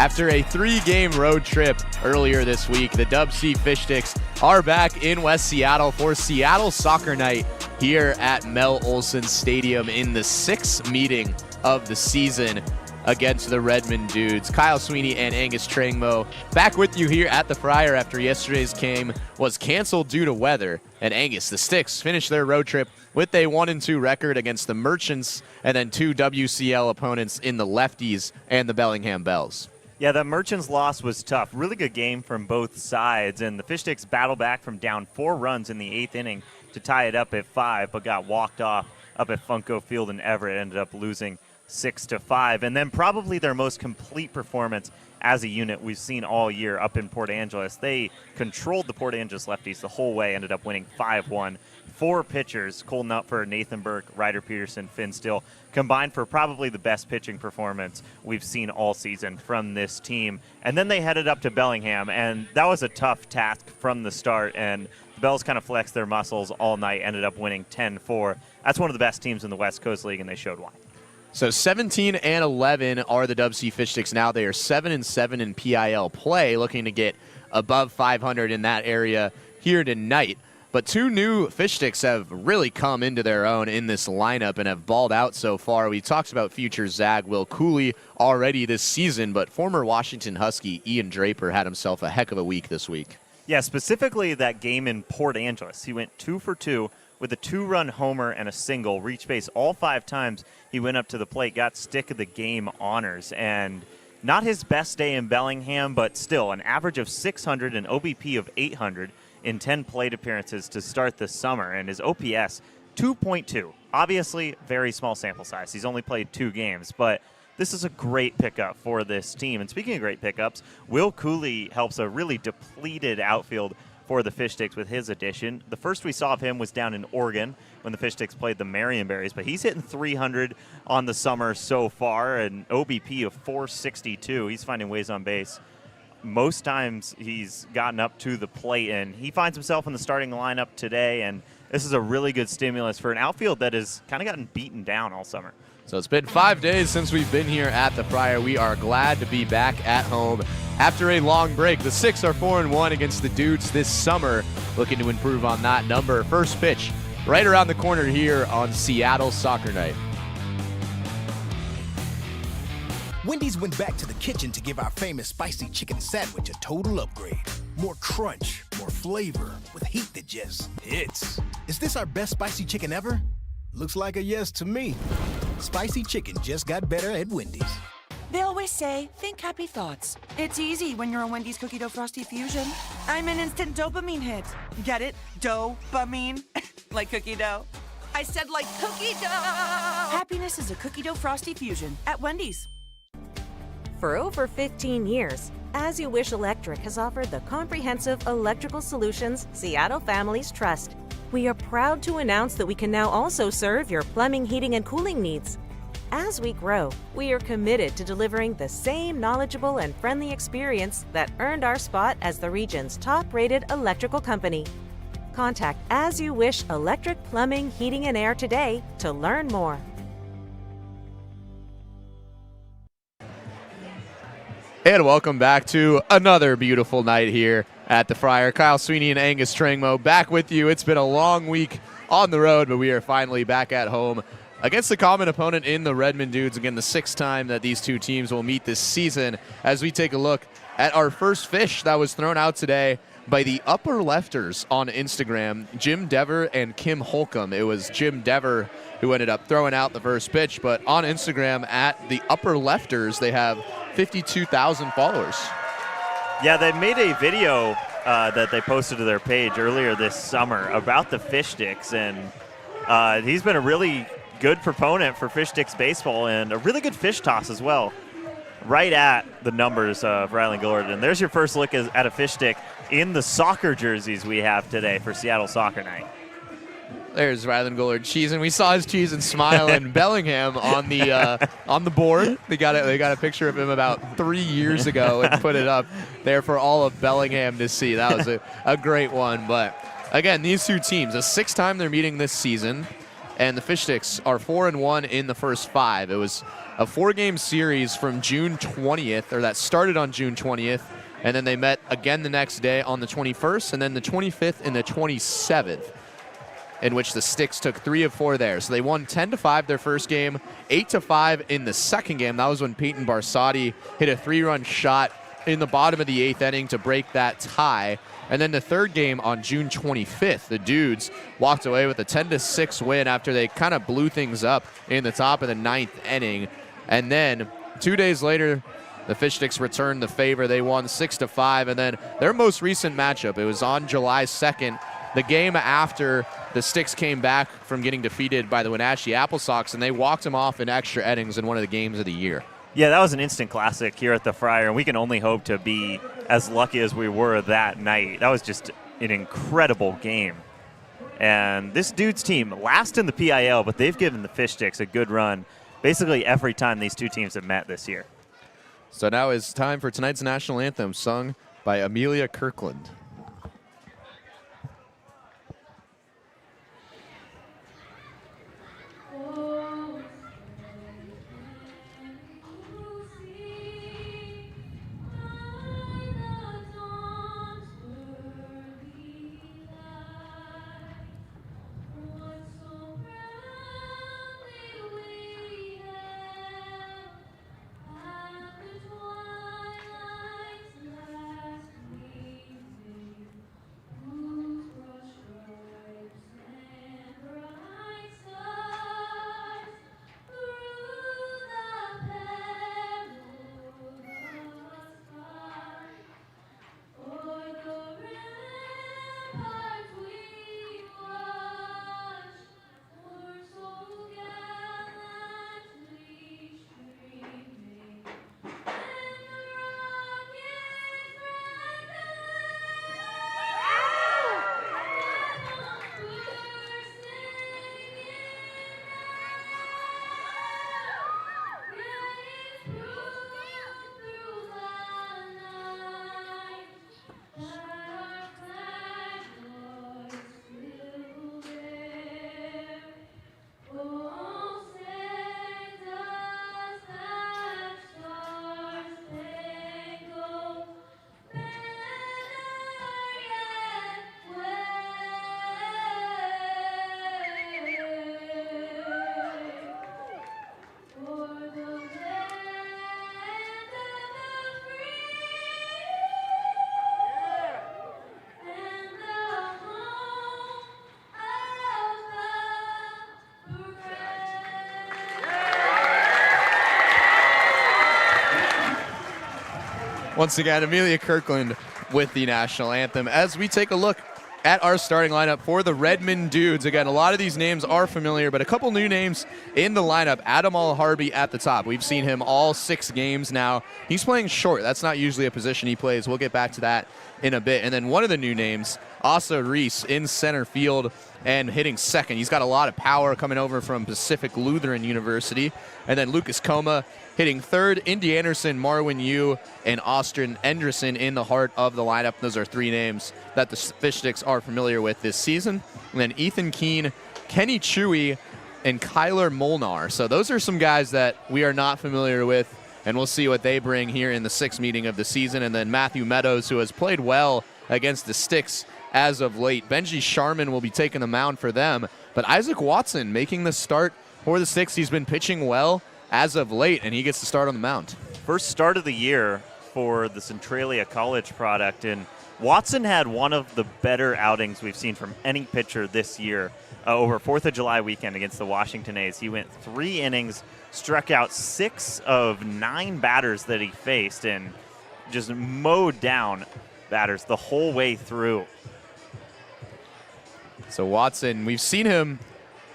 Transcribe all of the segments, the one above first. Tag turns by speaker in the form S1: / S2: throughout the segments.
S1: After a 3-game road trip earlier this week, the DubSea Fish Sticks are back in West Seattle for Seattle Soccer Night here at Mel Olson Stadium in the 6th meeting of the season against the Redmond Dudes. Kyle Sweeney and Angus Trangmo back with you here at the Friar after yesterday's game was canceled due to weather. And Angus, the Sticks finished their road trip with a 1-2 record against the Merchants and then 2 WCL opponents in the Lefties and the Bellingham Bells.
S2: Yeah, the Merchants loss was tough. Really good game from both sides, and the Fish Sticks battled back from down 4 runs in the 8th inning to tie it up at 5, but got walked off up at Funko Field in Everett, ended up losing 6-5. And then probably their most complete performance as a unit we've seen all year up in Port Angeles. They controlled the Port Angeles Lefties the whole way, ended up winning 5-1. 4 pitchers, Cole Nutfer, Nathan Burke, Ryder Peterson, Finn Still, combined for probably the best pitching performance we've seen all season from this team. And then they headed up to Bellingham, and that was a tough task from the start, and the Bells kind of flexed their muscles all night, ended up winning 10-4. That's one of the best teams in the West Coast League, and they showed why.
S1: So 17-11 are the DubSea Fish Sticks now. They are 7-7 in PIL play, looking to get above 500 in that area here tonight. But 2 new Fish Sticks have really come into their own in this lineup and have balled out so far. We talked about future Zag Will Cooley already this season, but former Washington Husky Ian Draper had himself a heck of a week this week.
S2: Yeah, specifically that game in Port Angeles. He went 2 for 2 with a 2-run homer and a single, reached base all 5 times. He went up to the plate, got stick of the game honors, and not his best day in Bellingham, but still an average of 600 and OBP of 800 in 10 plate appearances to start the summer, and his OPS 2.2. Obviously, very small sample size. He's only played 2 games, but this is a great pickup for this team. And speaking of great pickups, Will Cooley helps a really depleted outfield for the Fish Sticks with his addition. The first we saw of him was down in Oregon when the Fish Sticks played the Marionberries, but he's hitting 300 on the summer so far, an OBP of 462. He's finding ways on base. Most times he's gotten up to the plate, and he finds himself in the starting lineup today, and this is a really good stimulus for an outfield that has kind of gotten beaten down all summer.
S1: So it's been 5 days since we've been here at the Friar. We are glad to be back at home after a long break. The Six are 4-1 against the Dudes this summer, looking to improve on that number. First pitch right around the corner here on Seattle Soccer Night.
S3: Wendy's went back to the kitchen to give our famous spicy chicken sandwich a total upgrade. More crunch, more flavor, with heat that just hits. Is this our best spicy chicken ever? Looks like a yes to me. Spicy chicken just got better at Wendy's.
S4: They always say, think happy thoughts. It's easy when you're a Wendy's Cookie Dough Frosty Fusion. I'm an instant dopamine hit. Get it? Dopamine? Like cookie dough. I said like cookie dough. Happiness is a Cookie Dough Frosty Fusion at Wendy's.
S5: For over 15 years, As You Wish Electric has offered the comprehensive electrical solutions Seattle families trust. We are proud to announce that we can now also serve your plumbing, heating, and cooling needs. As we grow, we are committed to delivering the same knowledgeable and friendly experience that earned our spot as the region's top-rated electrical company. Contact As You Wish Electric Plumbing, Heating, and Air today to learn more.
S1: And welcome back to another beautiful night here at the Friar. Kyle Sweeney and Angus Trangmo back with you. It's been a long week on the road, but we are finally back at home against the common opponent in the Redmond Dudes. Again, the 6th time that these 2 teams will meet this season as we take a look at our first fish that was thrown out today by the Upper Lefters on Instagram, Jim Dever and Kim Holcomb. It was Jim Dever who ended up throwing out the first pitch, but on Instagram at the Upper Lefters, they have 52,000 followers.
S2: Yeah, they made a video that they posted to their page earlier this summer about the Fish Sticks, and he's been a really good proponent for Fish Sticks baseball and a really good fish toss as well, right at the numbers of Rylan Gillard. And there's your first look at a fish stick in the soccer jerseys we have today for Seattle Soccer Night.
S1: There's Rylan Gillard cheesing. We saw his cheese and smile in Bellingham on the board. They got a picture of him about 3 years ago and put it up there for all of Bellingham to see. That was a great one. But again, these 2 teams, the 6th time they're meeting this season, and the Fish Sticks are 4-1 in the first 5. It was a 4-game series from June 20th, or that started on June 20th, and then they met again the next day on the 21st, and then the 25th and the 27th, in which the Sticks took 3 of 4 there. So they won 10-5 their first game, 8-5 in the second game. That was when Peyton Barsotti hit a 3-run shot in the bottom of the 8th inning to break that tie. And then the third game on June 25th, the Dudes walked away with a 10-6 win after they kind of blew things up in the top of the 9th inning. And then 2 days later, the Fish Sticks returned the favor. They won 6-5. And then their most recent matchup, it was on July 2nd, the game after the Sticks came back from getting defeated by the Wenatchee Apple Sox, and they walked them off in extra innings in one of the games of the year.
S2: Yeah, that was an instant classic here at the Friar, and we can only hope to be as lucky as we were that night. That was just an incredible game. And this Dudes team, last in the PIL, but they've given the Fish Sticks a good run basically every time these two teams have met this year.
S1: So now it's time for tonight's national anthem, sung by Amelia Kirkland. Once again, Amelia Kirkland with the national anthem. As we take a look at our starting lineup for the Redmond Dudes. Again, a lot of these names are familiar, but a couple new names in the lineup. Adam Al-Harbi at the top. We've seen him all 6 games now. He's playing short. That's not usually a position he plays. We'll get back to that in a bit. And then one of the new names, Asa Reese, in center field and hitting second. He's got a lot of power coming over from Pacific Lutheran University. And then Lucas Coma hitting third. Indy Anderson, Marwin Yu, and Austin Enderson in the heart of the lineup. Those are 3 names that the Fish Sticks are familiar with this season. And then Ethan Keene, Kenny Chewy, and Kyler Molnar. So those are some guys that we are not familiar with, and we'll see what they bring here in the 6th meeting of the season. And then Matthew Meadows, who has played well against the Sticks as of late. Benji Sharman will be taking the mound for them. But Isaac Watson making the start for the Sticks. He's been pitching well as of late, and he gets to start on the mound.
S2: First start of the year for the Centralia College product, and Watson had one of the better outings we've seen from any pitcher this year. Over 4th of July weekend against the Washington A's, he went 3 innings, struck out 6 of 9 batters that he faced, and just mowed down batters the whole way through.
S1: So Watson, we've seen him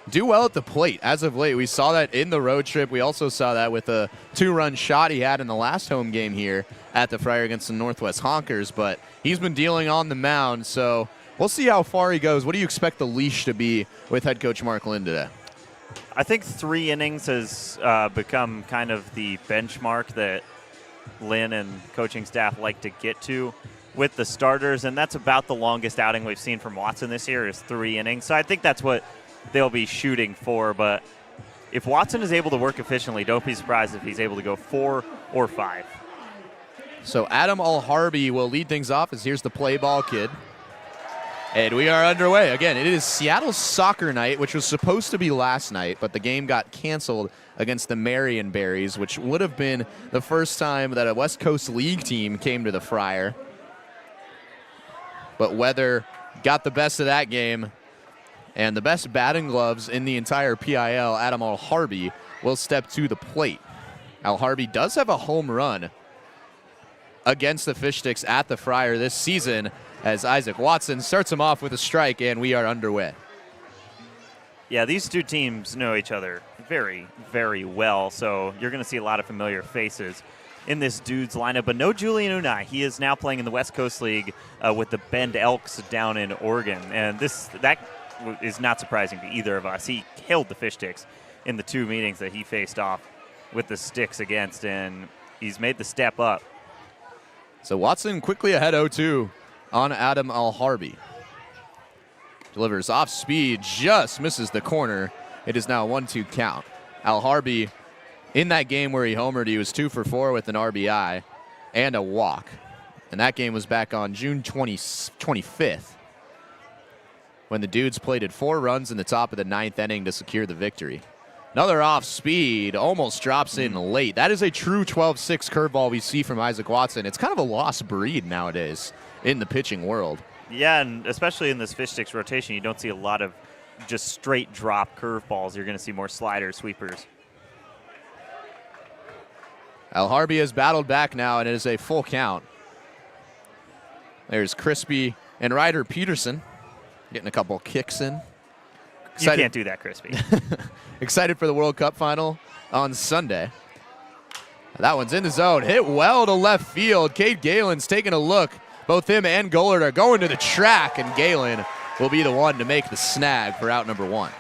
S1: do well at the plate as of late. We saw that in the road trip. We also saw that with a 2-run shot he had in the last home game here at the Friar against the Northwest Honkers, but he's been dealing on the mound, so we'll see how far he goes. What do you expect the leash to be with head coach Mark Lynn today?
S2: I think 3 innings has become kind of the benchmark that Lynn and coaching staff like to get to with the starters, and that's about the longest outing we've seen from Watson this year is 3 innings. So I think that's what they'll be shooting for, but if Watson is able to work efficiently, don't be surprised if he's able to go 4 or 5.
S1: So Adam Alharby will lead things off as here's the play ball kid. And we are underway. Again, it is Seattle's soccer night, which was supposed to be last night, but the game got canceled against the Marionberries, which would have been the first time that a West Coast League team came to the Friar. But weather got the best of that game, and the best batting gloves in the entire PIL, Adam Alharby, will step to the plate. Alharby does have a home run against the Fish Sticks at the Friar this season, as Isaac Watson starts him off with a strike, and we are underway.
S2: Yeah, these two teams know each other very, very well, so you're going to see a lot of familiar faces in this Dudes lineup. But no Julian Unai. He is now playing in the West Coast League with the Bend Elks down in Oregon, and that is not surprising to either of us. He killed the Fish Sticks in the 2 meetings that he faced off with the Sticks against, and he's made the step up.
S1: So Watson quickly ahead 0-2 on Adam Alharby. Delivers off speed, just misses the corner. It is now a 1-2 count. Alharby, in that game where he homered, he was 2 for 4 with an RBI and a walk. And that game was back on June 25th when the Dudes plated 4 runs in the top of the 9th inning to secure the victory. Another off speed, almost drops in late. That is a true 12-6 curveball we see from Isaac Watson. It's kind of a lost breed nowadays in the pitching world.
S2: Yeah, and especially in this Fish Sticks rotation, you don't see a lot of just straight drop curveballs. You're going to see more sliders, sweepers.
S1: Alharby has battled back now, and it is a full count. There's Crispy and Ryder Peterson getting a couple kicks in.
S2: Excited. You can't do that, Crispy.
S1: Excited for the World Cup final on Sunday. That one's in the zone. Hit well to left field. Cade Galen's taking a look. Both him and Gollard are going to the track, and Galen will be the one to make the snag for out number 1.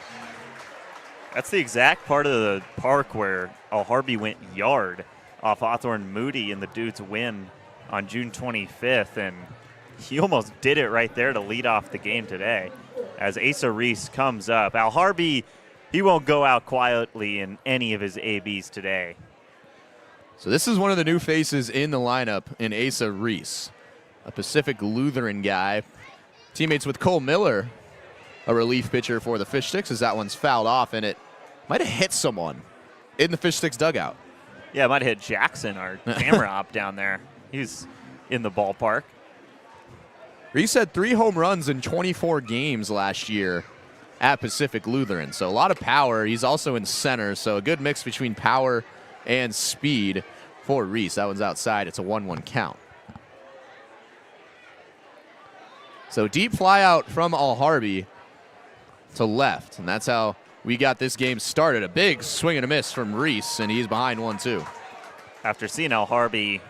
S2: That's the exact part of the park where Alharby went yard off Hawthorne Moody in the Dudes win on June 25th, and he almost did it right there to lead off the game today. As Asa Reese comes up, Alharby, he won't go out quietly in any of his ABs today.
S1: So this is one of the new faces in the lineup in Asa Reese, a Pacific Lutheran guy. Teammates with Cole Miller, a relief pitcher for the Fish Sticks, as that one's fouled off, and it might have hit someone in the Fish Sticks dugout.
S2: Yeah, it might have hit Jackson, our camera op down there. He's in the ballpark.
S1: Reese had 3 home runs in 24 games last year at Pacific Lutheran, so a lot of power. He's also in center, so a good mix between power and speed for Reese. That one's outside. It's a 1-1 count. So deep fly out from Alharby to left, and that's how we got this game started. A big swing and a miss from Reese, and he's behind 1-2.
S2: After seeing Alharby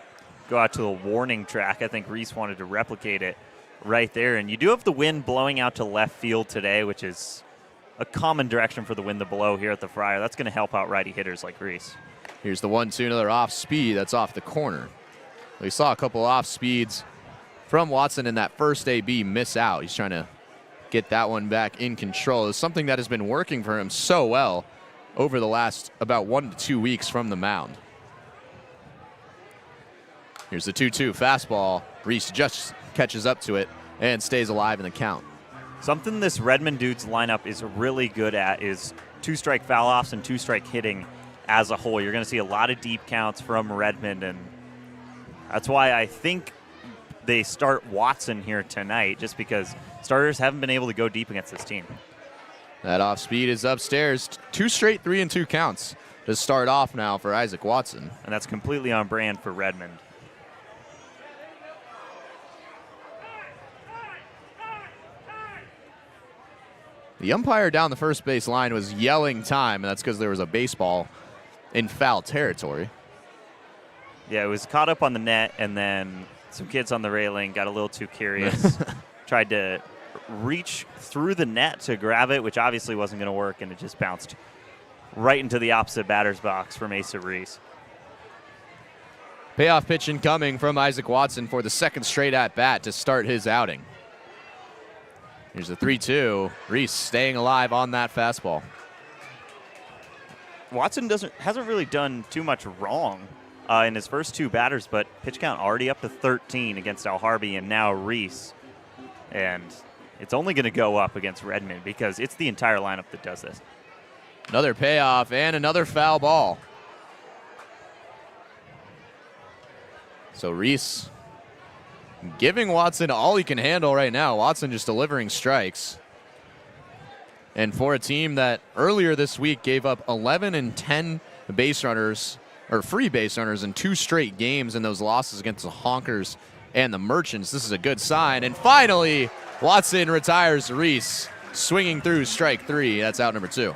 S2: go out to the warning track, I think Reese wanted to replicate it right there. And you do have the wind blowing out to left field today, which is a common direction for the wind to blow here at the Friar. That's going to help out righty hitters like Reese.
S1: Here's the 1-2, another off speed. That's off the corner. We saw a couple off speeds from Watson in that first AB miss out. He's trying to get that one back in control. It's something that has been working for him so well over the last about 1 to 2 weeks from the mound. Here's the 2-2 fastball. Reese just catches up to it and stays alive in the count.
S2: Something this Redmond Dudes lineup is really good at is 2-strike foul-offs and 2-strike hitting as a whole. You're going to see a lot of deep counts from Redmond, and that's why I think they start Watson here tonight, just because starters haven't been able to go deep against this team.
S1: That off speed is upstairs. 2 straight 3-2 counts to start off now for Isaac Watson.
S2: And that's completely on brand for Redmond.
S1: The umpire down the first base line was yelling time, and that's because there was a baseball in foul territory.
S2: Yeah, it was caught up on the net, and then some kids on the railing got a little too curious, tried to reach through the net to grab it, which obviously wasn't going to work, and it just bounced right into the opposite batter's box from Asa Reese.
S1: Payoff pitch incoming from Isaac Watson for the second straight at-bat to start his outing. Here's the 3-2. Reese staying alive on that fastball.
S2: Watson hasn't really done too much wrong in his first 2 batters, but pitch count already up to 13 against Al Harvey and now Reese. And it's only going to go up against Redmond because it's the entire lineup that does this.
S1: Another payoff and another foul ball. So Reese giving Watson all he can handle right now. Watson just delivering strikes. And for a team that earlier this week gave up 11 and 10 base runners, or free base runners in 2 straight games in those losses against the Honkers and the Merchants, this is a good sign. And finally, Watson retires Reese, swinging through strike 3. That's out number 2.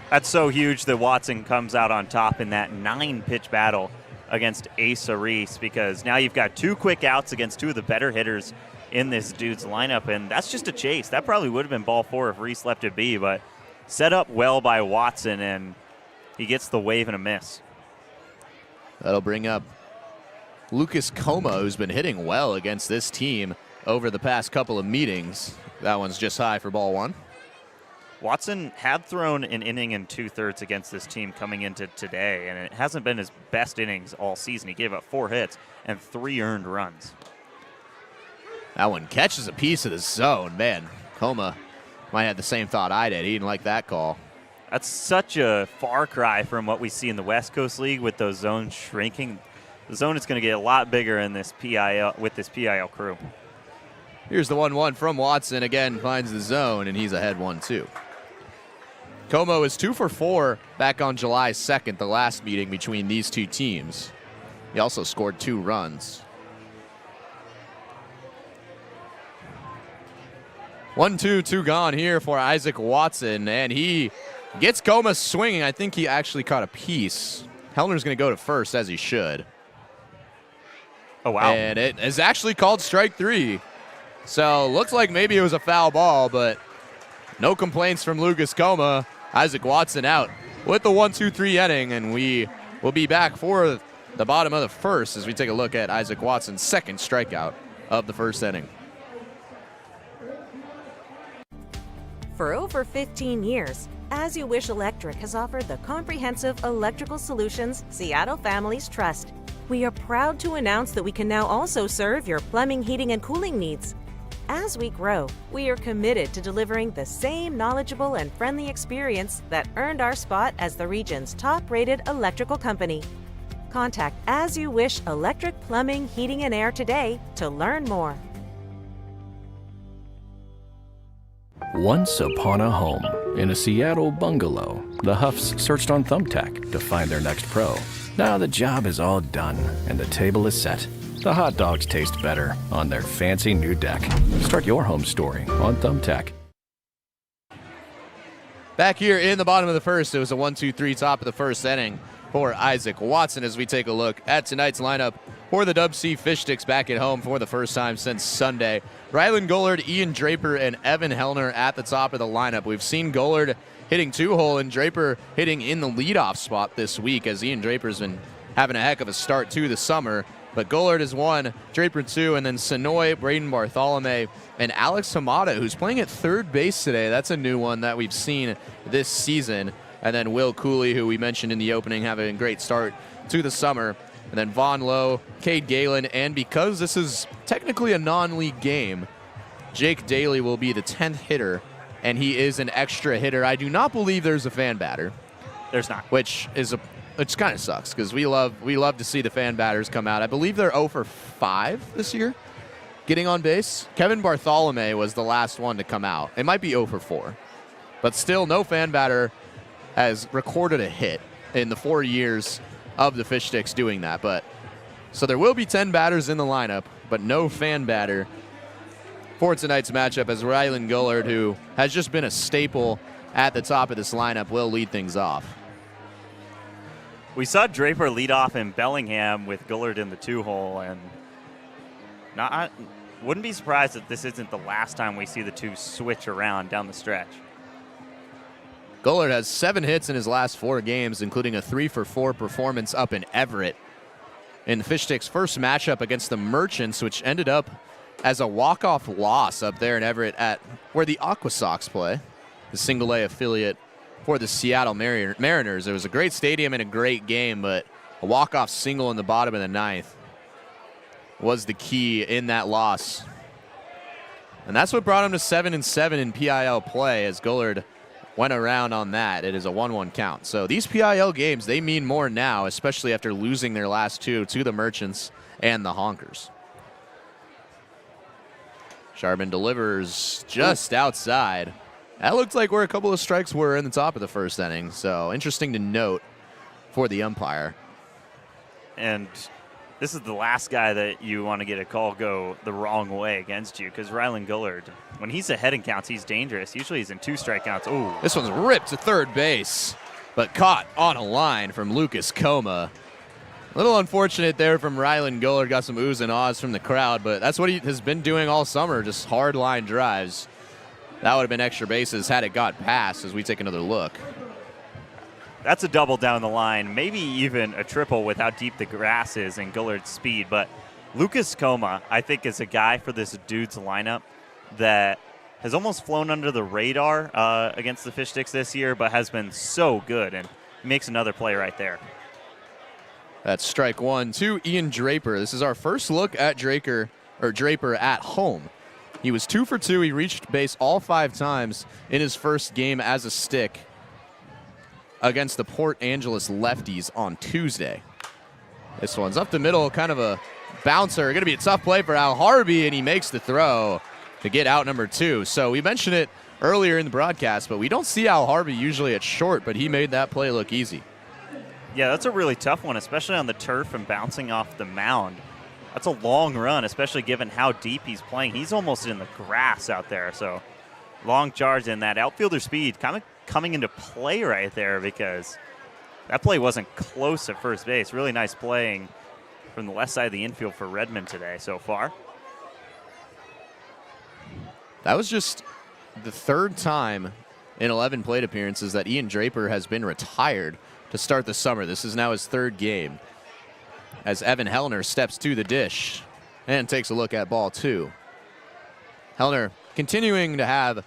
S2: That's so huge that Watson comes out on top in that 9-pitch battle against Asa Reese, because now you've got 2 quick outs against 2 of the better hitters in this Dudes lineup, and that's just a chase. That probably would have been ball 4 if Reese left it be, but set up well by Watson, and he gets the wave and a miss.
S1: That'll bring up Lucas Coma, who's been hitting well against this team over the past couple of meetings. That one's just high for ball 1.
S2: Watson had thrown an inning and 2/3 against this team coming into today, and it hasn't been his best innings all season. He gave up 4 hits and 3 earned runs.
S1: That one catches a piece of the zone. Man, Coma might have the same thought I did. He didn't like that call.
S2: That's such a far cry from what we see in the West Coast League with those zones shrinking. The zone is going to get a lot bigger in this PIL with this PIL crew.
S1: Here's the 1-1 from Watson. Again, finds the zone, and he's ahead 1-2. Como is 2 for 4 back on July 2nd, the last meeting between these 2 teams. He also scored 2 runs. 1-2, 2 gone here for Isaac Watson, and he gets Como swinging. I think he actually caught a piece. Hellner's going to go to first, as he should.
S2: Oh, wow.
S1: And it is actually called strike 3. So looks like maybe it was a foul ball, but no complaints from Lucas Coma. Isaac Watson out with the 1-2-3 inning, and we will be back for the bottom of the first as we take a look at Isaac Watson's 2nd strikeout of the first inning.
S5: For over 15 years, As You Wish Electric has offered the comprehensive electrical solutions Seattle families trust. We are proud to announce that we can now also serve your plumbing, heating, and cooling needs. As we grow, we are committed to delivering the same knowledgeable and friendly experience that earned our spot as the region's top-rated electrical company. Contact As You Wish Electric Plumbing, Heating, and Air today to learn more.
S6: Once upon a home, in a Seattle bungalow, the Huffs searched on Thumbtack to find their next pro. Now the job is all done, and the table is set. The hot dogs taste better on their fancy new deck. Start your home story on Thumbtack.
S1: Back here in the bottom of the first, it was a 1-2-3 top of the first inning for Isaac Watson as we take a look at tonight's lineup for the DubSea Fish Sticks back at home for the first time since Sunday. Rylan Gullard, Ian Draper, and Evan Hellner at the top of the lineup. We've seen Gullard hitting 2-hole and Draper hitting in the leadoff spot this week as Ian Draper's been having a heck of a start to the summer. But Gullard is 1, Draper 2, and then Sonoy, Braden Bartholomew, and Alex Hamada, who's playing at third base today. That's a new one that we've seen this season. And then Will Cooley, who we mentioned in the opening, having a great start to the summer. And then Vaughn Lowe, Cade Galen, and because this is technically a non-league game, Jake Daly will be the 10th hitter, and he is an extra hitter. I do not believe there's a fan batter.
S2: There's not.
S1: Which kind of sucks because we love to see the fan batters come out. I believe they're 0 for 5 this year getting on base. Kevin Bartholomew was the last one to come out. It might be 0 for 4. But still, no fan batter has recorded a hit in the 4 years of the Fish Sticks doing that. But so there will be 10 batters in the lineup, but no fan batter for tonight's matchup as Rylan Gullard, who has just been a staple at the top of this lineup, will lead things off.
S2: We saw Draper lead off in Bellingham with Gullard in the 2-hole, and wouldn't be surprised if this isn't the last time we see the two switch around down the stretch.
S1: Gullard has 7 hits in his last 4 games, including a 3 for 4 performance up in Everett in the Fish Sticks' first matchup against the Merchants, which ended up as a walk-off loss up there in Everett at where the Aqua Sox play, the single-A affiliate for the Seattle Mariners. It was a great stadium and a great game, but a walk-off single in the bottom of the ninth was the key in that loss. And that's what brought him to 7-7 in PIL play as Gullard went around on that. It is a 1-1 count. So these PIL games, they mean more now, especially after losing their last two to the Merchants and the Honkers. Charbon delivers just outside. That looked like where a couple of strikes were in the top of the first inning. So interesting to note for the umpire.
S2: And this is the last guy that you want to get a call go the wrong way against you, because Rylan Gullard, when he's ahead in counts, he's dangerous. Usually he's in 2 strike counts. Ooh.
S1: This one's ripped to third base, but caught on a line from Lucas Coma. A little unfortunate there from Rylan Gullard. Got some oohs and ahs from the crowd, but that's what he has been doing all summer, just hard line drives. That would have been extra bases had it got past as we take another look.
S2: That's a double down the line, maybe even a triple with how deep the grass is and Gullard's speed. But Lucas Coma, I think, is a guy for this Dudes lineup that has almost flown under the radar against the Fish Sticks this year, but has been so good, and he makes another play right there.
S1: That's strike one to Ian Draper. This is our first look at Draper at home. He was 2 for 2. He reached base all 5 times in his first game as a stick against the Port Angeles lefties on Tuesday. This one's up the middle, kind of a bouncer. Going to be a tough play for Al Harvey, and he makes the throw to get out number 2. So we mentioned it earlier in the broadcast, but we don't see Al Harvey usually at short, but he made that play look easy.
S2: Yeah, that's a really tough one, especially on the turf and bouncing off the mound. That's a long run, especially given how deep he's playing. He's almost in the grass out there, so long charge, and that outfielder speed kind of coming into play right there, because that play wasn't close at first base. Really nice playing from the left side of the infield for Redmond today so far.
S1: That was just the 3rd time in 11 plate appearances that Ian Draper has been retired to start the summer. This is now his 3rd game as Evan Hellner steps to the dish and takes a look at ball 2. Hellner continuing to have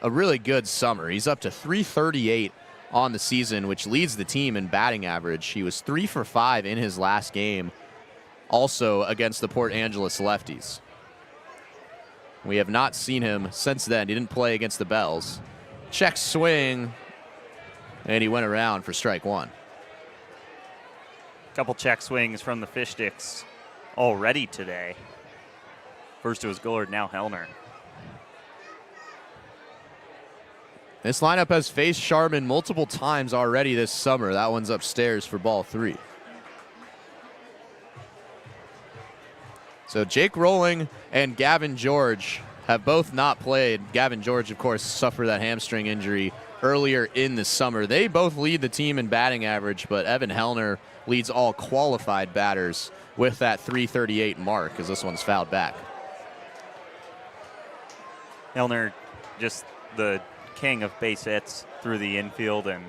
S1: a really good summer. He's up to .338 on the season, which leads the team in batting average. He was 3 for 5 in his last game, also against the Port Angeles lefties. We have not seen him since then. He didn't play against the Bells. Check swing, and he went around for strike 1.
S2: Couple check swings from the Fish Sticks already today. First it was Gullard, now Hellner.
S1: This lineup has faced Charbon multiple times already this summer. That one's upstairs for ball 3. So Jake Rolling and Gavin George have both not played. Gavin George, of course, suffered that hamstring injury earlier in the summer. They both lead the team in batting average, but Evan Hellner leads all qualified batters with that .338 mark as this one's fouled back.
S2: Hellner, just the king of base hits through the infield, and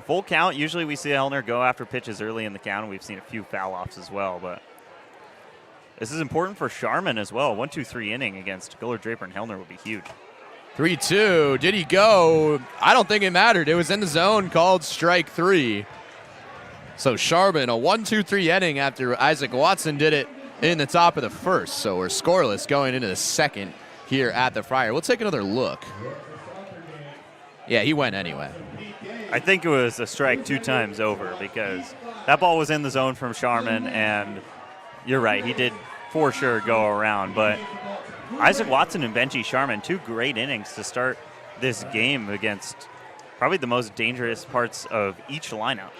S2: full count. Usually we see Hellner go after pitches early in the count, and we've seen a few foul offs as well, but this is important for Sharman as well. 1-2-3 inning against Gullard, Draper, and Hellner would be huge.
S1: 3-2. Did he go? I don't think it mattered. It was in the zone, called strike 3. So Charbon, a 1-2-3 inning after Isaac Watson did it in the top of the first. So we're scoreless going into the second here at the Friar. We'll take another look. Yeah, he went anyway.
S2: I think it was a strike 2 times over, because that ball was in the zone from Sharman, and you're right, he did for sure go around. But Isaac Watson and Benji Sharman, 2 great innings to start this game against probably the most dangerous parts of each lineup.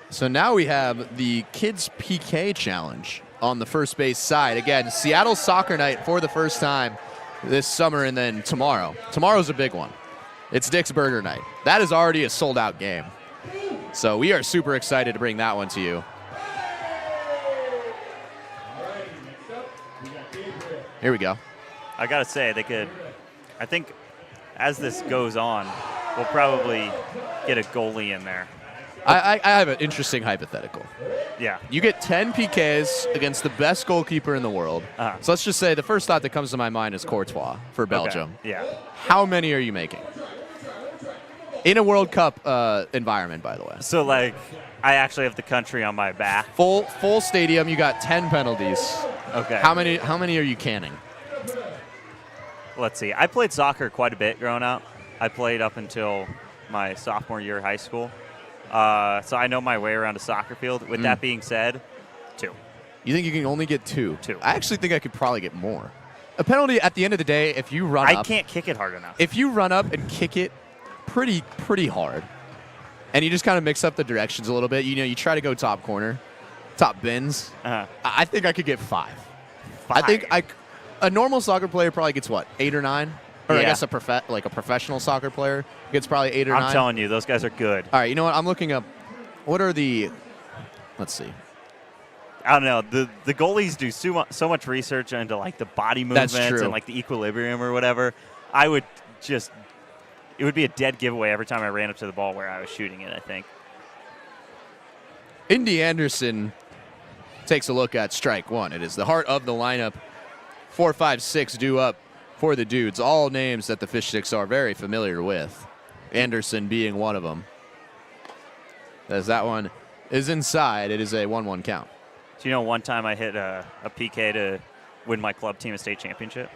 S1: So now we have the Kids PK Challenge on the first base side. Again, Seattle Soccer Night for the first time this summer, and then tomorrow. Tomorrow's a big one. It's Dick's Burger Night. That is already a sold-out game. So we are super excited to bring that one to you. Here we go.
S2: I got to say, they could, I think as this goes on, we'll probably get a goalie in there.
S1: I have an interesting hypothetical.
S2: Yeah.
S1: You get 10 PKs against the best goalkeeper in the world. So let's just say the first thought that comes to my mind is Courtois for Belgium.
S2: Okay. Yeah.
S1: How many are you making? In a World Cup environment, by the way.
S2: So, like, I actually have the country on my back.
S1: Full stadium. You got 10 penalties.
S2: Okay.
S1: How many are you canning?
S2: Let's see. I played soccer quite a bit growing up. I played up until my sophomore year of high school. So I know my way around a soccer field. With that being said, 2.
S1: You think you can only get 2?
S2: 2.
S1: I actually think I could probably get more. A penalty at the end of the day, if you run up.
S2: I can't kick it hard enough.
S1: If you run up and kick it pretty hard, and you just kind of mix up the directions a little bit, you try to go top corner, top bins, I think I could get 5. I think a normal soccer player probably gets, what, 8 or 9? Or I guess a professional soccer player gets probably 8 or 9.
S2: I'm telling you, those guys are good.
S1: All right, you know what? I'm looking up. What are the? Let's see.
S2: I don't know. The goalies do so much research into like the body movements and like the equilibrium or whatever. It would be a dead giveaway every time I ran up to the ball where I was shooting it, I think.
S1: Indy Anderson takes a look at strike 1. It is the heart of the lineup. 4, 5, 6 due up for the Dudes. All names that the Fish Sticks are very familiar with. Anderson being one of them. As that one is inside, it is a 1-1 count.
S2: Do you know one time I hit a PK to win my club team a state championship?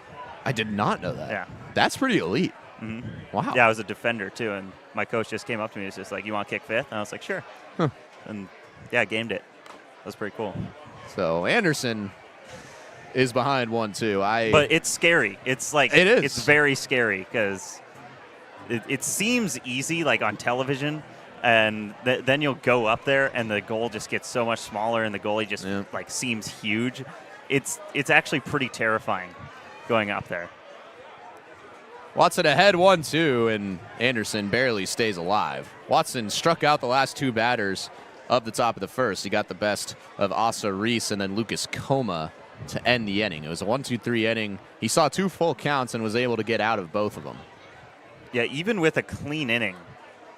S1: I did not know that.
S2: Yeah.
S1: That's pretty elite.
S2: Mm-hmm.
S1: Wow.
S2: Yeah, I was a defender, too, and my coach just came up to me and was just like, you want to kick 5th? And I was like, sure.
S1: Huh.
S2: And, yeah, I gamed it. That was pretty cool.
S1: So Anderson is behind 1-2.
S2: But it's scary. It's like
S1: it is.
S2: It's very scary because it seems easy, like on television, and then you'll go up there and the goal just gets so much smaller and the goalie just like seems huge. It's actually pretty terrifying going up there.
S1: Watson ahead 1-2, and Anderson barely stays alive. Watson struck out the last 2 batters of the top of the first. He got the best of Asa Reese and then Lucas Coma to end the inning. It was a 1-2-3 inning. He saw 2 full counts and was able to get out of both of them.
S2: Yeah, even with a clean inning,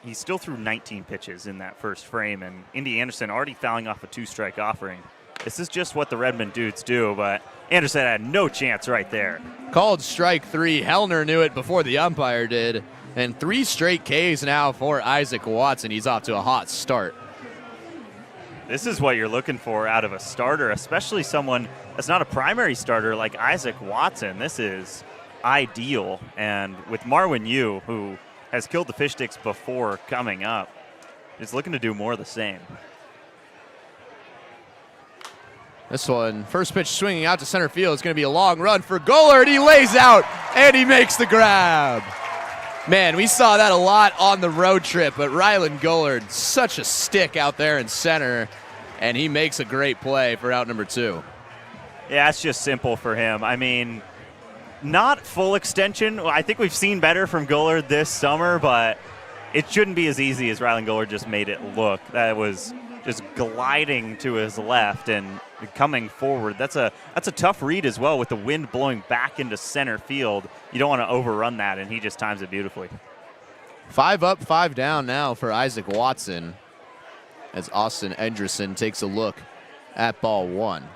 S2: he still threw 19 pitches in that first frame, and Indy Anderson already fouling off a 2-strike offering. This is just what the Redmond Dudes do, but Anderson had no chance right there.
S1: Called strike 3. Hellner knew it before the umpire did. And 3 straight Ks now for Isaac Watson. He's off to a hot start.
S2: This is what you're looking for out of a starter, especially someone that's not a primary starter like Isaac Watson. This is ideal. And with Marwin Yu, who has killed the Fish Sticks before coming up, is looking to do more of the same.
S1: This one, first pitch swinging out to center field. It's going to be a long run for Gullard. He lays out, and he makes the grab. Man, we saw that a lot on the road trip, but Rylan Gullard, such a stick out there in center, and he makes a great play for out number 2.
S2: Yeah, it's just simple for him. I mean, not full extension. I think we've seen better from Gullard this summer, but it shouldn't be as easy as Rylan Gullard just made it look. That was just gliding to his left and coming forward. That's a tough read as well with the wind blowing back into center field. You don't want to overrun that, and he just times it beautifully.
S1: 5 up, 5 down now for Isaac Watson as Austin Endresen takes a look at ball 1.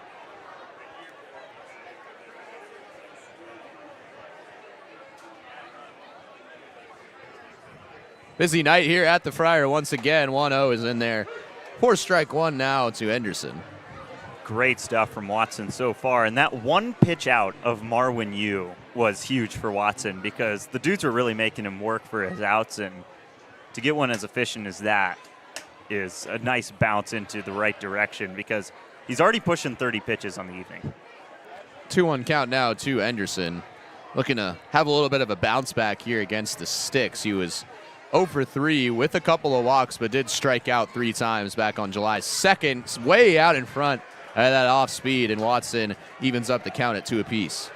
S1: Busy night here at the Friar once again. 1-0 is in there. 4 strike 1 now to Endresen.
S2: Great stuff from Watson so far. And that one pitch out of Marwin Yu was huge for Watson because the Dudes were really making him work for his outs. And to get one as efficient as that is a nice bounce into the right direction because he's already pushing 30 pitches on the evening.
S1: 2-1 count now to Endresen. Looking to have a little bit of a bounce back here against the Sticks. He was 0 for 3 with a couple of walks, but did strike out 3 times back on July 2nd. Way out in front at that off speed, and Watson evens up the count at 2 apiece.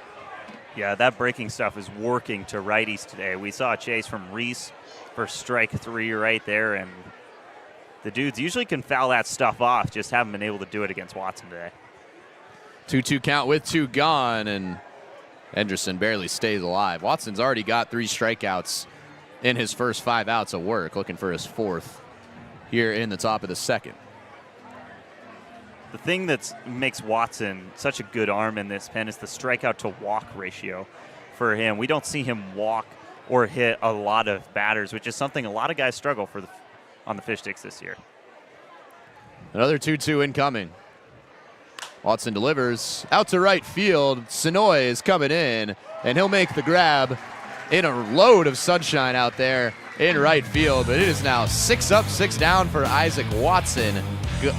S2: Yeah, that breaking stuff is working to righties today. We saw a chase from Reese for strike 3 right there, and the Dudes usually can foul that stuff off, just haven't been able to do it against Watson today.
S1: 2-2 count with 2 gone, and Endresen barely stays alive. Watson's already got 3 strikeouts in his first 5 outs of work, looking for his 4th here in the top of the 2nd.
S2: The thing that makes Watson such a good arm in this pen is the strikeout to walk ratio for him. We don't see him walk or hit a lot of batters, which is something a lot of guys struggle for on the Fish Sticks this year.
S1: Another 2-2 incoming. Watson delivers out to right field. Sonoy is coming in, and he'll make the grab in a load of sunshine out there in right field. But it is now 6 up, 6 down for Isaac Watson.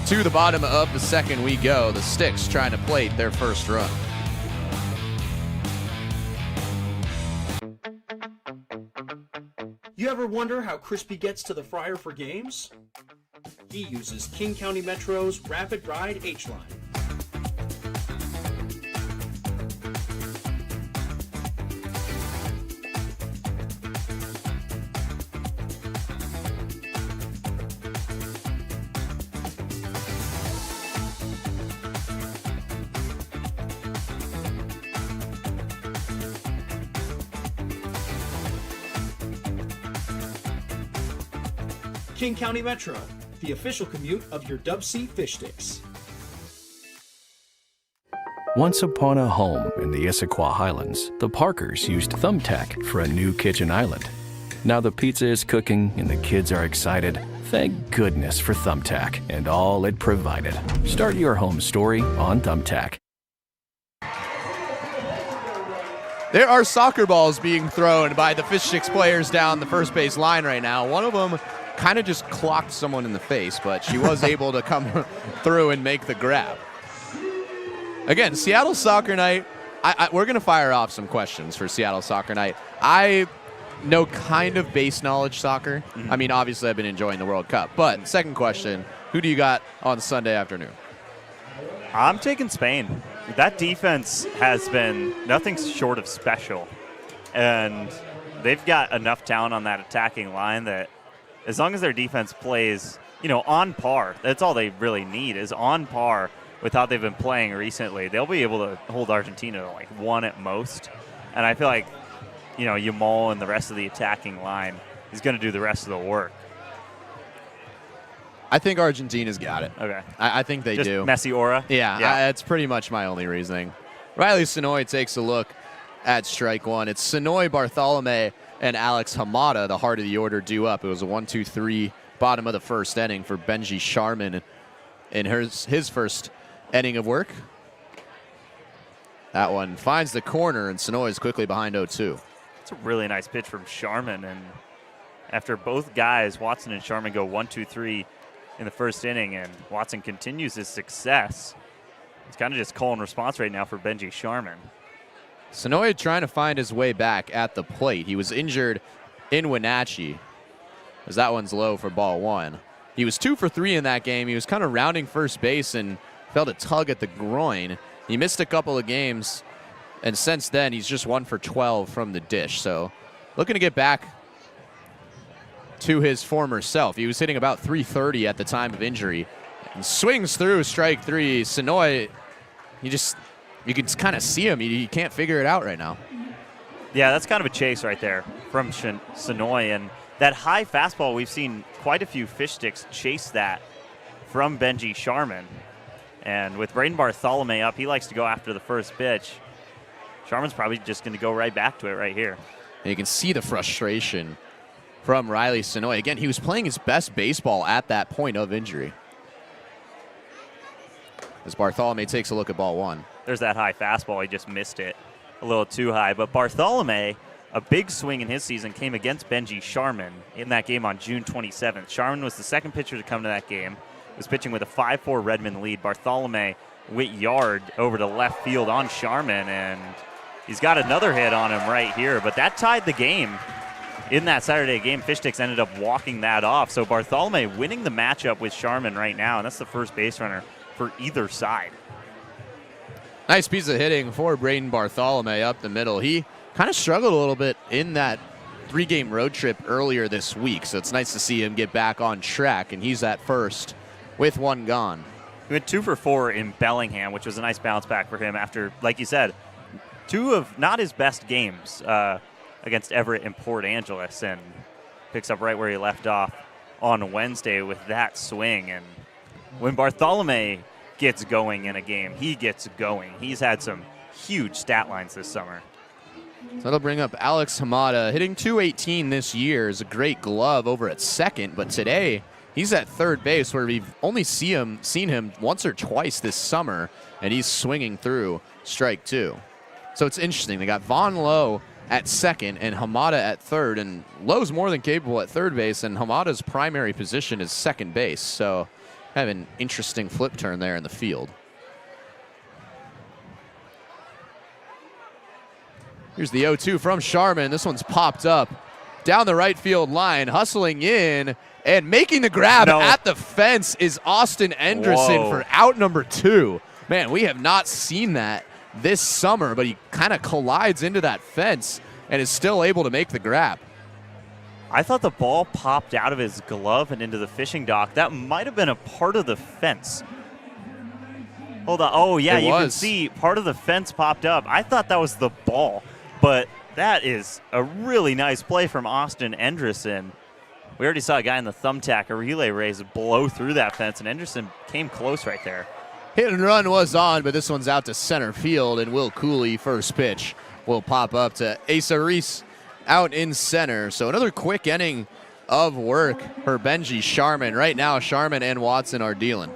S1: To the bottom of the second we go. The Sticks trying to plate their first run.
S7: You ever wonder how Crispy gets to the fryer for games? He uses King County Metro's Rapid Ride H-Line. King County Metro, the official commute of your DubSea Fish Sticks.
S6: Once upon a home in the Issaquah Highlands, the Parkers used Thumbtack for a new kitchen island. Now the pizza is cooking and the kids are excited. Thank goodness for Thumbtack and all it provided. Start your home story on Thumbtack.
S1: There are soccer balls being thrown by the Fish Sticks players down the first base line right now. One of them kind of just clocked someone in the face, but she was able to come through and make the grab. Again, Seattle Soccer Night, we're going to fire off some questions for Seattle Soccer Night. I know kind of base knowledge soccer. I mean, obviously I've been enjoying the World Cup. But second question, who do you got on Sunday afternoon?
S2: I'm taking Spain. That defense has been nothing short of special. And they've got enough talent on that attacking line that as long as their defense plays, on par, that's all they really need is on par with how they've been playing recently. They'll be able to hold Argentina to like 1 at most. And I feel like, Yamal and the rest of the attacking line is going to do the rest of the work.
S1: I think Argentina's got it.
S2: Okay.
S1: I think they
S2: Just
S1: do.
S2: Messi aura?
S1: Yeah. That's pretty much my only reasoning. Riley Sonoy takes a look at strike one. It's Sonoy, Bartholome, and Alex Hamada, the heart of the order, due up. It was a 1-2-3 bottom of the first inning for Benji Sharman in his first inning of work. That one finds the corner, and Sonoy is quickly behind 0-2.
S2: It's a really nice pitch from Sharman. And after both guys, Watson and Sharman, go 1-2-3 in the first inning, and Watson continues his success, it's kind of just call and response right now for Benji Sharman.
S1: Sonoy trying to find his way back at the plate. He was injured in Wenatchee, as that one's low for ball one. He was 2 for 3 in that game. He was kind of rounding first base and felt a tug at the groin. He missed a couple of games, and since then he's just 1 for 12 from the dish. So looking to get back to his former self. He was hitting about 330 at the time of injury. And swings through strike 3. Sonoy, you can kind of see him. He can't figure it out right now.
S2: Yeah, that's kind of a chase right there from Sonoy. And that high fastball, we've seen quite a few Fish Sticks chase that from Benji Sharman. And with Braden Bartholome up, he likes to go after the first pitch. Sharman's probably just going to go right back to it right here.
S1: And you can see the frustration from Riley Sonoy. Again, he was playing his best baseball at that point of injury. As Bartholome takes a look at ball one.
S2: There's that high fastball. He just missed it a little too high. But Bartholome, a big swing in his season, came against Benji Sharman in that game on June 27th. Sharman was the second pitcher to come to that game. Was pitching with a 5-4 Redmond lead. Bartholome went yard over to left field on Sharman, and he's got another hit on him right here. But that tied the game. In that Saturday game, Fish Sticks ended up walking that off. So Bartholome winning the matchup with Sharman right now, and that's the first base runner for either side.
S1: Nice piece of hitting for Braden Bartholome up the middle. He kind of struggled a little bit in that 3-game road trip earlier this week, so it's nice to see him get back on track, and he's at first with 1 gone.
S2: He went 2 for 4 in Bellingham, which was a nice bounce back for him after, like you said, 2 of not his best games against Everett and Port Angeles, and picks up right where he left off on Wednesday with that swing. And when Bartholome gets going in a game, he gets going. He's had some huge stat lines this summer.
S1: So that'll bring up Alex Hamada, hitting .218 this year. Is a great glove over at second, but today he's at third base where we've only seen him once or twice this summer, and he's swinging through strike two. So it's interesting. They got Von Lowe at second and Hamada at third, and Lowe's more than capable at third base, and Hamada's primary position is second base. So kind of an interesting flip turn there in the field. Here's the 0-2 from Sharman. This one's popped up down the right field line, hustling in, and making the grab at the fence is Austin Enderson for out number 2. Man, we have not seen that this summer, but he kind of collides into that fence and is still able to make the grab.
S2: I thought the ball popped out of his glove and into the fishing dock. That might have been a part of the fence. Hold on. Oh, yeah, you can see part of the fence popped up. I thought that was the ball, but that is a really nice play from Austin Enderson. We already saw a guy in the thumbtack, a relay race, blow through that fence, and Enderson came close right there.
S1: Hit and run was on, but this one's out to center field, and Will Cooley, first pitch, will pop up to Asa Reese out in center. So another quick inning of work for Benji Sharman. Right now, Sharman and Watson are dealing.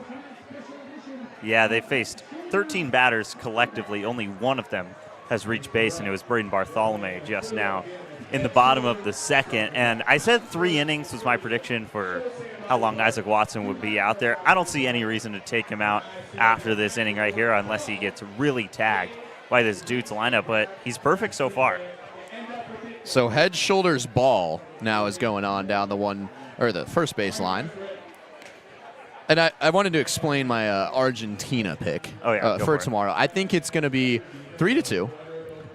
S2: Yeah, they faced 13 batters collectively. Only one of them has reached base, and it was Braden Bartholomew just now in the bottom of the second. And I said 3 innings was my prediction for how long Isaac Watson would be out there. I don't see any reason to take him out after this inning right here unless he gets really tagged by this Dudes lineup, but he's perfect so far.
S1: So head, shoulders, ball now is going on down the first base line. And I wanted to explain my Argentina pick for tomorrow. I think it's going to be 3-2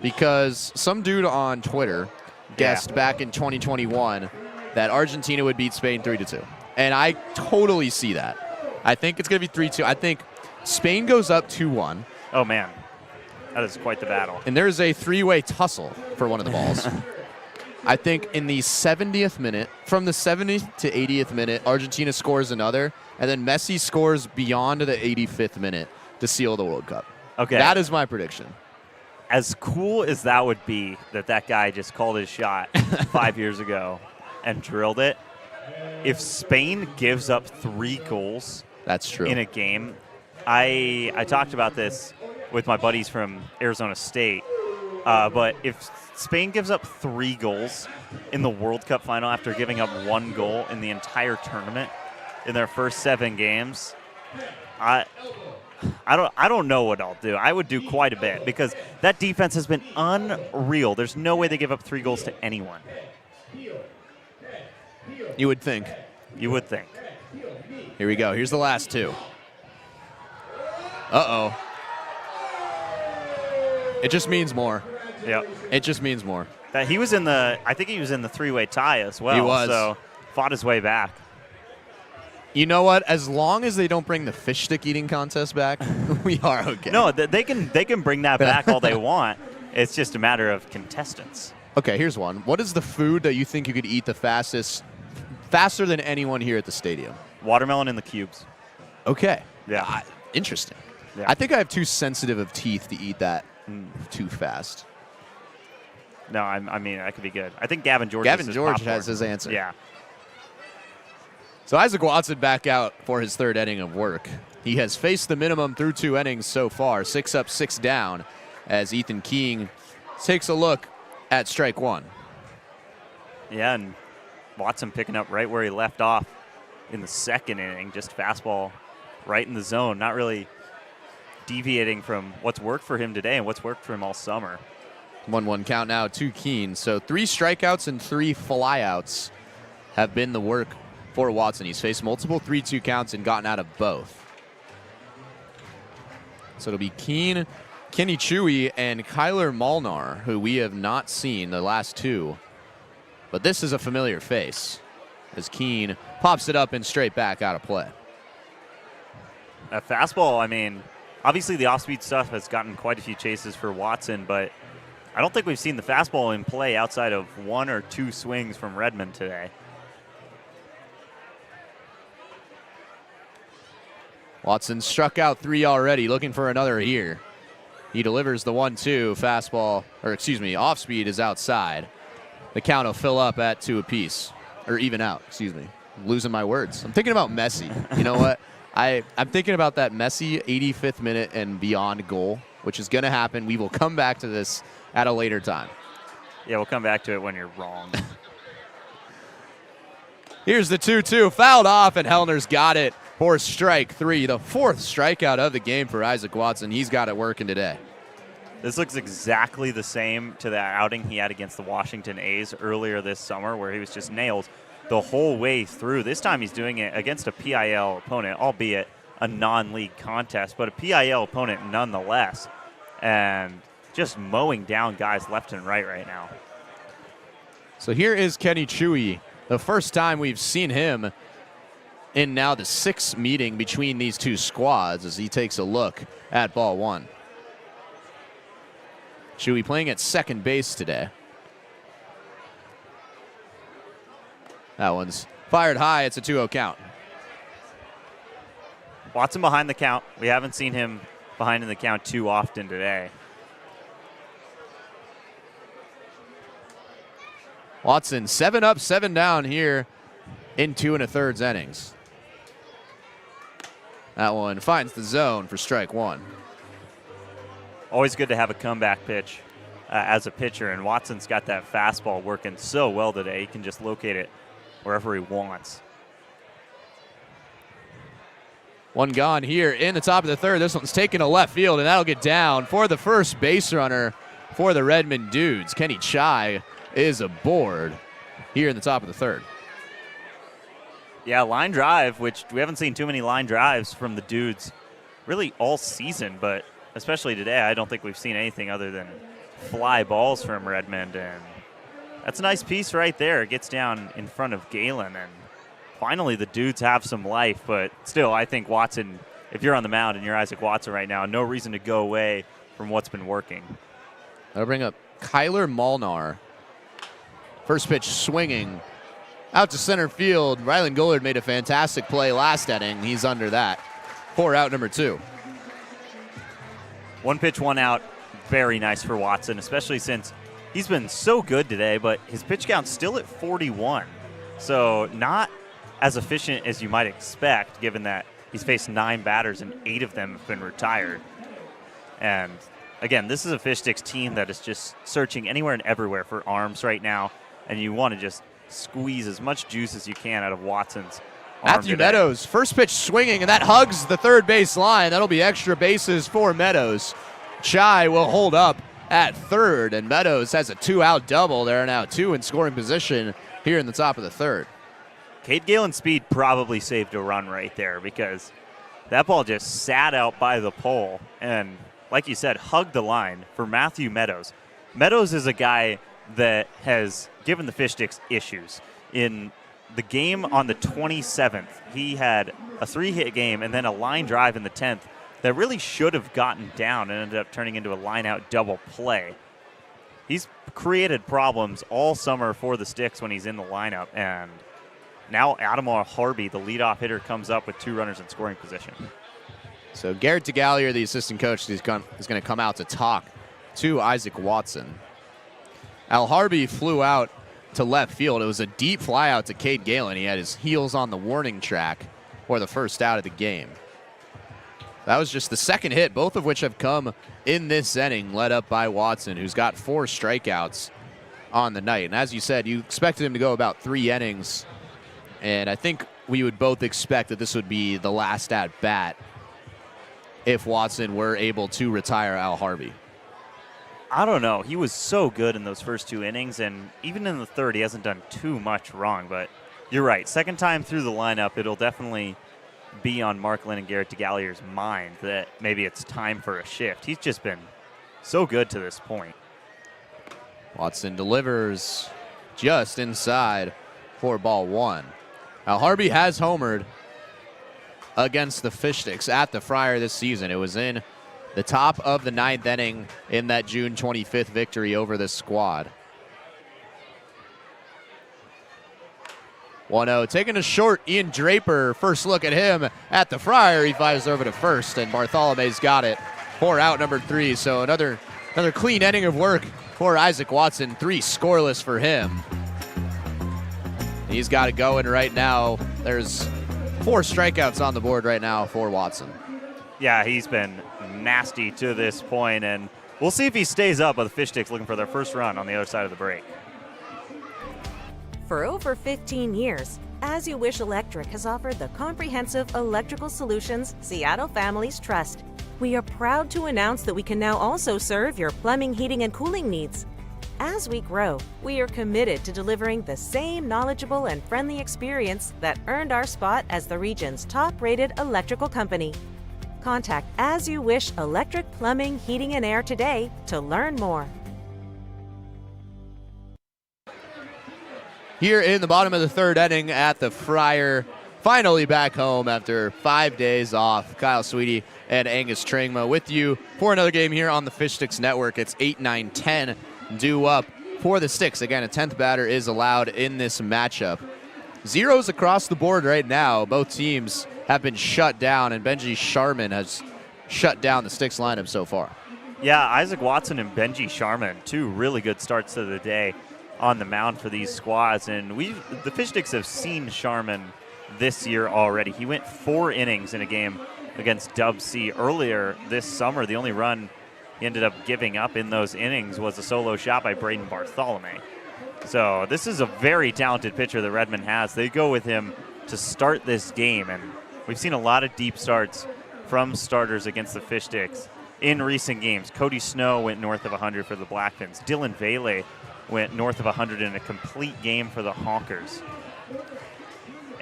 S1: because some dude on Twitter guessed back in 2021 that Argentina would beat Spain 3-2. And I totally see that. I think it's going to be 3-2. I think Spain goes up 2-1.
S2: Oh, man. That is quite the battle.
S1: And there's a 3-way tussle for one of the balls. I think in the 70th minute, from the 70th to 80th minute, Argentina scores another, and then Messi scores beyond the 85th minute to seal the World Cup.
S2: Okay.
S1: That is my prediction.
S2: As cool as that would be that guy just called his shot 5 years ago and drilled it, if Spain gives up 3 goals
S1: that's true
S2: in a game, I talked about this with my buddies from Arizona State, but if Spain gives up 3 goals in the World Cup final after giving up 1 goal in the entire tournament in their first 7 games, I don't know what I'll do. I would do quite a bit because that defense has been unreal. There's no way they give up 3 goals to anyone.
S1: You would think.
S2: You would think.
S1: Here we go. Here's the last 2. Uh-oh. It just means more.
S2: Yep.
S1: It just means more.
S2: I think he was in the 3-way tie as well.
S1: He was.
S2: So fought his way back.
S1: You know what? As long as they don't bring the fish stick eating contest back, we are okay.
S2: No, they can bring that back all they want. It's just a matter of contestants.
S1: Okay, here's one. What is the food that you think you could eat the fastest, faster than anyone here at the stadium?
S2: Watermelon in the cubes.
S1: Okay.
S2: Yeah.
S1: Interesting.
S2: Yeah.
S1: I think I have too sensitive of teeth to eat that too fast.
S2: No, I mean, that could be good. I think Gavin George
S1: has his answer.
S2: Yeah.
S1: So Isaac Watson back out for his 3rd inning of work. He has faced the minimum through 2 innings so far, 6 up, 6 down, as Ethan King takes a look at strike 1.
S2: Yeah, and Watson picking up right where he left off in the 2nd inning, just fastball right in the zone, not really deviating from what's worked for him today and what's worked for him all summer.
S1: 1-1 count now to Keen. So 3 strikeouts and 3 flyouts have been the work for Watson. He's faced multiple 3-2 counts and gotten out of both. So it'll be Keen, Kenny Chewy, and Kyler Molnar, who we have not seen the last 2. But this is a familiar face as Keen pops it up and straight back out of play.
S2: A fastball, I mean, obviously the off-speed stuff has gotten quite a few chases for Watson, but I don't think we've seen the fastball in play outside of 1 or 2 swings from Redmond today.
S1: Watson struck out 3 already, looking for another here. He delivers the 1-2 fastball, off speed is outside. The count will fill up at 2 apiece, or even out, I'm losing my words. I'm thinking about Messi. You know what? I'm thinking about that Messi 85th minute and beyond goal, which is going to happen. We will come back to this at a later time.
S2: Yeah, we'll come back to it when you're wrong.
S1: Here's the 2-2, fouled off, and Hellner's got it for strike 3, the 4th strikeout of the game for Isaac Watson. He's got it working today.
S2: This looks exactly the same to that outing he had against the Washington A's earlier this summer, where he was just nailed the whole way through. This time he's doing it against a PIL opponent, albeit a non-league contest, but a PIL opponent nonetheless, and just mowing down guys left and right now.
S1: So here is Kenny Chewy, the first time we've seen him in now the 6th meeting between these two squads as he takes a look at ball 1. Chewy playing at second base today. That one's fired high. It's a 2-0 count.
S2: Watson behind the count. We haven't seen him behind in the count too often today.
S1: Watson 7 up, 7 down here in 2 1/3 innings. That one finds the zone for strike 1.
S2: Always good to have a comeback pitch as a pitcher, and Watson's got that fastball working so well today. He can just locate it wherever he wants.
S1: One gone here in the top of the 3rd. This one's taken to left field, and that'll get down for the first base runner for the Redmond Dudes. Kenny Chai is aboard here in the top of the 3rd.
S2: Yeah, line drive, which we haven't seen too many line drives from the Dudes really all season, but especially today, I don't think we've seen anything other than fly balls from Redmond, and that's a nice piece right there. It gets down in front of Galen, and finally the Dudes have some life, but still, I think Watson, if you're on the mound and you're Isaac Watson right now, no reason to go away from what's been working.
S1: That'll bring up Kyler Molnar. First pitch swinging out to center field. Rylan Gullard made a fantastic play last inning. He's under that. 4 out, number 2.
S2: 1 pitch, 1 out. Very nice for Watson, especially since he's been so good today, but his pitch count's still at 41. So not as efficient as you might expect, given that he's faced 9 batters and 8 of them have been retired. And again, this is a Fish Sticks team that is just searching anywhere and everywhere for arms right now, and you want to just squeeze as much juice as you can out of Watson's arm
S1: Matthew
S2: today.
S1: Meadows, first pitch swinging, and that hugs the third base line. That'll be extra bases for Meadows. Chai will hold up at third, and Meadows has a 2-out double. There are now 2 in scoring position here in the top of the 3rd.
S2: Cade Galen's speed probably saved a run right there, because that ball just sat out by the pole and, like you said, hugged the line for Matthew Meadows. Meadows is a guy that has given the Fish Sticks issues. In the game on the 27th, he had a 3-hit game and then a line drive in the 10th that really should have gotten down and ended up turning into a line-out double play. He's created problems all summer for the Sticks when he's in the lineup, and now Adamar Harvey, the leadoff hitter, comes up with 2 runners in scoring position.
S1: So Garrett DeGallier, the assistant coach, is going to come out to talk to Isaac Watson. Al Harvey flew out to left field. It was a deep fly out to Cade Galen. He had his heels on the warning track for the first out of the game. That was just the second hit, both of which have come in this inning, led up by Watson, who's got 4 strikeouts on the night. And as you said, you expected him to go about 3 innings, and I think we would both expect that this would be the last at-bat if Watson were able to retire Al Harvey.
S2: I don't know. He was so good in those first 2 innings, and even in the 3rd, he hasn't done too much wrong. But you're right. Second time through the lineup, it'll definitely be on Mark Lynn and Garrett DeGallier's mind that maybe it's time for a shift. He's just been so good to this point.
S1: Watson delivers just inside for ball 1. Al Harvey has homered against the Fish Sticks at the Friar this season. It was in the top of the 9th inning in that June 25th victory over this squad. 1-0, taking a short, Ian Draper. First look at him at the Friar. He flies over to first, and Bartholomew's got it for out number 3. So another clean inning of work for Isaac Watson. 3 scoreless for him. He's got it going right now. There's 4 strikeouts on the board right now for Watson.
S2: Yeah, he's been nasty to this point, and we'll see if he stays up, but the Fish Sticks looking for their first run on the other side of the break.
S5: For over 15 years, As You Wish Electric has offered the comprehensive electrical solutions Seattle families trust. We are proud to announce that we can now also serve your plumbing, heating, and cooling needs. As we grow, we are committed to delivering the same knowledgeable and friendly experience that earned our spot as the region's top-rated electrical company. Contact As You Wish Electric Plumbing, Heating, and Air today to learn more.
S1: Here in the bottom of the 3rd inning at the Friar, finally back home after 5 days off. Kyle Sweetie and Angus Trangmo with you for another game here on the Fish Sticks Network. It's 8, 9, 10 due up for the Sticks. Again, a 10th batter is allowed in this matchup. Zeros across the board right now. Both teams have been shut down, and Benji Sharman has shut down the Sticks lineup so far.
S2: Yeah, Isaac Watson and Benji Sharman, 2 really good starts to the day on the mound for these squads. And the Fish Sticks have seen Sharman this year already. He went 4 innings in a game against DubSea earlier this summer. The only run he ended up giving up in those innings was a solo shot by Braden Bartholomew. So this is a very talented pitcher that Redmond has. They go with him to start this game, and we've seen a lot of deep starts from starters against the Fish Sticks in recent games. Cody Snow went north of 100 for the Blackfins. Dylan Vele went north of 100 in a complete game for the Honkers.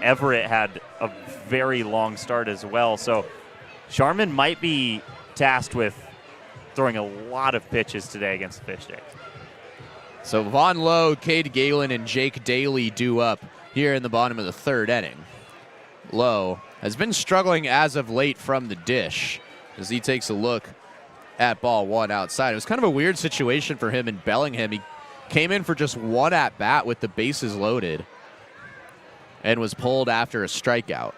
S2: Everett had a very long start as well. So Sharman might be tasked with throwing a lot of pitches today against the Fish Sticks.
S1: So Vaughn Lowe, Cade Galen, and Jake Daly due up here in the bottom of the 3rd inning. Lowe has been struggling as of late from the dish as he takes a look at ball 1 outside. It was kind of a weird situation for him in Bellingham. He came in for just 1 at-bat with the bases loaded and was pulled after a strikeout.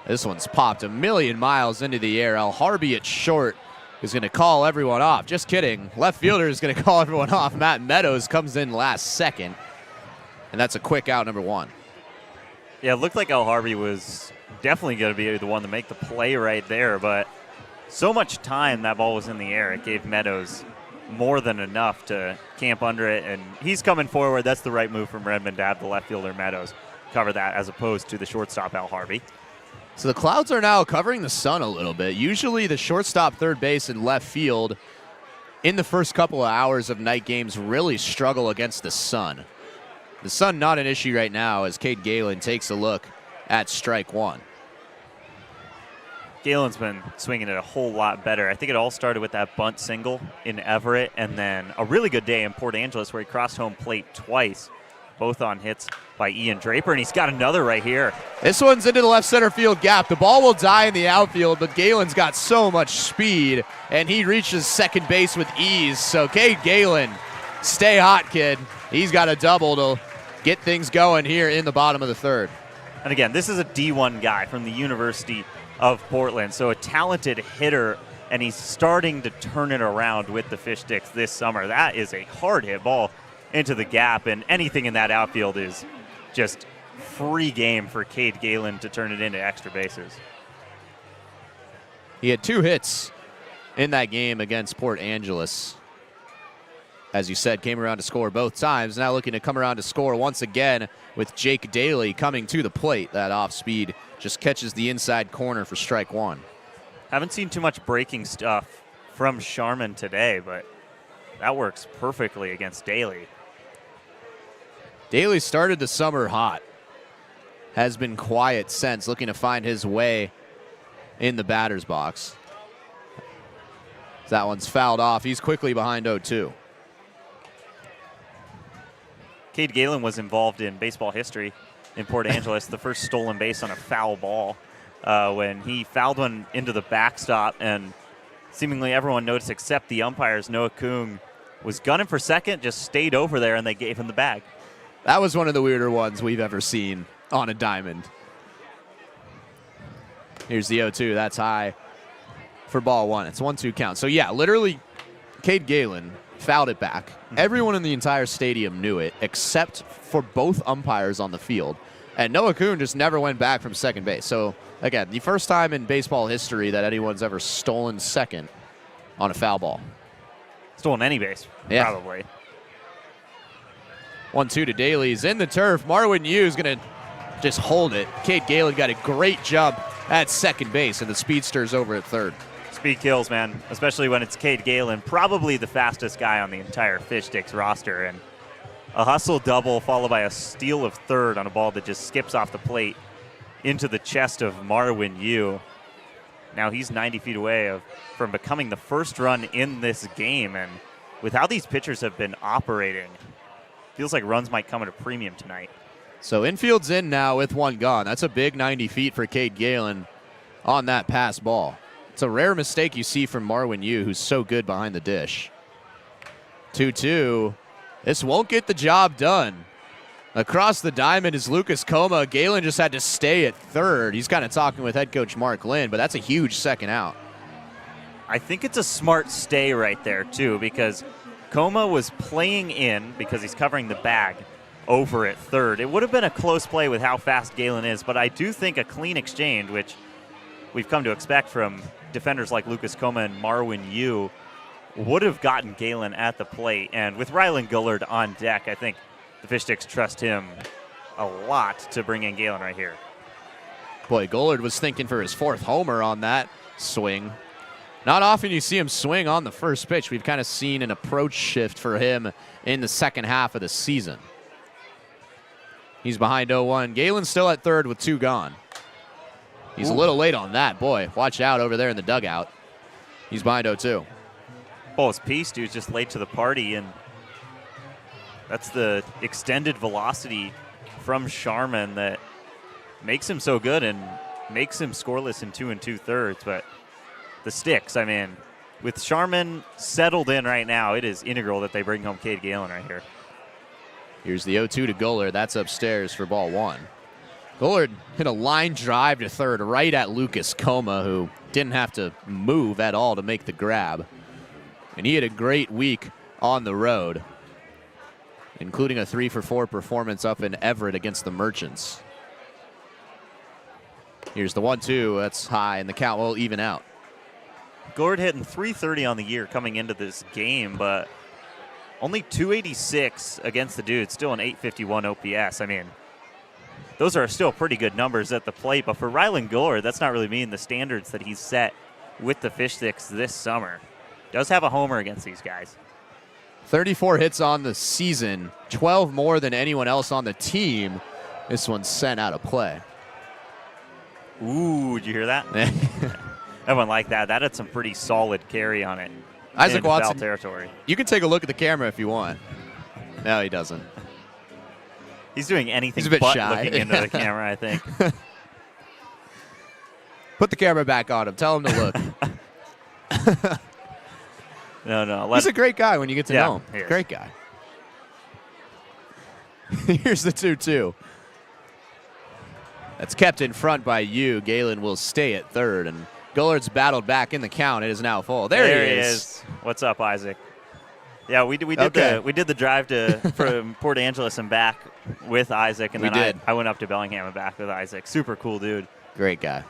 S1: This one's popped a million miles into the air. Al Harvey at short is going to call everyone off. Just kidding. Left fielder is going to call everyone off. Matt Meadows comes in last second, and that's a quick out, number 1.
S2: Yeah, it looked like Al Harvey was definitely going to be the one to make the play right there, but so much time that ball was in the air, it gave Meadows more than enough to camp under it, and he's coming forward. That's the right move from Redmond to have the left fielder Meadows cover that as opposed to the shortstop Al Harvey.
S1: So the clouds are now covering the sun a little bit. Usually the shortstop, third base, and left field in the first couple of hours of night games really struggle against the sun. The sun not an issue right now as Cade Galen takes a look at strike 1.
S2: Galen's been swinging it a whole lot better. I think it all started with that bunt single in Everett and then a really good day in Port Angeles where he crossed home plate twice, both on hits by Ian Draper, and he's got another right here.
S1: This one's into the left center field gap. The ball will die in the outfield, but Galen's got so much speed, and he reaches second base with ease. So Cade Galen, stay hot, kid. He's got a double to get things going here in the bottom of the 3rd.
S2: And again, this is a D1 guy from the University of Portland, so a talented hitter, and he's starting to turn it around with the Fish Sticks this summer. That is a hard hit ball into the gap, and anything in that outfield is just free game for Cade Galen to turn it into extra bases.
S1: He had 2 hits in that game against Port Angeles. As you said, came around to score both times. Now looking to come around to score once again with Jake Daly coming to the plate. That off speed just catches the inside corner for strike 1.
S2: Haven't seen too much breaking stuff from Sharman today, but that works perfectly against Daly.
S1: Daly started the summer hot. Has been quiet since, looking to find his way in the batter's box. That one's fouled off. He's quickly behind 0-2.
S2: Cade Galen was involved in baseball history in Port Angeles, the first stolen base on a foul ball when he fouled one into the backstop, and seemingly everyone noticed except the umpires. Noah Kung was gunning for second, just stayed over there, and they gave him the bag.
S1: That was one of the weirder ones we've ever seen on a diamond. Here's the 0-2. That's high for ball one. It's 1-2 count. So, yeah, literally, Cade Galen fouled it back. Everyone in the entire stadium knew it, except for both umpires on the field. And Noah Kuhn just never went back from second base. So, again, the first time in baseball history that anyone's ever stolen second on a foul ball.
S2: Stolen any base,
S1: Yeah.
S2: probably.
S1: 1-2 to Daly's in the turf. Marwin Yu is going to just hold it. Cade Galen got a great jump at second base, and the speedster's over at third.
S2: Speed kills, man, especially when it's Cade Galen, probably the fastest guy on the entire Fish Sticks roster. And a hustle double followed by a steal of third on a ball that just skips off the plate into the chest of Marwin Yu. Now he's 90 feet away from becoming the first run in this game. And with how these pitchers have been operating, feels like runs might come at a premium tonight.
S1: So infield's in now with one gone. That's a big 90 feet for Cade Galen on that pass ball. It's a rare mistake you see from Marwin Yu, who's so good behind the dish. 2-2. This won't get the job done. Across the diamond is Lucas Coma. Galen just had to stay at third. He's kind of talking with head coach Mark Lynn, but that's a huge second out.
S2: I think it's a smart stay right there, too, because Coma was playing in, because he's covering the bag, over at third. It would have been a close play with how fast Galen is, but I do think a clean exchange, which we've come to expect from defenders like Lucas Coma and Marwin Yu, would have gotten Galen at the plate. And with Rylan Gullard on deck, I think the Fish Sticks trust him a lot to bring in Galen right here.
S1: Boy, Gullard was thinking for his fourth homer on that swing. Not often you see him swing on the first pitch. We've kind of seen an approach shift for him in the second half of the season. He's behind 0-1. Galen's still at third with two gone. He's a little late on that. Boy, watch out over there in the dugout. He's behind 0-2.
S2: Oh, it's Peace, dude's just late to the party, and that's the extended velocity from Sharman that makes him so good and makes him scoreless in 2 2/3. But the Sticks, I mean, with Sharman settled in right now, it is integral that they bring home Cade Galen right here.
S1: Here's the 0-2 to Gullard. That's upstairs for ball one. Gullard hit a line drive to third right at Lucas Coma, who didn't have to move at all to make the grab. And he had a great week on the road, including a 3-for-4 performance up in Everett against the Merchants. Here's the 1-2. That's high, and the count will even out.
S2: Gullard hitting .330 on the year coming into this game, but only .286 against the Dudes, still an .851 OPS. I mean, those are still pretty good numbers at the plate, but for Rylan Gullard, that's not really meeting the standards that he's set with the Fish Sticks this summer. Does have a homer against these guys.
S1: 34 hits on the season, 12 more than anyone else on the team. This one's sent out of play.
S2: Ooh, did you hear that? Everyone liked that. That had some pretty solid carry on it.
S1: Isaac
S2: into
S1: Watson,
S2: foul territory.
S1: You can take a look at the camera if you want. No, he doesn't.
S2: He's doing anything
S1: He's a bit
S2: but
S1: shy.
S2: looking into the camera, I think.
S1: Put the camera back on him. Tell him to look.
S2: No.
S1: He's a great guy when you get to know
S2: he
S1: him.
S2: is.
S1: Great guy. Here's the 2-2. That's kept in front by you. Galen will stay at third, and Gullard's battled back in the count. It is now full. There he is.
S2: What's up, Isaac? Yeah, we did
S1: Okay.
S2: the drive from Port Angeles and back with Isaac, and
S1: We
S2: then
S1: did.
S2: I went up to Bellingham and back with Isaac. Super cool dude.
S1: Great guy.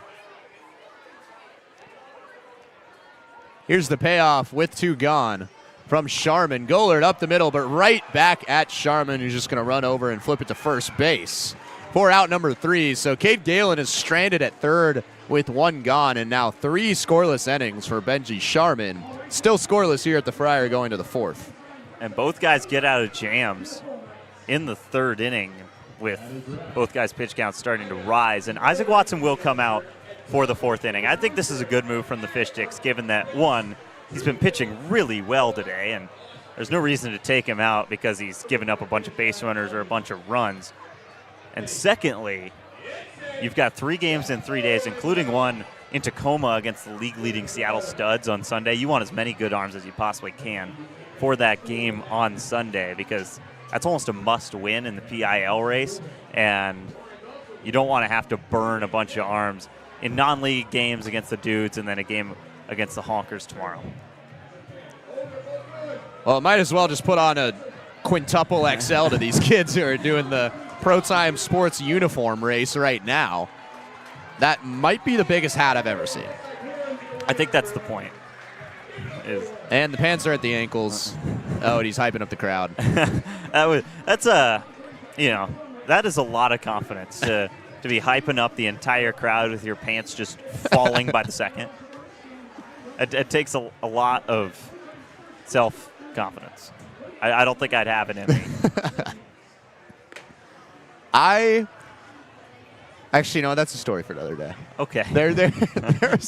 S1: Here's the payoff with two gone from Sharman. Gullard up the middle, but right back at Sharman, who's just going to run over and flip it to first base for out number 3. So Cade Galen is stranded at third with one gone, and now 3 scoreless innings for Benji Sharman. Still scoreless here at the Friar going to the 4th.
S2: And both guys get out of jams in the 3rd inning with both guys' pitch counts starting to rise. And Isaac Watson will come out for the 4th inning. I think this is a good move from the Fish Sticks, given that, one, he's been pitching really well today, and there's no reason to take him out because he's given up a bunch of base runners or a bunch of runs. And secondly, you've got 3 games in 3 days, including one in Tacoma against the league-leading Seattle Studs on Sunday. You want as many good arms as you possibly can for that game on Sunday, because that's almost a must-win in the PIL race, and you don't want to have to burn a bunch of arms in non-league games against the Dudes and then a game against the Honkers tomorrow.
S1: Well, might as well just put on a quintuple XL to these kids who are doing the Pro Time Sports uniform race right now. That might be the biggest hat I've ever seen.
S2: I think that's the point.
S1: And the pants are at the ankles. Oh, and he's hyping up the crowd.
S2: That is a lot of confidence to be hyping up the entire crowd with your pants just falling by the second. It takes a lot of self-confidence. I don't think I'd have it in me.
S1: Actually, no, that's a story for another day.
S2: Okay.
S1: There's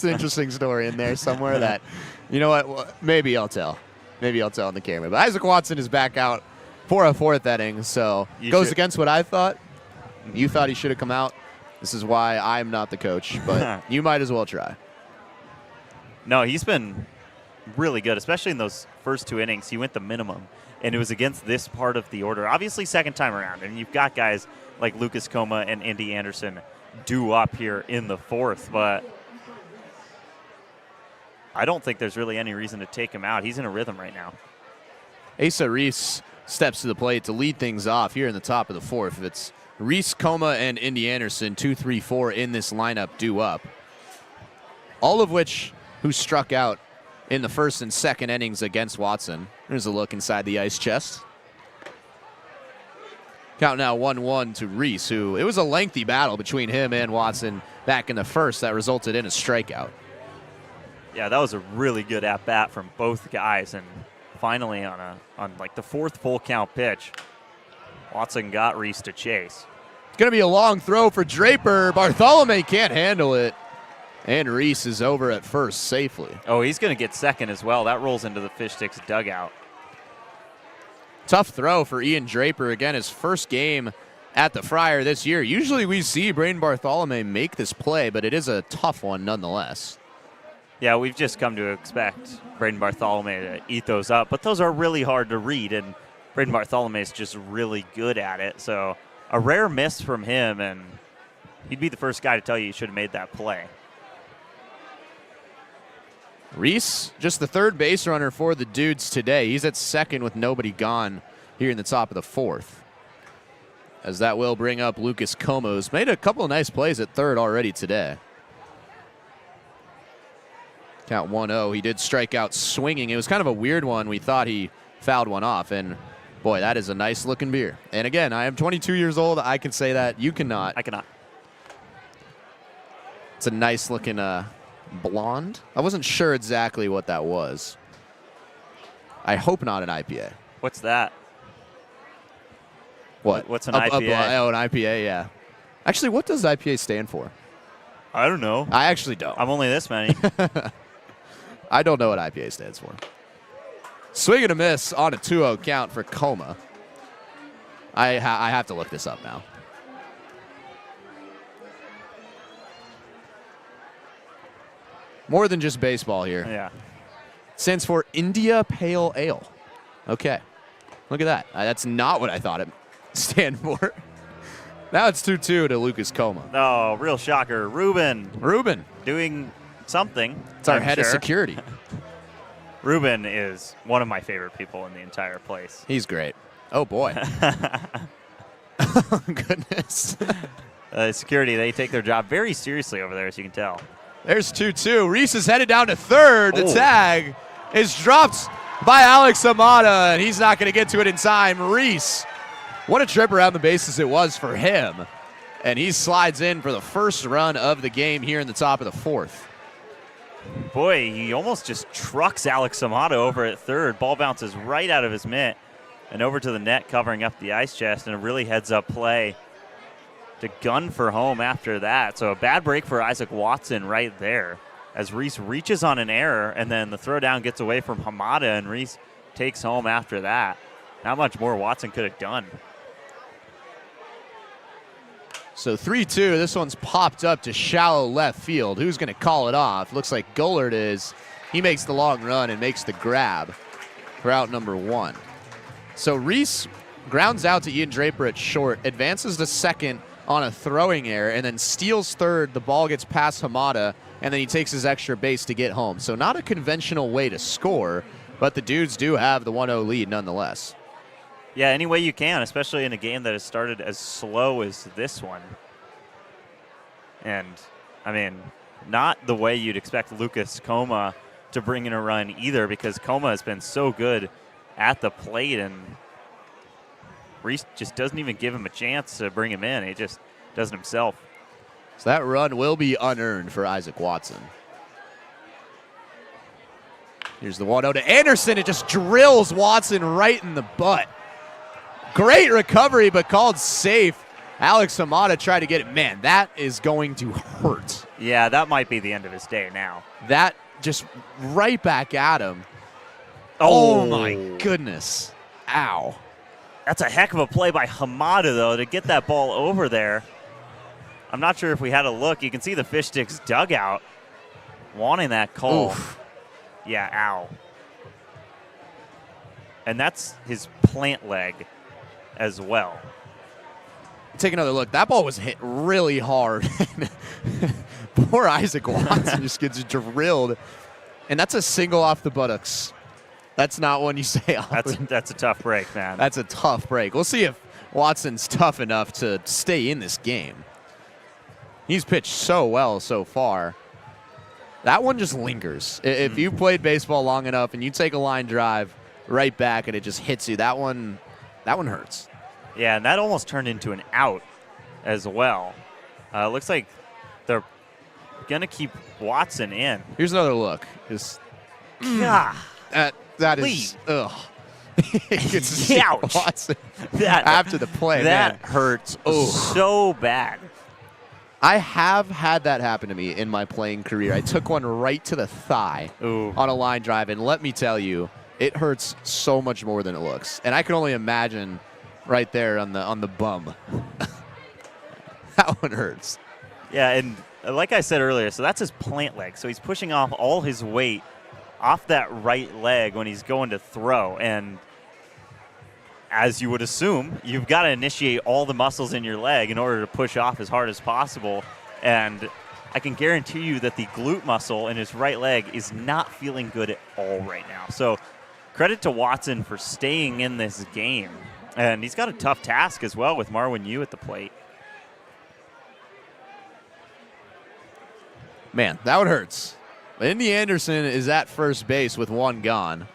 S1: an interesting story in there somewhere that, you know what, well, maybe I'll tell. Maybe I'll tell on the camera. But Isaac Watson is back out for a fourth inning, so goes against what I thought. You thought he should have come out. This is why I'm not the coach, but you might as well try.
S2: No, he's been really good, especially in those first 2 innings. He went the minimum, and it was against this part of the order. Obviously, second time around, and you've got guys like Lucas Coma and Indy Anderson due up here in the fourth, but I don't think there's really any reason to take him out. He's in a rhythm right now.
S1: Asa Reese steps to the plate to lead things off here in the top of the fourth. It's Reese, Coma, and Indy Anderson, 2, 3, 4 in this lineup due up. All of which who struck out in the first and second innings against Watson. There's a look inside the ice chest. Count now 1-1 to Reese, who it was a lengthy battle between him and Watson back in the first that resulted in a strikeout.
S2: Yeah, that was a really good at-bat from both guys, and finally on like the fourth full count pitch, Watson got Reese to chase.
S1: It's going to be a long throw for Draper. Bartholomew can't handle it, and Reese is over at first safely.
S2: Oh, he's going to get second as well. That rolls into the Fish Sticks dugout.
S1: Tough throw for Ian Draper. Again, his first game at the Friar this year. Usually we see Braden Bartholomew make this play, but it is a tough one nonetheless.
S2: Yeah, we've just come to expect Braden Bartholomew to eat those up, but those are really hard to read, and Braden Bartholomew is just really good at it. So a rare miss from him, and he'd be the first guy to tell you should have made that play.
S1: Reese, just the third base runner for the Dudes today. He's at second with nobody gone here in the top of the fourth. As that will bring up Lucas Como, who's made a couple of nice plays at third already today. Count 1-0. He did strike out swinging. It was kind of a weird one. We thought he fouled one off, and boy, that is a nice looking beer. And again, I am 22 years old. I can say that. You cannot.
S2: I cannot.
S1: It's a nice looking blonde. I wasn't sure exactly what that was. I hope not an IPA.
S2: What's that?
S1: What?
S2: What's an IPA?
S1: Oh, an IPA, yeah. Actually, what does IPA stand for?
S2: I don't know.
S1: I actually don't.
S2: I'm only this many.
S1: I don't know what IPA stands for. Swing and a miss on a 2-0 count for Coma. I have to look this up now. More than just baseball here.
S2: Yeah.
S1: Stands for India Pale Ale. Okay. Look at that. That's not what I thought it stand for. Now it's 2-2 to Lucas Coma.
S2: Oh, real shocker. Ruben doing something.
S1: It's our head of security.
S2: Ruben is one of my favorite people in the entire place.
S1: He's great. Oh, boy. Oh, goodness.
S2: Security, they take their job very seriously over there, as you can tell.
S1: There's 2-2. Reese is headed down to third. The tag is dropped by Alex Amata, and he's not going to get to it in time. Reese, what a trip around the bases it was for him. And he slides in for the first run of the game here in the top of the fourth.
S2: Boy, he almost just trucks Alex Amata over at third. Ball bounces right out of his mitt and over to the net, covering up the ice chest, and a really heads-up play to gun for home after that. So a bad break for Isaac Watson right there as Reese reaches on an error, and then the throwdown gets away from Hamada, and Reese takes home after that. Not much more Watson could have done.
S1: So 3-2. This one's popped up to shallow left field. Who's going to call it off? Looks like Gullard is. He makes the long run and makes the grab for out number one. So Reese grounds out to Ian Draper at short, advances to second on a throwing error, and then steals third. The ball gets past Hamada, and then he takes his extra base to get home. So not a conventional way to score, but the Dudes do have the 1-0 lead nonetheless.
S2: Yeah, any way you can, especially in a game that has started as slow as this one. And, I mean, not the way you'd expect Lucas Coma to bring in a run either, because Coma has been so good at the plate, and Reese just doesn't even give him a chance to bring him in. He just does it himself.
S1: So that run will be unearned for Isaac Watson. Here's the 1-0 to Anderson. It just drills Watson right in the butt. Great recovery, but called safe. Alex Hamada tried to get it. Man, that is going to hurt.
S2: Yeah, that might be the end of his day now.
S1: That just right back at him. Oh my goodness. Ow.
S2: That's a heck of a play by Hamada, though, to get that ball over there. I'm not sure if we had a look. You can see the Fish Sticks dugout wanting that call.
S1: Oof.
S2: Yeah, ow. And that's his plant leg as well.
S1: Take another look. That ball was hit really hard. Poor Isaac Watson just gets drilled. And that's a single off the buttocks. That's not one you say often.
S2: That's a tough break, man.
S1: That's a tough break. We'll see if Watson's tough enough to stay in this game. He's pitched so well so far. That one just lingers. If you played baseball long enough and you take a line drive right back and it just hits you, that one hurts.
S2: Yeah, and that almost turned into an out as well. Looks like they're going to keep Watson in.
S1: Here's another look. Just,
S2: God.
S1: That
S2: Please.
S1: is, ugh. It's
S2: Ouch.
S1: Watson
S2: That,
S1: after the play.
S2: That
S1: man.
S2: hurts
S1: Oh.
S2: so bad.
S1: I have had that happen to me in my playing career. I took one right to the thigh on a line drive, and let me tell you, it hurts so much more than it looks. And I can only imagine right there on the bum. That one hurts.
S2: Yeah, and like I said earlier, so that's his plant leg. So he's pushing off all his weight off that right leg when he's going to throw. And as you would assume, you've got to initiate all the muscles in your leg in order to push off as hard as possible. And I can guarantee you that the glute muscle in his right leg is not feeling good at all right now. So credit to Watson for staying in this game. And he's got a tough task as well with Marwin Yu at the plate.
S1: Man, that one hurts. Indy Anderson is at first base with one gone.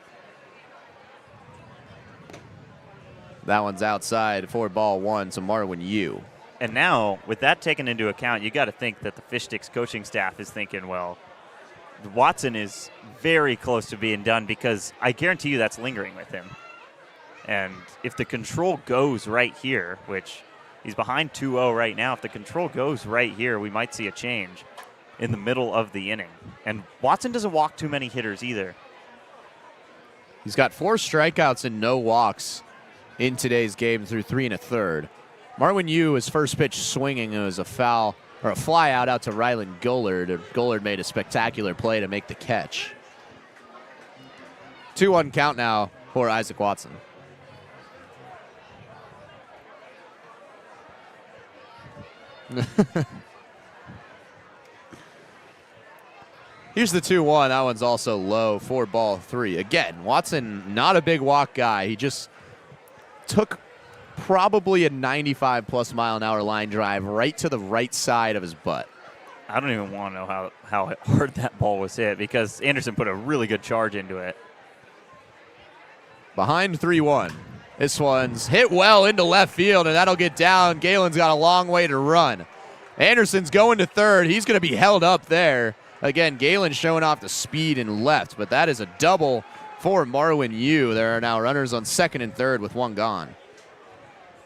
S1: That one's outside for ball one to Marwin Yu.
S2: And now, with that taken into account, you got to think that the Fish Sticks coaching staff is thinking, well, Watson is very close to being done, because I guarantee you that's lingering with him. And if the control goes right here, which he's behind 2-0 right now, if the control goes right here, we might see a change in the middle of the inning. And Watson doesn't walk too many hitters either.
S1: He's got 4 strikeouts and no walks in today's game through 3 1/3. Marwin Yu, his first pitch swinging, it was a foul or a fly out to Ryland Gullard. Gullard made a spectacular play to make the catch. 2-1 count now for Isaac Watson. Here's the 2-1. That one's also low for ball 3. Again, Watson, not a big walk guy. He just took probably a 95-plus mile-an-hour line drive right to the right side of his butt.
S2: I don't even want to know how hard that ball was hit, because Anderson put a really good charge into it.
S1: Behind 3-1. This one's hit well into left field, and that'll get down. Galen's got a long way to run. Anderson's going to third. He's going to be held up there. Again, Galen showing off the speed in left, but that is a double for Marwin Yu. There are now runners on second and third with one gone.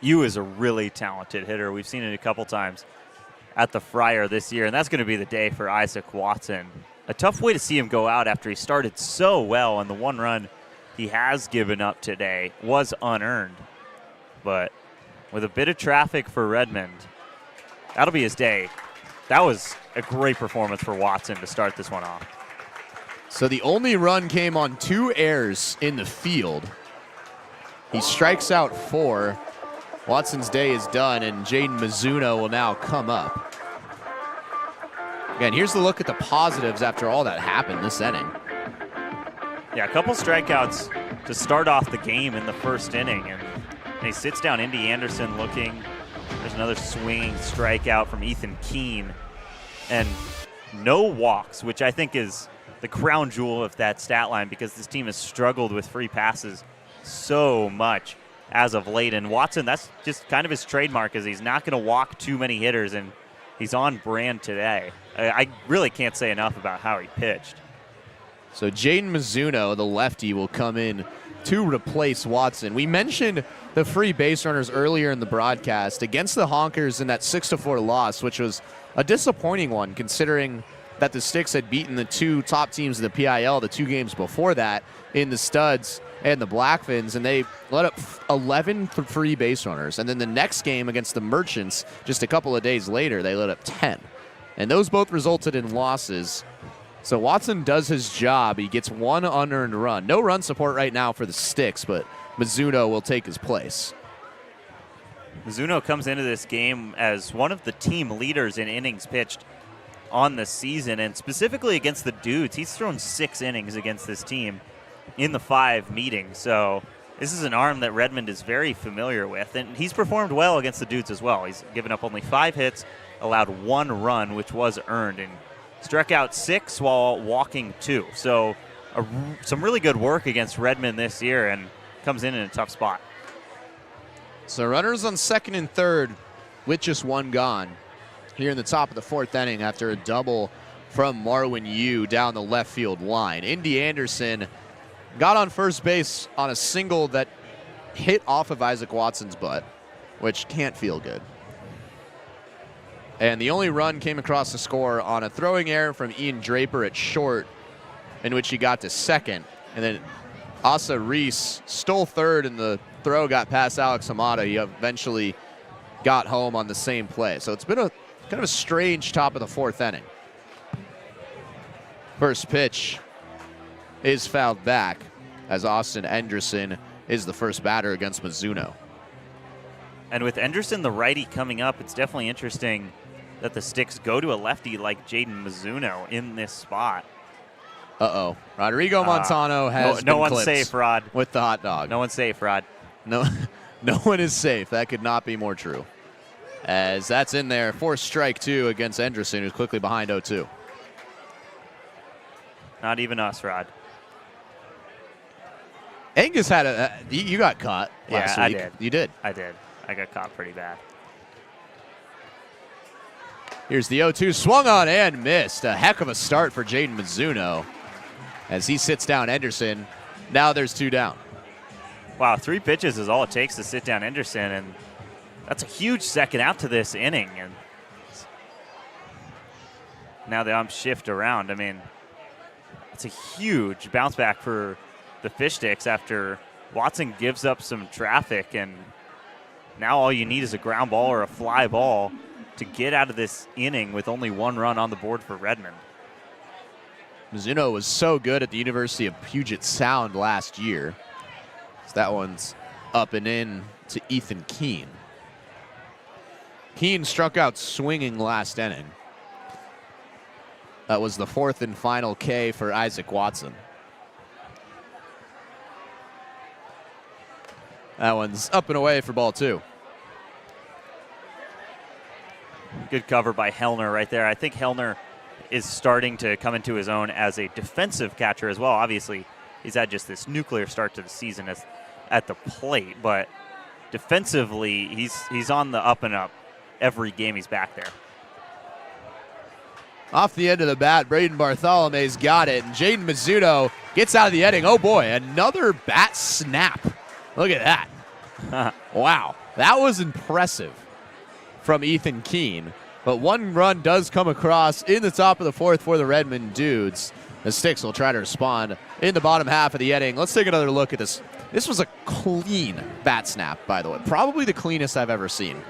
S2: Yu is a really talented hitter. We've seen it a couple times at the Friar this year, and that's going to be the day for Isaac Watson. A tough way to see him go out after he started so well, and the one run he has given up today was unearned. But with a bit of traffic for Redmond, that'll be his day. That was a great performance for Watson to start this one off.
S1: So the only run came on 2 errors in the field. He strikes out 4. Watson's day is done, and Jaden Mizuno will now come up. Again, here's the look at the positives after all that happened this inning.
S2: Yeah, a couple strikeouts to start off the game in the first inning, and he sits down Indy Anderson looking. There's another swinging strikeout from Ethan Keene, and no walks, which I think is the crown jewel of that stat line because this team has struggled with free passes so much as of late. And Watson, that's just kind of his trademark, is he's not going to walk too many hitters, and he's on brand today. I really can't say enough about how he pitched.
S1: So Jaden Mizuno, the lefty, will come in to replace Watson. We mentioned the free base runners earlier in the broadcast against the Honkers in that 6-4 loss, which was a disappointing one considering that the Sticks had beaten the two top teams in the PIL the 2 games before that in the Studs and the Blackfins, and they let up 11 free base runners. And then the next game against the Merchants, just a couple of days later, they let up 10. And those both resulted in losses. So Watson does his job. He gets 1 unearned run. No run support right now for the Sticks, but Mizuno will take his place.
S2: Mizuno comes into this game as one of the team leaders in innings pitched on the season, and specifically against the Dudes. He's thrown 6 innings against this team in the 5 meetings. So this is an arm that Redmond is very familiar with, and he's performed well against the Dudes as well. He's given up only 5 hits, allowed 1 run, which was earned, and struck out 6 while walking 2. So some really good work against Redmond this year, and comes in a tough spot.
S1: So runners on 2nd and 3rd with just 1 gone here in the top of the 4th inning after a double from Marwin Yu down the left field line. Indy Anderson got on first base on a single that hit off of Isaac Watson's butt, which can't feel good. And the only run came across the score on a throwing error from Ian Draper at short, in which he got to 2nd. And then Asa Reese stole 3rd, and the throw got past Alex Hamada. He eventually got home on the same play. So it's been a kind of a strange top of the 4th inning. First pitch is fouled back as Austin Enderson is the first batter against Mizuno.
S2: And with Enderson, the righty, coming up, it's definitely interesting that the Sticks go to a lefty like Jaden Mizuno in this spot.
S1: Uh-oh. Rodrigo Montano has
S2: no
S1: been
S2: one's
S1: clipped
S2: safe, Rod.
S1: with the hot dog.
S2: No one's safe, Rod.
S1: No, no one is safe. That could not be more true. As that's in there, 4th strike 2 against Enderson, who's quickly behind 0-2.
S2: Not even us, Rod.
S1: Angus had you got caught last week.
S2: I did.
S1: You did.
S2: I did. I got caught pretty bad.
S1: Here's the 0-2, swung on and missed. A heck of a start for Jaden Mizuno as he sits down Enderson. Now there's 2 down.
S2: Wow, 3 pitches is all it takes to sit down Enderson, and that's a huge second out to this inning. And now the umps shift around. I mean, it's a huge bounce back for the Fish Sticks after Watson gives up some traffic, and now all you need is a ground ball or a fly ball to get out of this inning with only 1 run on the board for Redmond.
S1: Mizuno was so good at the University of Puget Sound last year. So that one's up and in to Ethan Keene. Keene struck out swinging last inning. That was the 4th and final K for Isaac Watson. That one's up and away for ball 2.
S2: Good cover by Hellner right there. I think Hellner is starting to come into his own as a defensive catcher as well. Obviously, he's had just this nuclear start to the season at the plate, but defensively, he's on the up and up every game he's back there.
S1: Off the end of the bat, Braden Bartholomew's got it, and Jaden Mizuno gets out of the inning. Oh boy, another bat snap. Look at that. Wow, that was impressive from Ethan Keene. But 1 run does come across in the top of the 4th for the Redmond Dudes. The Sticks will try to respond in the bottom half of the inning. Let's take another look at this. This was a clean bat snap, by the way. Probably the cleanest I've ever seen.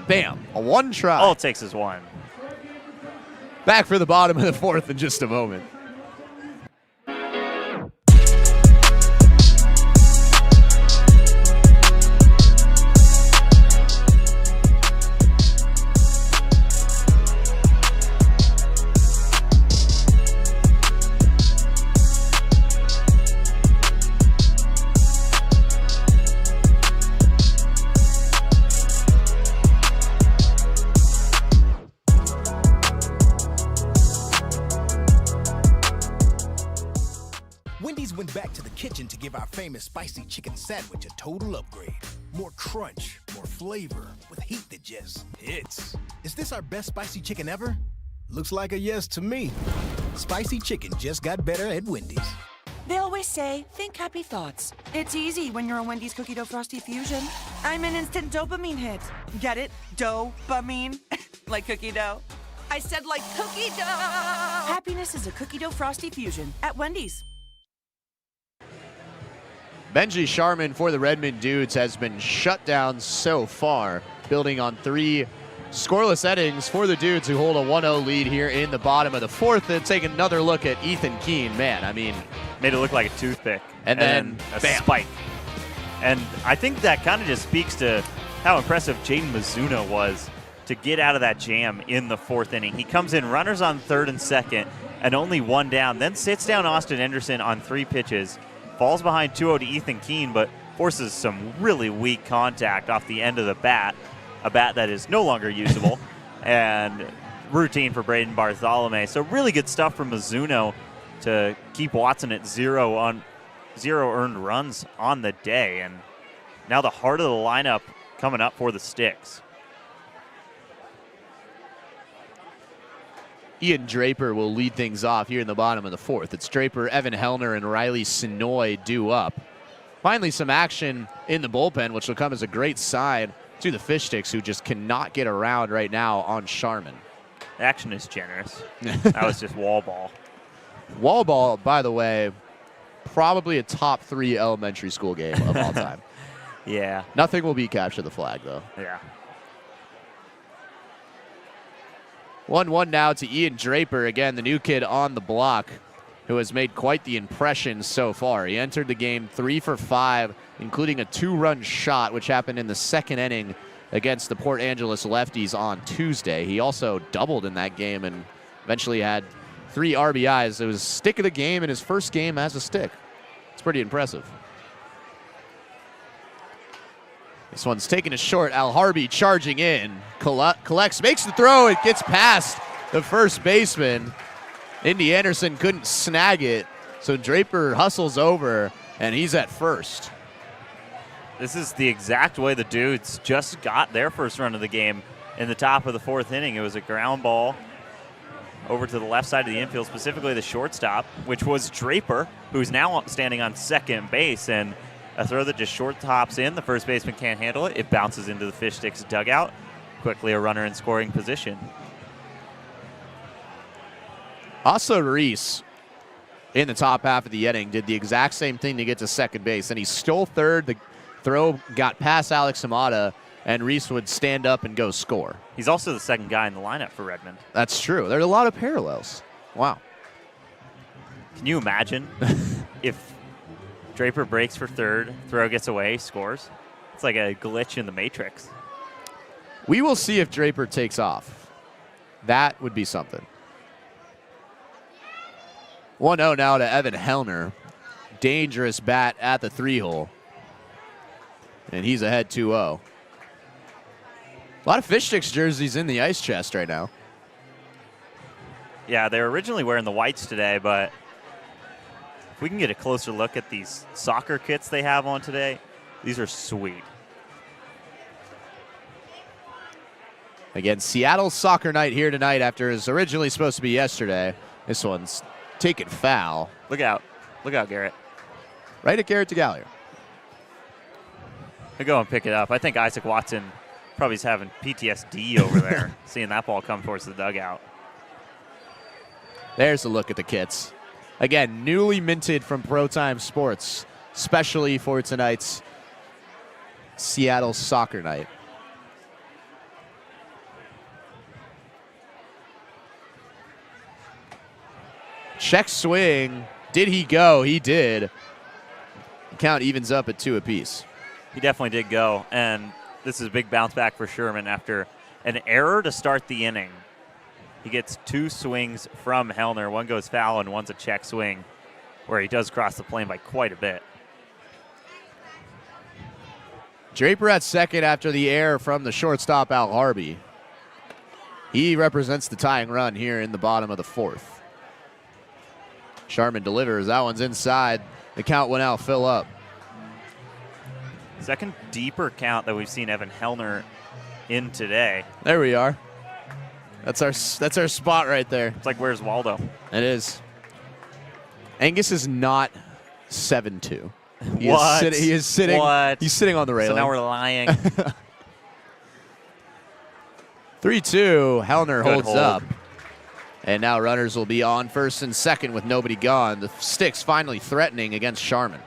S1: Bam, a 1 try.
S2: All it takes is 1.
S1: Back for the bottom of the 4th in just a moment.
S3: famous spicy chicken sandwich a total upgrade. More crunch, more flavor, with heat that just hits. Is this our best spicy chicken ever? Looks like a yes to me. Spicy chicken just got better at Wendy's.
S4: They always say, think happy thoughts. It's easy when you're a Wendy's cookie dough frosty fusion. I'm an instant dopamine hit. Get it? Dopamine? Like cookie dough. I said like cookie dough. Happiness is a cookie dough frosty fusion at Wendy's.
S1: Benji Sharman for the Redmond Dudes has been shut down so far, building on 3 scoreless innings for the Dudes, who hold a 1-0 lead here in the bottom of the 4th. And take another look at Ethan Keene. Man, I mean,
S2: made it look like a toothpick.
S1: And then
S2: a
S1: bam.
S2: spike. And I think that kind of just speaks to how impressive Jaden Mizuno was to get out of that jam in the 4th inning. He comes in runners on 3rd and 2nd and only 1 down, then sits down Austin Anderson on 3 pitches, falls behind 2-0 to Ethan Keene, but forces some really weak contact off the end of the bat, a bat that is no longer usable, and routine for Braden Bartholomew. So really good stuff from Mizuno to keep Watson at 0 earned runs on the day. And now the heart of the lineup coming up for the Sticks.
S1: Ian Draper will lead things off here in the bottom of the 4th. It's Draper, Evan Hellner, and Riley Sonoy due up. Finally, some action in the bullpen, which will come as a great sign to the Fish Sticks, who just cannot get around right now on Sharman.
S2: The action is generous. That was just wall ball.
S1: Wall ball, by the way, probably a top 3 elementary school game of all time.
S2: Yeah.
S1: Nothing will beat Capture the Flag, though.
S2: Yeah.
S1: 1-1 now to Ian Draper, again, the new kid on the block, who has made quite the impression so far. He entered the game 3 for 5, including a 2-run shot, which happened in the 2nd inning against the Port Angeles Lefties on Tuesday. He also doubled in that game and eventually had 3 RBIs. It was stick of the game in his first game as a Stick. It's pretty impressive. This one's taken a short. Al Harvey charging in. Collects, makes the throw. It gets past the first baseman. Indy Anderson couldn't snag it, so Draper hustles over, and he's at first.
S2: This is the exact way the Dudes just got their first run of the game in the top of the 4th inning. It was a ground ball over to the left side of the infield, specifically the shortstop, which was Draper, who's now standing on second base, and a throw that just short tops in. The first baseman can't handle it. It bounces into the Fish Sticks dugout. Quickly a runner in scoring position.
S1: Asa Reese, in the top half of the inning, did the exact same thing to get to second base. And he stole third. The throw got past Alex Hamada, and Reese would stand up and go score.
S2: He's also the second guy in the lineup for Redmond.
S1: That's true. There are a lot of parallels. Wow.
S2: Can you imagine if Draper breaks for third, throw gets away, scores? It's like a glitch in the Matrix.
S1: We will see if Draper takes off. That would be something. 1-0 now to Evan Hellner. Dangerous bat at the 3-hole. And he's ahead 2-0. A lot of Fish Sticks jerseys in the ice chest right now.
S2: Yeah, they were originally wearing the whites today, but if we can get a closer look at these soccer kits they have on today, these are sweet.
S1: Again, Seattle's soccer night here tonight after it was originally supposed to be yesterday. This one's taken foul.
S2: Look out. Look out, Garrett.
S1: Right at Garrett DeGallier.
S2: I go and pick it up. I think Isaac Watson probably is having PTSD over there, seeing that ball come towards the dugout.
S1: There's a look at the kits. Again, newly minted from Pro Time Sports, specially for tonight's Seattle soccer night. Check swing. Did he go? He did. The count evens up at 2 apiece.
S2: He definitely did go, and this is a big bounce back for Sherman after an error to start the inning. He gets 2 swings from Hellner. One goes foul and one's a check swing where he does cross the plane by quite a bit.
S1: Draper at second after the error from the shortstop Al Harvey. He represents the tying run here in the bottom of the 4th. Sharman delivers. That one's inside. The count will now fill up.
S2: Second deeper count that we've seen Evan Hellner in today.
S1: There we are. That's our spot right there.
S2: It's like, where's Waldo?
S1: It is. Angus is not 7-2.
S2: What?
S1: He is sitting.
S2: What?
S1: He's sitting on the railing.
S2: So now we're lying.
S1: 3-2. Hellner
S2: Good
S1: holds
S2: hold.
S1: up. And now runners will be on first and second with nobody gone. The Sticks finally threatening against Sharman.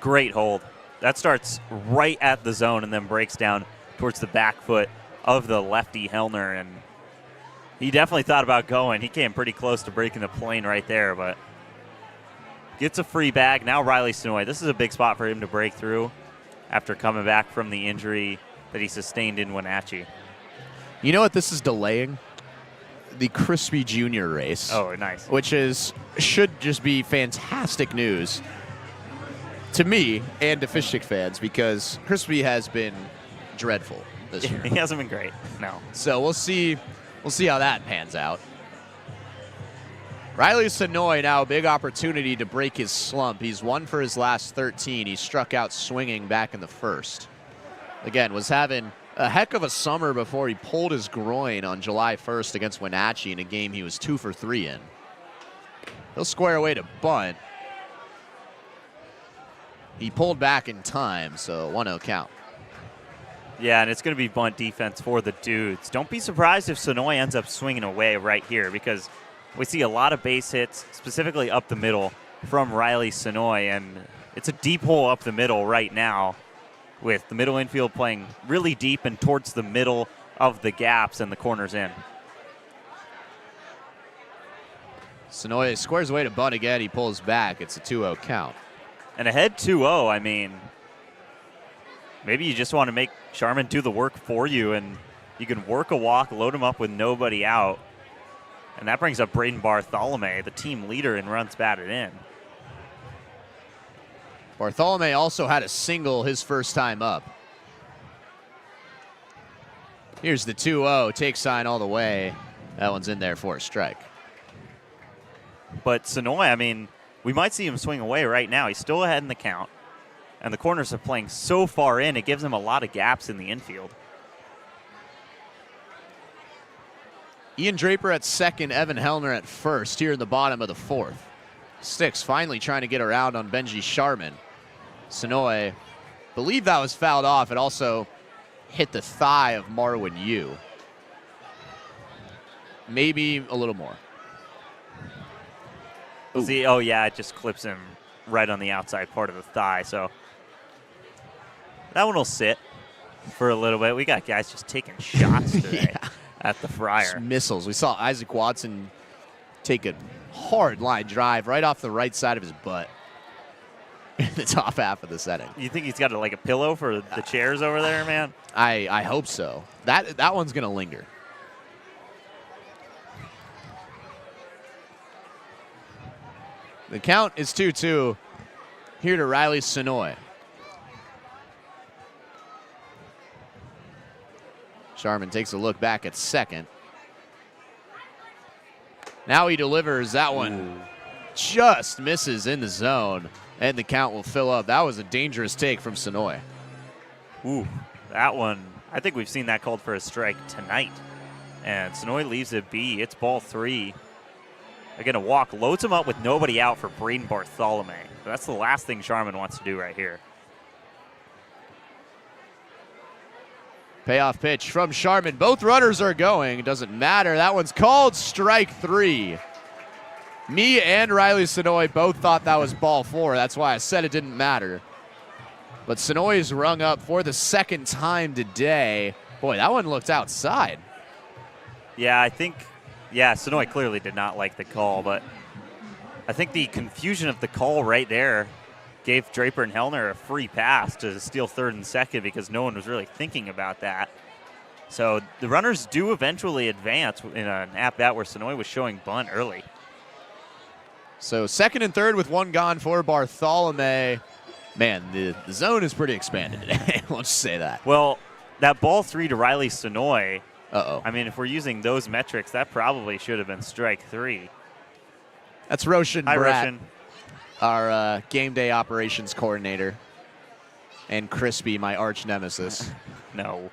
S2: Great hold. That starts right at the zone and then breaks down towards the back foot of the lefty Hellner. And he definitely thought about going. He came pretty close to breaking the plane right there, but gets a free bag. Now Riley Sonoy. This is a big spot for him to break through after coming back from the injury that he sustained in Wenatchee.
S1: You know what this is delaying? The Crispy Jr. race.
S2: Oh, nice.
S1: Which should just be fantastic news to me and to fish stick fans, because Crispy has been dreadful this year.
S2: He hasn't been great, no.
S1: So we'll see how that pans out. Riley Sonoy now a big opportunity to break his slump. He's won for his last 13. He struck out swinging back in the first. Again, was having a heck of a summer before he pulled his groin on July 1st against Wenatchee in a game he was 2 for 3 in. He'll square away to bunt. He pulled back in time, so 1-0 count.
S2: Yeah, and it's going to be bunt defense for the Dudes. Don't be surprised if Sonoy ends up swinging away right here, because we see a lot of base hits, specifically up the middle, from Riley Sonoy, and it's a deep hole up the middle right now, with the middle infield playing really deep and towards the middle of the gaps and the corners in.
S1: Sonoy squares away to bunt again. He pulls back. It's a 2-0 count.
S2: And ahead 2-0, I mean, maybe you just want to make Sharman do the work for you, and you can work a walk, load him up with nobody out. And that brings up Braden Bartholomew, the team leader in runs batted in.
S1: Bartholomew also had a single his first time up. Here's the 2-0. Take sign all the way. That one's in there for a strike.
S2: But Sonoy, I mean, we might see him swing away right now. He's still ahead in the count. And the corners are playing so far in, it gives him a lot of gaps in the infield.
S1: Ian Draper at second, Evan Hellner at first here in the bottom of the fourth. Sticks finally trying to get around on Benji Sharman. Sonoy, believe that was fouled off. It also hit the thigh of Marwin Yu. Maybe a little more.
S2: See, oh yeah, it just clips him right on the outside part of the thigh. So that one will sit for a little bit. We got guys just taking shots today at the Friar.
S1: Just missiles. We saw Isaac Watson take a hard line drive right off the right side of his butt in the top half of the setting.
S2: You think he's got like a pillow for the chairs over there, man?
S1: I hope so. That one's going to linger. The count is 2-2 here to Riley Sonoy. Sharman takes a look back at second. Now he delivers. That one just misses in the zone, and the count will fill up. That was a dangerous take from Sonoy.
S2: Ooh, that one, I think we've seen that called for a strike tonight. And Sonoy leaves it be. It's ball 3. Again, a walk, loads him up with nobody out for Braden Bartholomew. That's the last thing Sharman wants to do right here.
S1: Payoff pitch from Sharman. Both runners are going. It doesn't matter. That one's called strike 3. Me and Riley Sonoy both thought that was ball 4. That's why I said it didn't matter. But Sonoy is rung up for the second time today. Boy, that one looked outside.
S2: Yeah, I think, Sonoy clearly did not like the call, but I think the confusion of the call right there gave Draper and Hellner a free pass to steal third and second because no one was really thinking about that. So the runners do eventually advance in an at-bat where Sonoy was showing bunt early.
S1: So second and third with one gone for Bartholomew. Man, the zone is pretty expanded today. Let's just say that.
S2: Well, that ball 3 to Riley Sonoy,
S1: Uh-oh.
S2: I mean, if we're using those metrics, that probably should have been strike 3.
S1: That's Roshan
S2: Hi,
S1: Bratt,
S2: Roshan.
S1: our game day operations coordinator. and Crispy, my arch nemesis.
S2: No.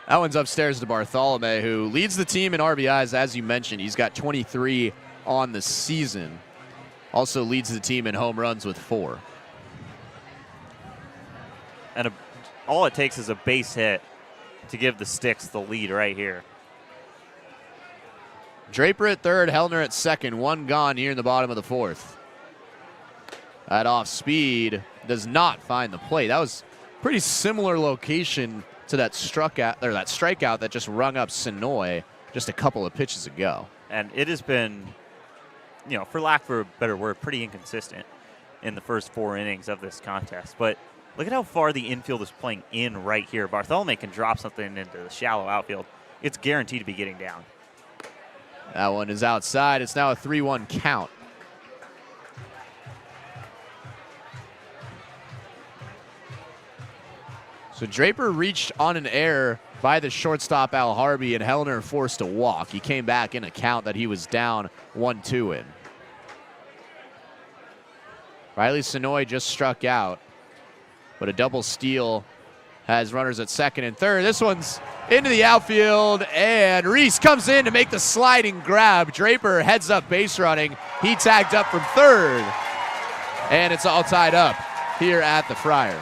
S1: That one's upstairs to Bartholomew, who leads the team in RBIs, as you mentioned. He's got 23 on the season. Also leads the team in home runs with 4.
S2: And all it takes is a base hit to give the Sticks the lead right here.
S1: Draper at third, Hellner at second. 1 gone here in the bottom of the 4th. That off speed does not find the plate. That was pretty similar location to that strikeout that just rung up Sonoy just a couple of pitches ago.
S2: And it has been, for lack of a better word, pretty inconsistent in the first 4 innings of this contest. But look at how far the infield is playing in right here. Bartholomew can drop something into the shallow outfield. It's guaranteed to be getting down.
S1: That one is outside. It's now a 3-1 count. So Draper reached on an error by the shortstop Al Harvey, and Hellner forced a walk. He came back in a count that he was down 1-2 in. Riley Sonoy just struck out, but a double steal has runners at second and third. This one's into the outfield, and Reese comes in to make the sliding grab. Draper heads up base running. He tagged up from third, and it's all tied up here at the Friar.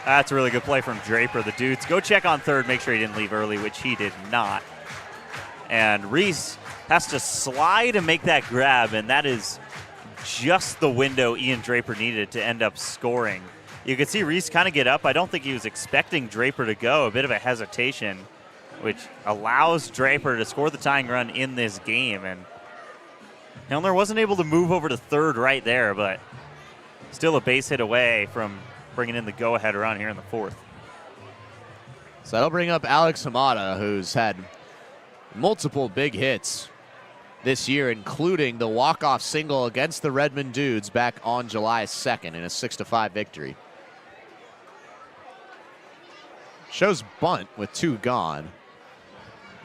S2: That's a really good play from Draper. The Dudes go check on third, make sure he didn't leave early, which he did not. And Reese has to slide and make that grab, and that is just the window Ian Draper needed to end up scoring. You could see Reese kind of get up. I don't think he was expecting Draper to go. A bit of a hesitation, which allows Draper to score the tying run in this game. And Hellner wasn't able to move over to third right there, but still a base hit away from bringing in the go-ahead run here in the 4th.
S1: So that'll bring up Alex Hamada, who's had multiple big hits this year, including the walk-off single against the Redmond Dudes back on July 2nd in a 6-5 victory. Shows bunt with 2 gone.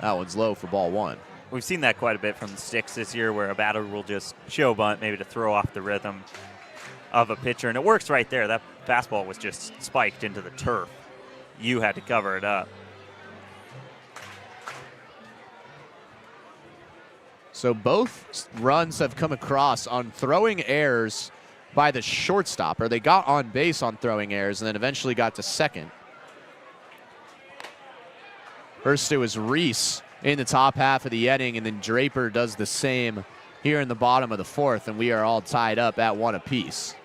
S1: That one's low for ball 1.
S2: We've seen that quite a bit from the Sticks this year, where a batter will just show bunt, maybe to throw off the rhythm of a pitcher, and it works right there. That fastball was just spiked into the turf. You had to cover it up.
S1: So both runs have come across on throwing errors by the shortstop, or they got on base on throwing errors and then eventually got to second. First it was Reese in the top half of the inning, and then Draper does the same here in the bottom of the 4th, and we are all tied up at 1 apiece.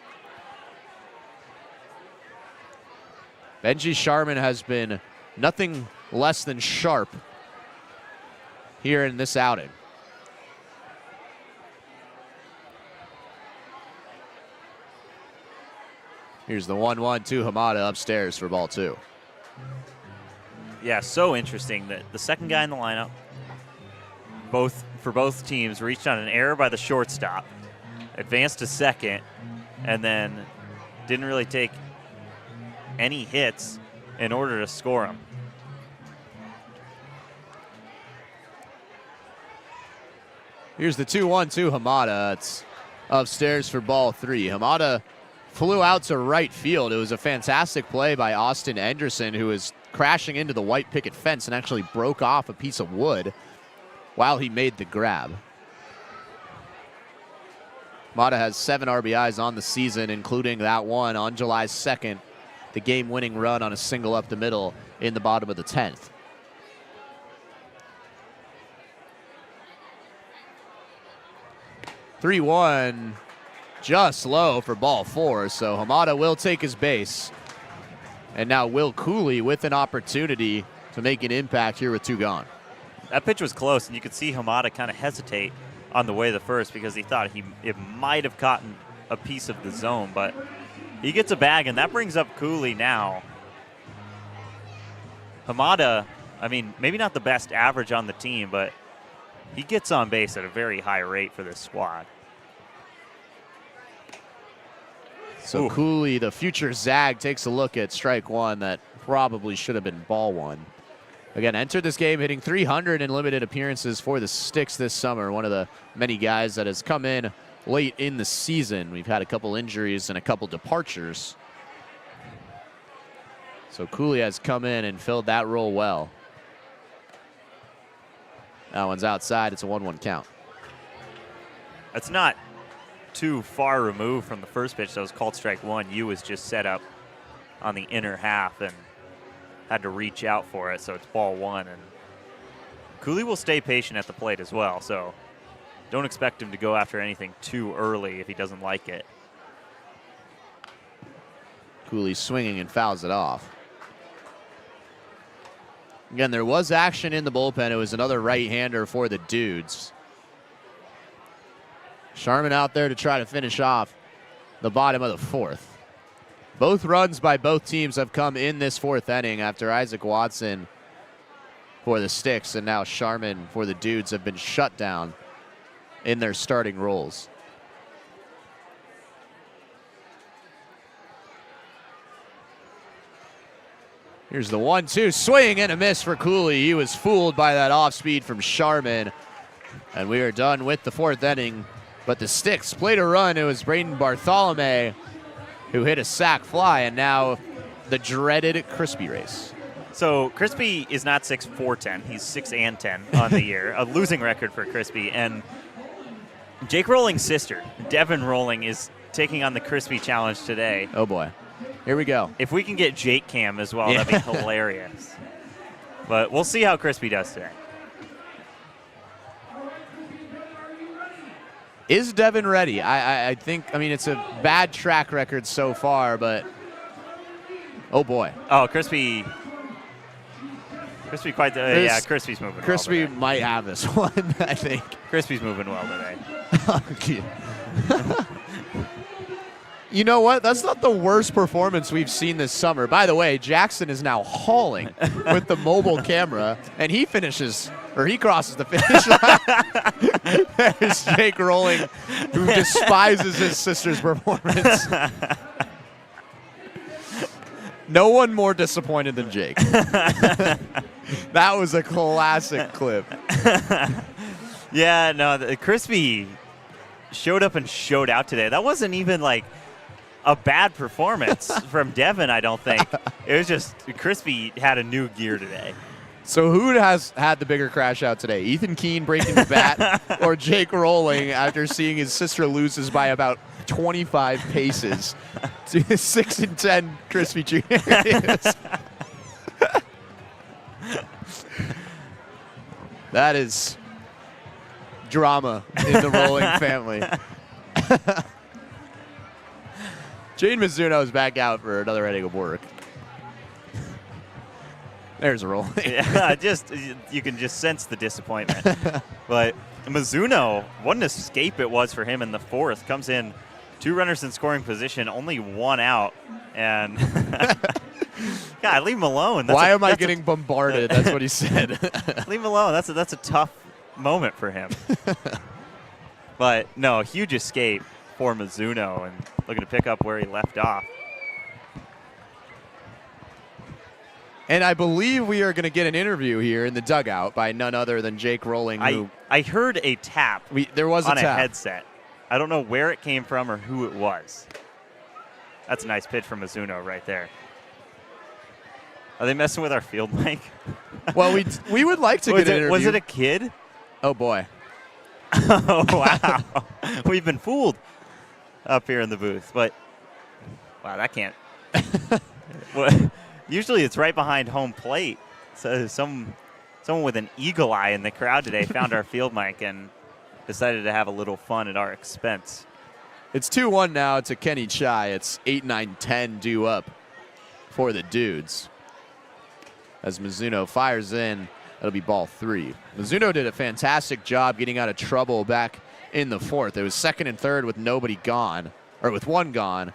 S1: Benji Sharman has been nothing less than sharp here in this outing. Here's the 1-1 to Hamada upstairs for ball 2.
S2: Yeah, so interesting that the second guy in the lineup, for both teams, reached on an error by the shortstop, advanced to second, and then didn't really take any hits in order to score them.
S1: Here's the 2-1 to Hamada. It's upstairs for ball 3. Hamada flew out to right field. It was a fantastic play by Austin Anderson, who was crashing into the white picket fence and actually broke off a piece of wood while he made the grab. Hamada has 7 RBIs on the season, including that one on July 2nd, the game-winning run on a single up the middle in the bottom of the 10th. (3-1), just low for ball 4, so Hamada will take his base. And now Will Cooley with an opportunity to make an impact here with 2 gone.
S2: That pitch was close, and you could see Hamada kind of hesitate on the way to the first because he thought it might have caught a piece of the zone, but he gets a bag, and that brings up Cooley now. Hamada, I mean, maybe not the best average on the team, but he gets on base at a very high rate for this squad.
S1: So Cooley, the future Zag, takes a look at strike 1 that probably should have been ball 1. Again, entered this game hitting .300 in limited appearances for the Sticks this summer. One of the many guys that has come in late in the season. We've had a couple injuries and a couple departures. So Cooley has come in and filled that role well. That one's outside. It's a 1-1 count.
S2: That's not too far removed from the first pitch that was called strike one. Yu was just set up on the inner half and had to reach out for it, so it's ball one. And Cooley will stay patient at the plate as well, so don't expect him to go after anything too early if he doesn't like it.
S1: Cooley swinging and fouls it off. Again, there was action in the bullpen. It was another right-hander for the Dudes. Sharman out there to try to finish off the bottom of the fourth. Both runs by both teams have come in this fourth inning after Isaac Watson for the Sticks and now Sharman for the Dudes have been shut down in their starting roles. Here's the 1-2 swing and a miss for Cooley. He was fooled by that off speed from Sharman. And we are done with the fourth inning. But the Sticks played a run. It was Braden Bartholomew who hit a sac fly, and now the dreaded Crispy race.
S2: So Crispy is not 6'4", he's 6'10" on the year, a losing record for Crispy. And Jake Rolling's sister, Devin Rolling, is taking on the Crispy challenge today.
S1: Oh boy, here we go.
S2: If we can get Jake Cam as well, that'd be hilarious. But we'll see how Crispy does today.
S1: Is Devin ready? I think, I mean, it's a bad track record so far, but oh boy.
S2: Oh, Crispy quite, yeah, Crispy's moving
S1: Crispy
S2: well
S1: might have this one, I think.
S2: Crispy's moving well today.
S1: You know what? That's not the worst performance we've seen this summer. By the way, Jackson is now hauling with the mobile camera, and he crosses the finish line. There's Jake Rolling, who despises his sister's performance. No one more disappointed than Jake. That was a classic clip.
S2: Yeah, no, Crispy showed up and showed out today. That wasn't even like a bad performance from Devin, I don't think. It was just Crispy had a new gear today.
S1: So who has had the bigger crash out today? Ethan Keene breaking the bat or Jake Rolling after seeing his sister loses by about 25 paces to 6-10 Crispy Jr. That is drama in the Rolling family. Jane Mizuno is back out for another inning of work. There's a Rolling.
S2: Yeah, you can just sense the disappointment. But Mizuno, what an escape it was for him in the fourth. Comes in 2 runners in scoring position, only 1 out, and God, leave him alone.
S1: Why am I getting bombarded? That's what he said.
S2: Leave him alone. That's a tough moment for him. But no, huge escape for Mizuno and looking to pick up where he left off.
S1: And I believe we are going to get an interview here in the dugout by none other than Jake Rolling.
S2: I heard a tap
S1: there was
S2: on
S1: a tap.
S2: headset. I don't know where it came from or who it was. That's a nice pitch from Mizuno right there. Are they messing with our field mic?
S1: Well, we would like to get an interview.
S2: Was it a kid?
S1: Oh, boy.
S2: Oh, wow. We've been fooled up here in the booth. But, wow, that can't. Usually it's right behind home plate. So someone with an eagle eye in the crowd today found our field mic and decided to have a little fun at our expense.
S1: It's 2-1 now to Kenny Chai. It's 8, 9, 10 due up for the Dudes. As Mizuno fires in, that'll be ball 3. Mizuno did a fantastic job getting out of trouble back in the fourth. It was second and third with nobody gone, or with 1 gone.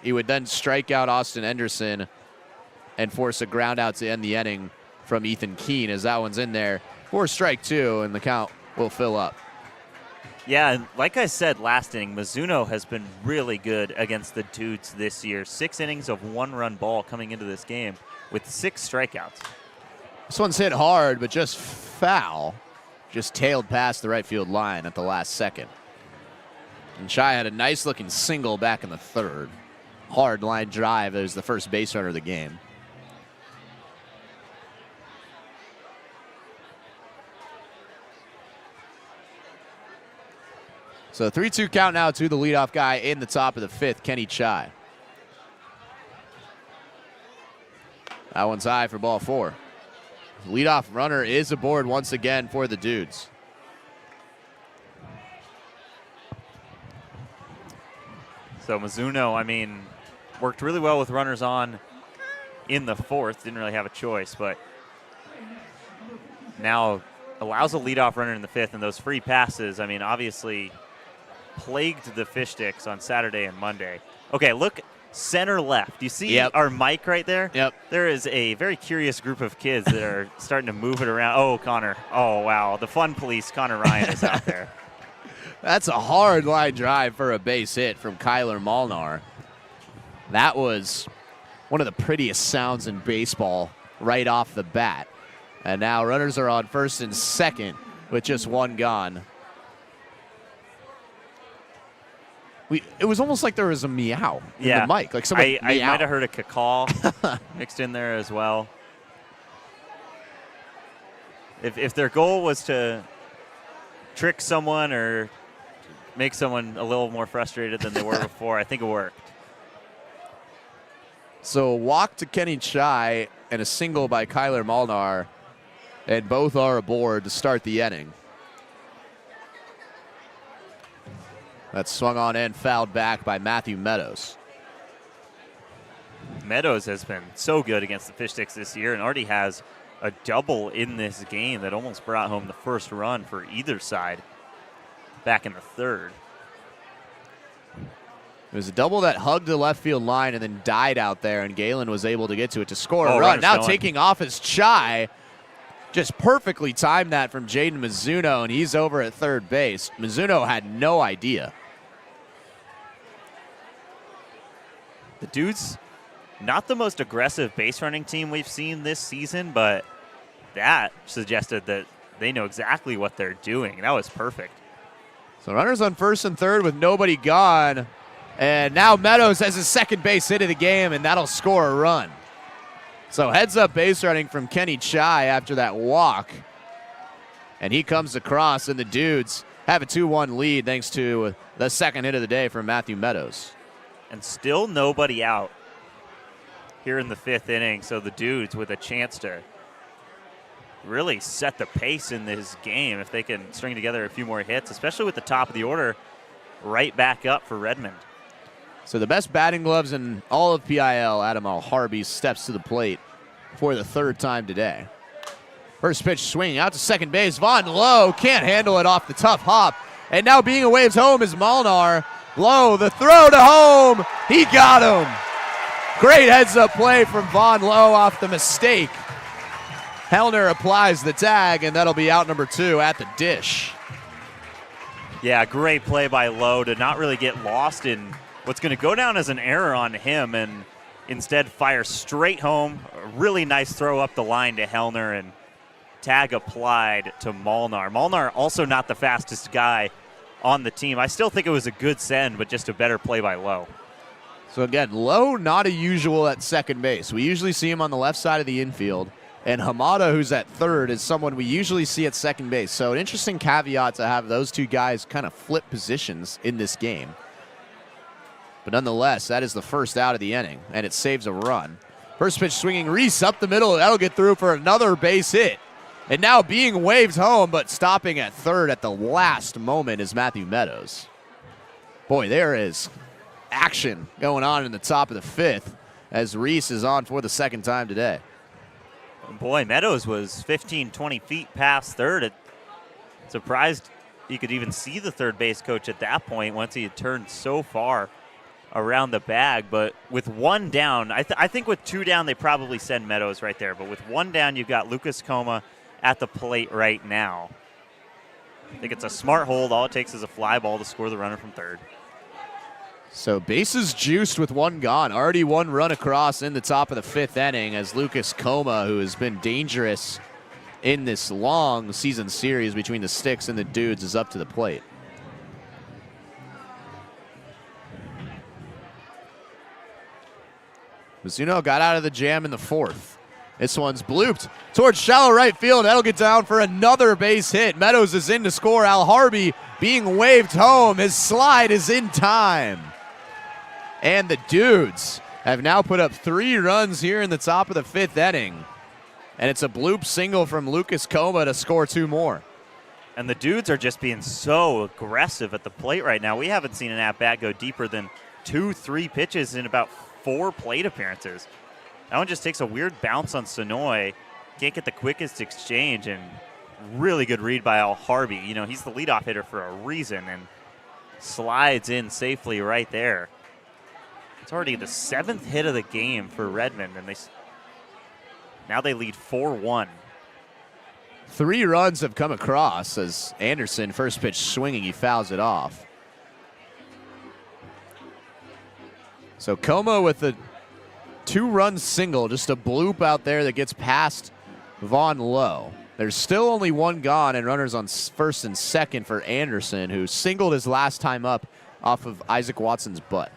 S1: He would then strike out Austin Anderson and force a ground out to end the inning from Ethan Keene as that one's in there for strike 2, and the count will fill up.
S2: Yeah, and like I said last inning, Mizuno has been really good against the Dudes this year. 6 innings of 1-run ball coming into this game with 6 strikeouts.
S1: This one's hit hard, but just foul. Just tailed past the right field line at the last second. And Chai had a nice-looking single back in the third. Hard line drive. It was the first base runner of the game. So 3-2 count now to the leadoff guy in the top of the fifth, Kenny Chai. That one's high for ball 4. Leadoff runner is aboard once again for the Dudes.
S2: So Mizuno, I mean, worked really well with runners on in the fourth. Didn't really have a choice, but now allows a leadoff runner in the fifth, and those free passes, I mean, obviously plagued the Fish Sticks on Saturday and Monday. Okay, look center left. You see our mic right there?
S1: Yep.
S2: There is a very curious group of kids that are starting to move it around. Oh, Connor. Oh, wow. The fun police, Connor Ryan, is out there.
S1: That's a hard line drive for a base hit from Kyler Molnar. That was one of the prettiest sounds in baseball right off the bat. And now runners are on first and second with just one gone. It was almost like there was a meow in the mic. Like somebody
S2: I might have heard a cacaw mixed in there as well. If their goal was to trick someone or make someone a little more frustrated than they were before, I think it worked.
S1: So a walk to Kenny Chai and a single by Kyler Molnar, and both are aboard to start the inning. That's swung on and fouled back by Matthew Meadows.
S2: Meadows has been so good against the Fish Sticks this year and already has a double in this game that almost brought home the first run for either side back in the third.
S1: It was a double that hugged the left field line and then died out there, and Galen was able to get to it to score a run. Now taking off is Chai. Just perfectly timed that from Jaden Mizuno, and he's over at third base. Mizuno had no idea.
S2: The Dudes, not the most aggressive base running team we've seen this season, but that suggested that they know exactly what they're doing. That was perfect.
S1: So runners on first and third with nobody gone. And now Meadows has his second base hit of the game, and that'll score a run. So heads up base running from Kenny Chai after that walk. And he comes across, and the Dudes have a 2-1 lead thanks to the second hit of the day from Matthew Meadows.
S2: And still nobody out here in the fifth inning. So the Dudes with a chance to really set the pace in this game if they can string together a few more hits, especially with the top of the order right back up for Redmond.
S1: So the best batting gloves in all of PIL, Adam Harvey, steps to the plate for the third time today. First pitch swinging out to second base. Vaughn Lowe can't handle it off the tough hop. And now being waves home is Molnar. Lowe, the throw to home. He got him. Great heads-up play from Vaughn Lowe off the mistake. Hellner applies the tag, and that'll be out number 2 at the dish.
S2: Yeah, great play by Lowe to not really get lost in what's going to go down as an error on him and instead fire straight home. A really nice throw up the line to Hellner and tag applied to Molnar. Molnar also not the fastest guy on the team. I still think it was a good send, but just a better play by Lowe.
S1: So again, Lowe not a usual at second base. We usually see him on the left side of the infield. And Hamada, who's at third, is someone we usually see at second base. So an interesting caveat to have those two guys kind of flip positions in this game. But nonetheless, that is the first out of the inning, and it saves a run. First pitch swinging, Reese up the middle. That'll get through for another base hit. And now being waved home, but stopping at third at the last moment is Matthew Meadows. Boy, there is action going on in the top of the fifth as Reese is on for the second time today.
S2: Boy, Meadows was 15, 20 feet past third. Surprised you could even see the third base coach at that point once he had turned so far around the bag. But with one down, I think with 2 down, they probably send Meadows right there. But with 1 down, you've got Lucas Coma at the plate right now. I think it's a smart hold. All it takes is a fly ball to score the runner from third.
S1: So bases juiced with 1 gone. Already 1 run across in the top of the fifth inning as Lucas Coma, who has been dangerous in this long season series between the Sticks and the Dudes, is up to the plate. Mizuno got out of the jam in the 4th. This one's blooped towards shallow right field. That'll get down for another base hit. Meadows is in to score. Al Harvey being waved home. His slide is in time. And the Dudes have now put up 3 runs here in the top of the 5th inning. And it's a bloop single from Lucas Coma to score 2 more.
S2: And the Dudes are just being so aggressive at the plate right now. We haven't seen an at-bat go deeper than 2-3 pitches in about 4 plate appearances. That one just takes a weird bounce on Sonoy. Can't get the quickest exchange, and really good read by Al Harvey. You know, he's the leadoff hitter for a reason, and slides in safely right there. It's already the 7th hit of the game for Redmond, and now they lead 4-1.
S1: 3 runs have come across as Anderson, first pitch swinging, he fouls it off. So Como with a 2-run single, just a bloop out there that gets past Vaughn Lowe. There's still only 1 gone and runners on first and second for Anderson, who singled his last time up off of Isaac Watson's butt.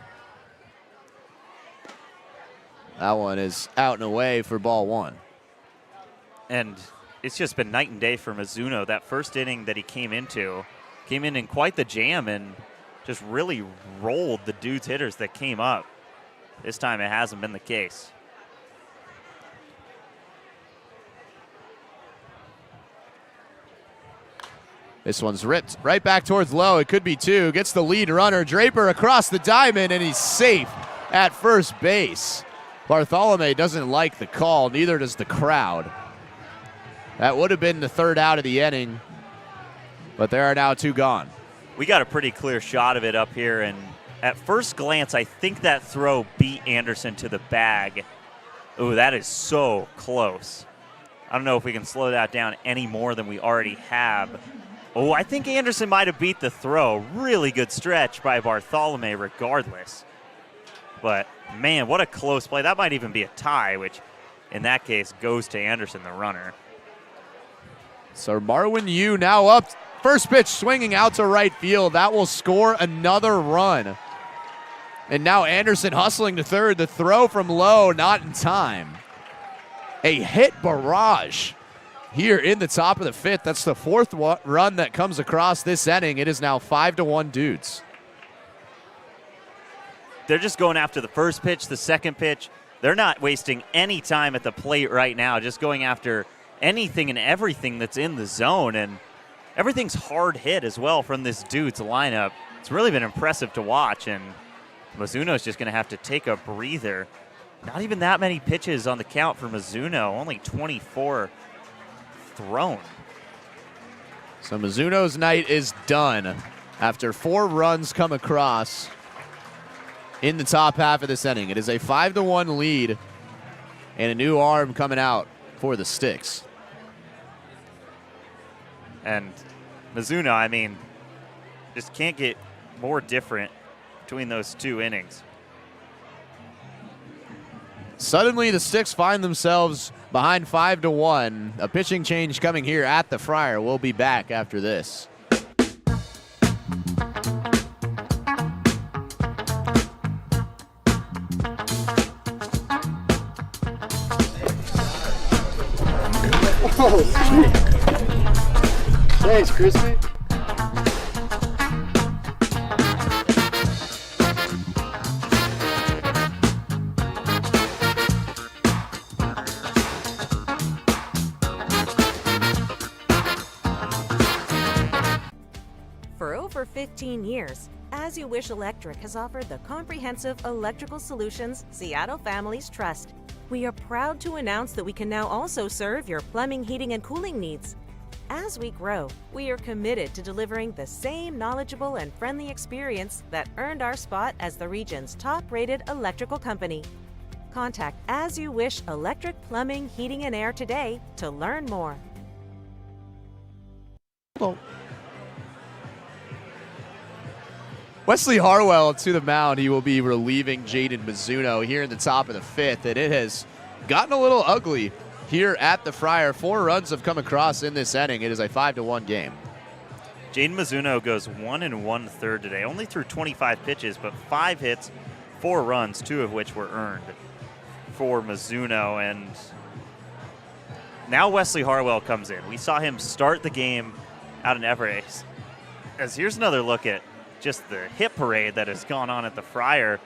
S1: That one is out and away for ball 1.
S2: And it's just been night and day for Mizuno. That first inning that he came in quite the jam and just really rolled the Dudes hitters that came up. This time it hasn't been the case.
S1: This one's ripped right back towards Lowe. It could be 2. Gets the lead runner. Draper across the diamond, and he's safe at first base. Bartholome doesn't like the call. Neither does the crowd. That would have been the 3rd out of the inning, but there are now 2 gone.
S2: We got a pretty clear shot of it up here, and at first glance, I think that throw beat Anderson to the bag. Ooh, that is so close. I don't know if we can slow that down any more than we already have. Oh, I think Anderson might have beat the throw. Really good stretch by Bartholome regardless. But, man, what a close play. That might even be a tie, which in that case goes to Anderson, the runner.
S1: So Marwin Yu now up. First pitch swinging out to right field. That will score another run. And now Anderson hustling to third. The throw from Lowe not in time. A hit barrage here in the top of the 5th. That's the 4th run that comes across this inning. It is now 5-1 Dudes.
S2: They're just going after the first pitch, the second pitch. They're not wasting any time at the plate right now, just going after anything and everything that's in the zone. And everything's hard hit as well from this Dudes lineup. It's really been impressive to watch, and Mizuno's just going to have to take a breather. Not even that many pitches on the count for Mizuno, only 24 thrown.
S1: So Mizuno's night is done after 4 runs come across in the top half of this inning. It is a 5-1 lead and a new arm coming out for the Sticks.
S2: And Mizuno, I mean, just can't get more different between those 2 innings.
S1: Suddenly the Sticks find themselves behind 5-1. A pitching change coming here at the Friar. We'll be back after this.
S8: Oh, sweet. Thanks, Crispy.
S5: For over 15 years, As You Wish Electric has offered the comprehensive electrical solutions Seattle families trust. We are proud to announce that we can now also serve your plumbing, heating, and cooling needs. As we grow, we are committed to delivering the same knowledgeable and friendly experience that earned our spot as the region's top-rated electrical company. Contact As You Wish Electric Plumbing, Heating, and Air today to learn more.
S1: Wesley Harwell to the mound. He will be relieving Jaden Mizuno here in the top of the 5th, and it has gotten a little ugly here at the Friar. 4 runs have come across in this inning. It is a 5-1 game.
S2: Jaden Mizuno goes 1 1/3 today. Only threw 25 pitches, but 5 hits, 4 runs, 2 of which were earned. for Mizuno, and now Wesley Harwell comes in. We saw him start the game out in Everett. As here's another look at just the hit parade that has gone on at the Friar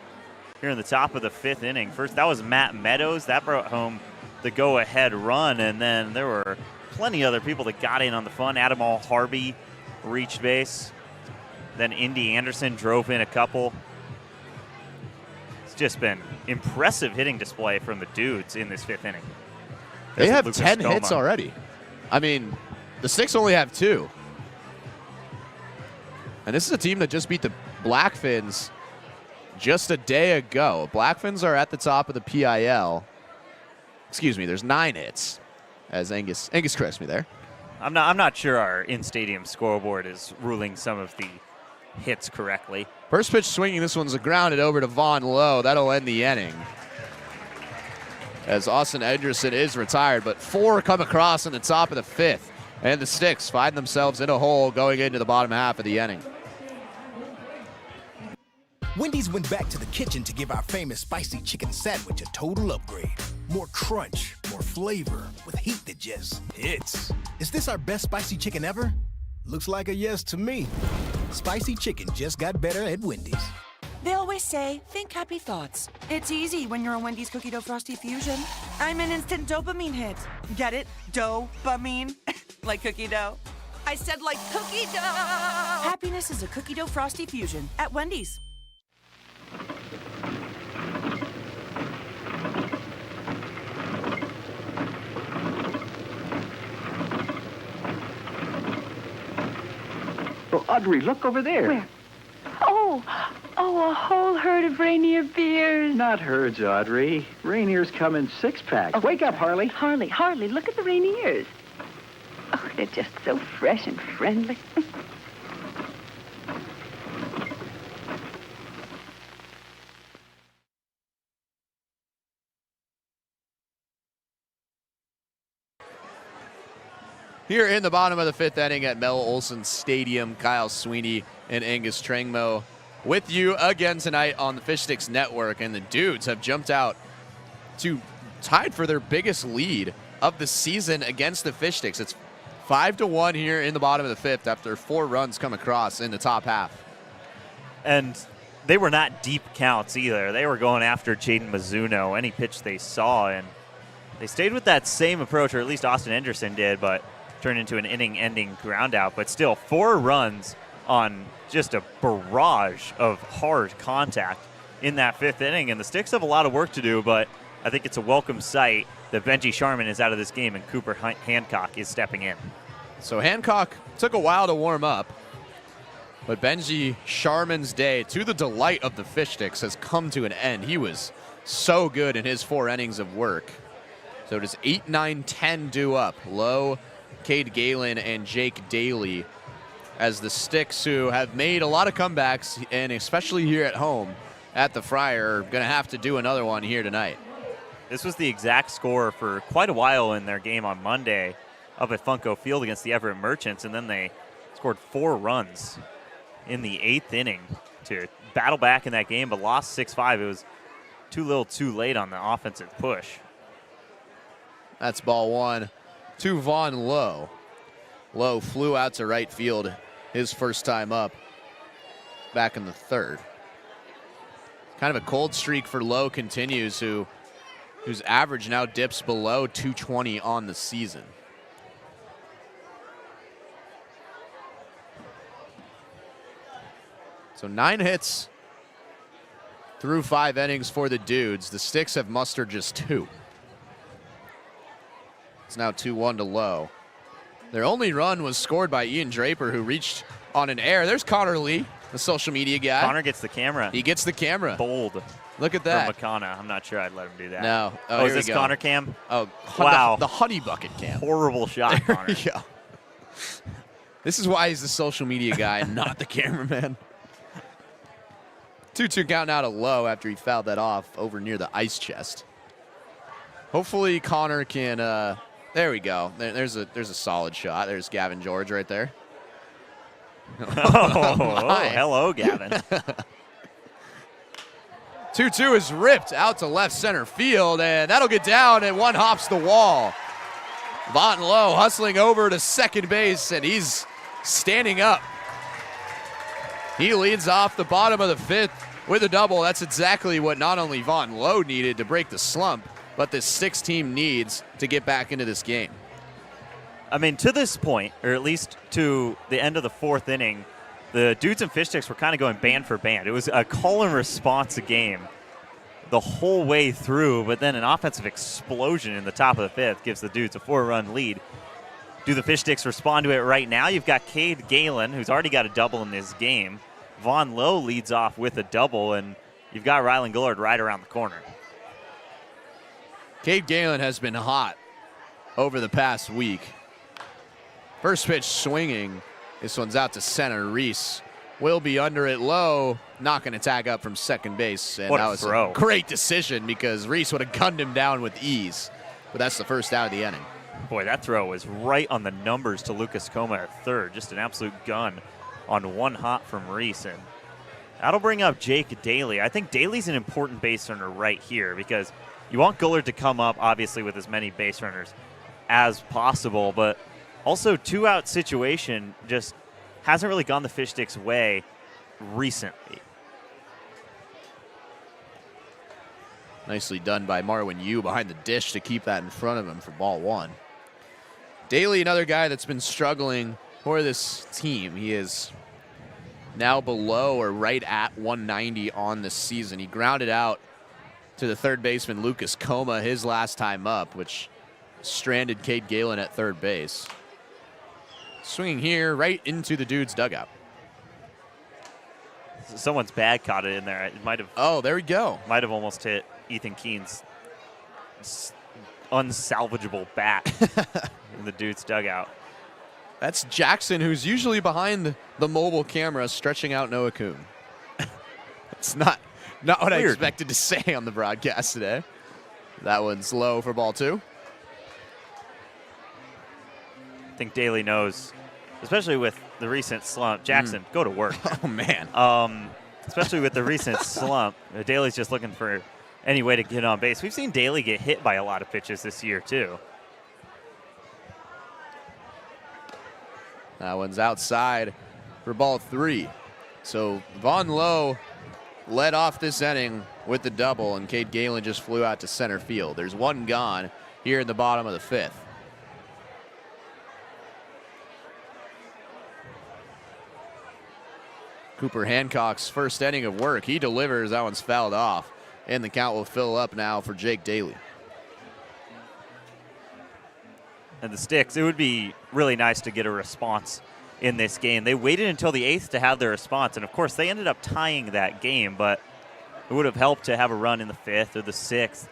S2: here in the top of the 5th inning. First, that was Matt Meadows. That brought home the go-ahead run, and then there were plenty of other people that got in on the fun. Adamal Harvey reached base. Then Indy Anderson drove in a couple. It's just been impressive hitting display from the Dudes in this 5th inning.
S1: They have
S2: Lucas
S1: 10
S2: Coma.
S1: hits already. I mean, the Sticks only have 2. And this is a team that just beat the Blackfins just a day ago. Blackfins are at the top of the PIL. Excuse me, there's 9 hits. As Angus corrects me there.
S2: I'm not sure our in-stadium scoreboard is ruling some of the hits correctly.
S1: First pitch swinging, this one's grounded over to Vaughn Lowe. That'll end the inning. As Austin Edgerson is retired, but 4 come across in the top of the 5th. And the Sticks find themselves in a hole going into the bottom half of the inning.
S3: Wendy's went back to the kitchen to give our famous spicy chicken sandwich a total upgrade. More crunch, more flavor, with heat that just hits. Is this our best spicy chicken ever? Looks like a yes to me. Spicy chicken just got better at Wendy's.
S4: They always say, think happy thoughts. It's easy when you're a Wendy's cookie dough frosty fusion. I'm an instant dopamine hit. Get it? Dopamine? Like cookie dough. I said like cookie dough. Happiness is a cookie dough frosty fusion at Wendy's.
S9: Oh, Audrey, look over there.
S10: Where? Oh, a whole herd of reindeer beers.
S9: Not herds, Audrey. Rainier's come in 6-packs.
S10: Oh,
S9: Wake up, Harley.
S10: Harley, look at the reindeers. Oh, they're just so fresh and friendly.
S1: Here in the bottom of the 5th inning at Mel Olson Stadium, Kyle Sweeney and Angus Trengmo with you again tonight on the Fish Sticks Network. And the Dudes have jumped out to tied for their biggest lead of the season against the Fish Sticks. It's 5-1 here in the bottom of the 5th after 4 runs come across in the top half.
S2: And they were not deep counts either. They were going after Jaden Mizuno, any pitch they saw, and they stayed with that same approach, or at least Austin Anderson did, but turned into an inning-ending ground out. But still, 4 runs on just a barrage of hard contact in that 5th inning. And the Sticks have a lot of work to do, but I think it's a welcome sight that Benji Sharman is out of this game and Cooper Hancock is stepping in.
S1: So Hancock took a while to warm up, but Benji Sharman's day, to the delight of the Fish Sticks, has come to an end. He was so good in his 4 innings of work. So does 8, 9, 10 due up. Lowe, Cade Galen, and Jake Daly as the Sticks, who have made a lot of comebacks, and especially here at home at the Friar, are going to have to do another one here tonight.
S2: This was the exact score for quite a while in their game on Monday up at Funko Field against the Everett Merchants, and then they scored 4 runs in the 8th inning to battle back in that game, but lost 6-5. It was too little too late on the offensive push.
S1: That's ball 1 to Vaughn Lowe. Lowe flew out to right field his first time up back in the 3rd. Kind of a cold streak for Lowe continues, whose average now dips below 220 on the season. So 9 hits through 5 innings for the Dudes. The Sticks have mustered just 2. It's now 2-1 to Lowe. Their only run was scored by Ian Draper, who reached on an error. There's Connor Lee, the social media guy.
S2: Connor gets the camera.
S1: He gets the camera.
S2: Bold.
S1: Look at that.
S2: From McConna. I'm not sure I'd let him do that.
S1: No.
S2: Oh, is
S1: here
S2: this
S1: we go.
S2: Connor cam?
S1: Oh,
S2: wow.
S1: The honey bucket cam.
S2: Horrible shot,
S1: There
S2: Connor.
S1: we go. This is why he's the social media guy and not the cameraman. 2-2 count now to Lowe after he fouled that off over near the ice chest. Hopefully Connor can, there we go. There's a solid shot. There's Gavin George right there.
S2: Oh, hello, Gavin.
S1: 2-2 is ripped out to left center field, and that'll get down, and one hops the wall. Von Lowe hustling over to second base, and he's standing up. He leads off the bottom of the fifth with a double. That's exactly what not only Von Lowe needed to break the slump, but this Sticks team needs to get back into this game.
S2: I mean, to this point, or at least to the end of the fourth inning, the Dudes and Fish Sticks were kind of going band for band. It was a call and response game the whole way through, but then an offensive explosion in the top of the fifth gives the Dudes a 4-run lead. Do the Fish Sticks respond to it right now? You've got Cade Galen, who's already got a double in this game. Von Lowe leads off with a double, and you've got Rylan Gullard right around the corner.
S1: Cade Galen has been hot over the past week. First pitch swinging. This one's out to center. Reese will be under it low, not going to tag up from second base. And
S2: what
S1: that
S2: a
S1: was
S2: throw.
S1: a great decision because Reese would have gunned him down with ease. But that's the first out of the inning.
S2: Boy, that throw was right on the numbers to Lucas Coma at third. Just an absolute gun on one hop from Reese. And that'll bring up Jake Daly. I think Daly's an important base runner right here because you want Gullard to come up, obviously, with as many base runners as possible, but also two-out situation just hasn't really gone the Fish Sticks' way recently.
S1: Nicely done by Marwin Yu behind the dish to keep that in front of him for ball one. Daly, another guy that's been struggling for this team. He is now below or right at 190 on the season. He grounded out to the third baseman Lucas Coma his last time up, which stranded Cade Galen at third base. Swinging here right into the Dudes' dugout.
S2: Someone's bag caught it in there. It might have.
S1: Oh, there we go.
S2: Might have almost hit Ethan Keene's unsalvageable bat in the Dudes' dugout.
S1: That's Jackson, who's usually behind the mobile camera, stretching out Noah Kuhn. It's not what I expected to say on the broadcast today. That one's low for ball two.
S2: I think Daly knows, especially with the recent slump. Jackson, go to work.
S1: Oh, man.
S2: Especially with the recent slump. Daly's just looking for any way to get on base. We've seen Daly get hit by a lot of pitches this year, too.
S1: That one's outside for ball three. So Von Lowe led off this inning with the double, and Cade Galen just flew out to center field. There's one gone here in the bottom of the fifth. Cooper Hancock's first inning of work. He delivers. That one's fouled off. And the count will fill up now for Jake Daly.
S2: And the Sticks, it would be really nice to get a response in this game. They waited until the eighth to have their response, and of course they ended up tying that game, but it would have helped to have a run in the fifth or the sixth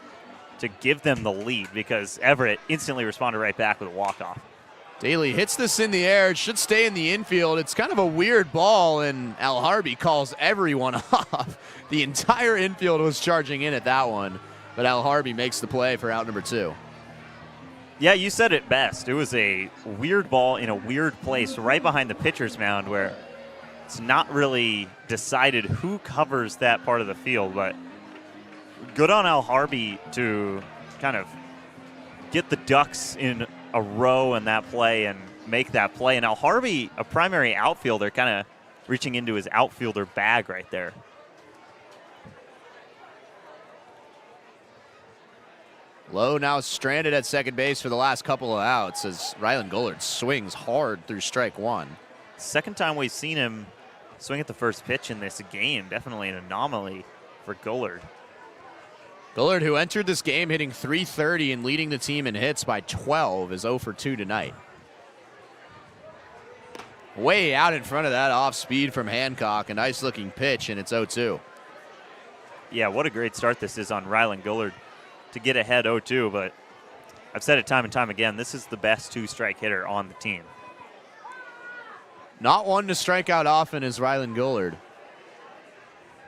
S2: to give them the lead because Everett instantly responded right back with a walk-off.
S1: Daly hits this in the air. It should stay in the infield. It's kind of a weird ball, and Al Harvey calls everyone off. The entire infield was charging in at that one, but Al Harvey makes the play for out number two.
S2: Yeah, you said it best. It was a weird ball in a weird place right behind the pitcher's mound where it's not really decided who covers that part of the field, but good on Al Harvey to kind of get the ducks in a row in that play and make that play. And Al Harvey, a primary outfielder, kind of reaching into his outfielder bag right there.
S1: Lowe now stranded at second base for the last couple of outs as Rylan Gullard swings hard through strike one.
S2: Second time we've seen him swing at the first pitch in this game. Definitely an anomaly for Gullard.
S1: Gullard, who entered this game hitting .330 and leading the team in hits by 12, is 0 for 2 tonight. Way out in front of that off speed from Hancock. A nice looking pitch, and it's 0-2.
S2: Yeah, what a great start this is on Rylan Gullard to get ahead 0-2, but I've said it time and time again, this is the best two-strike hitter on the team.
S1: Not one to strike out often is Rylan Gullard.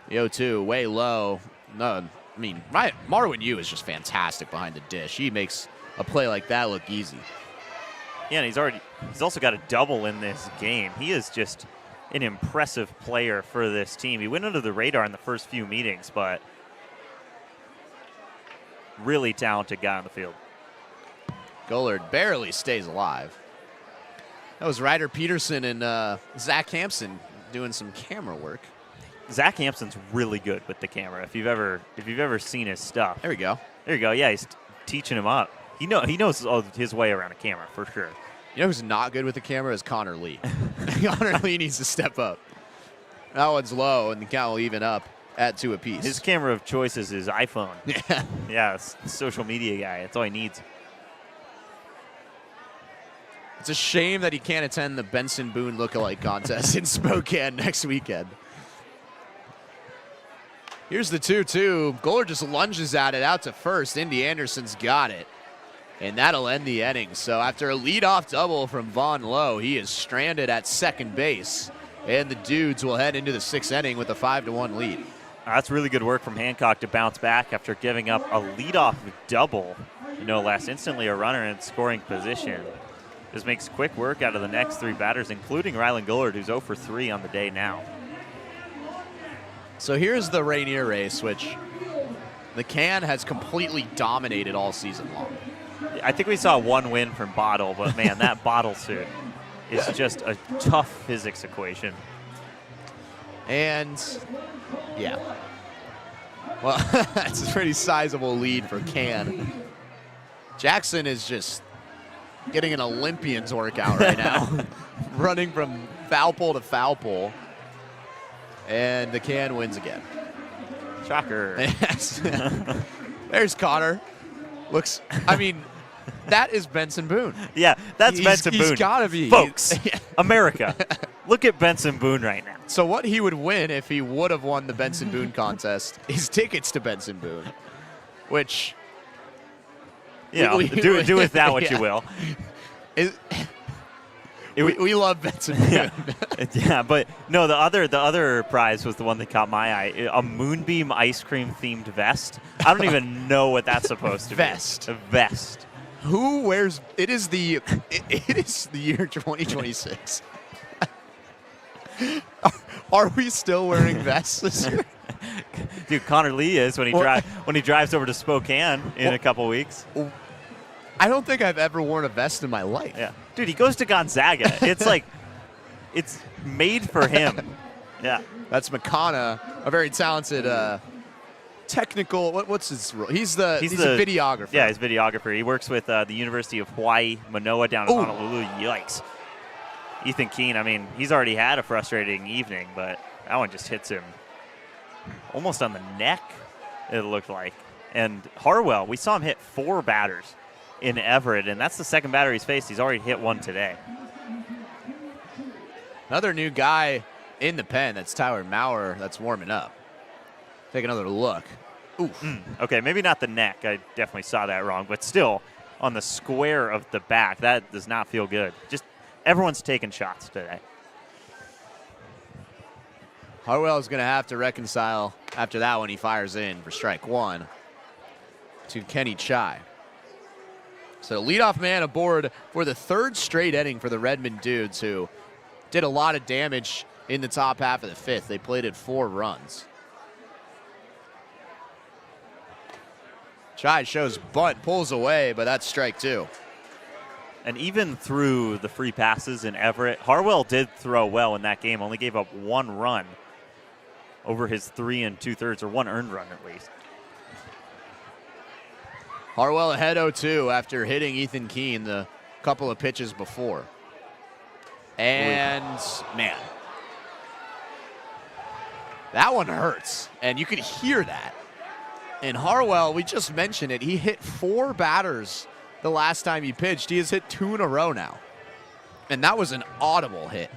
S1: The 0-2, way low. No, I mean, Marwin Yu is just fantastic behind the dish. He makes a play like that look easy.
S2: Yeah, and he's also got a double in this game. He is just an impressive player for this team. He went under the radar in the first few meetings, but really talented guy on the field.
S1: Gullard barely stays alive. That was Ryder Peterson and Zach Hampson doing some camera work.
S2: Zach Hampson's really good with the camera. If you've ever seen his stuff.
S1: There we go.
S2: There you go. Yeah, he's teaching him up. He knows his way around a camera for sure.
S1: You know who's not good with the camera is Connor Lee. Connor Lee needs to step up. That one's low, and the count will even up at 2 apiece.
S2: His camera of choice is his iPhone.
S1: Yeah.
S2: Yeah, social media guy. That's all he needs.
S1: It's a shame that he can't attend the Benson Boone lookalike contest in Spokane next weekend. Here's the 2-2. Gullard just lunges at it out to first. Indy Anderson's got it. And that'll end the inning. So after a leadoff double from Vaughn Lowe, he is stranded at second base. And the Dudes will head into the 6th inning with a 5-1 lead.
S2: That's really good work from Hancock to bounce back after giving up a leadoff double. Last instantly a runner in scoring position. This makes quick work out of the next 3 batters, including Rylan Gullard, who's 0 for 3 on the day now.
S1: So here's the Rainier race, which the Can has completely dominated all season long.
S2: I think we saw 1 win from Bottle, but man, that Bottle suit is just a tough physics equation.
S1: And, yeah. Well, that's a pretty sizable lead for Can. Jackson is just getting an Olympian's workout right now, running from foul pole to foul pole. And the Can wins again.
S2: Shocker.
S1: Yes. There's Connor. That is Benson Boone.
S2: Yeah, that's Benson Boone.
S1: He's got to be.
S2: Folks, America, look at Benson Boone right now.
S1: So what he would win if he would have won the Benson Boone contest is tickets to Benson Boone, which...
S2: do with that what you will.
S1: We love Benson Boone.
S2: Yeah, but no, the other prize was the one that caught my eye. A Moonbeam ice cream themed vest. I don't even know what that's supposed to be. A vest.
S1: Who wears it? Is the year 2026. Are we still wearing vests this year?
S2: Dude, Connor Lee is when he drives over to Spokane in a couple weeks.
S1: I don't think I've ever worn a vest in my life.
S2: Yeah. Dude, he goes to Gonzaga. It's like, it's made for him. Yeah.
S1: That's McConna, a very talented technical, what's his role? He's a videographer.
S2: Yeah, he's a videographer. He works with the University of Hawaii, Manoa down in Honolulu. Yikes. Ethan Keene, he's already had a frustrating evening, but that one just hits him almost on the neck, it looked like. And Harwell, we saw him hit 4 batters in Everett, and that's the second batter he's faced. He's already hit 1 today.
S1: Another new guy in the pen, that's Tyler Maurer, that's warming up. Take another look. Oof.
S2: Okay, maybe not the neck. I definitely saw that wrong, but still on the square of the back, that does not feel good. Just everyone's taking shots today.
S1: Harwell is going to have to reconcile after that one. He fires in for strike 1 to Kenny Chai. So leadoff man aboard for the 3rd straight inning for the Redmond Dudes, who did a lot of damage in the top half of the 5th. They plated 4 runs. Chai shows bunt, pulls away, but that's strike 2.
S2: And even through the free passes in Everett, Harwell did throw well in that game, only gave up 1 run over his 3 2/3, or 1 earned run at least.
S1: Harwell ahead 0-2 after hitting Ethan Keene the couple of pitches before. And, man, that one hurts. And you could hear that. And Harwell, we just mentioned it, he hit 4 batters the last time he pitched. He has hit 2 in a row now. And that was an audible hit.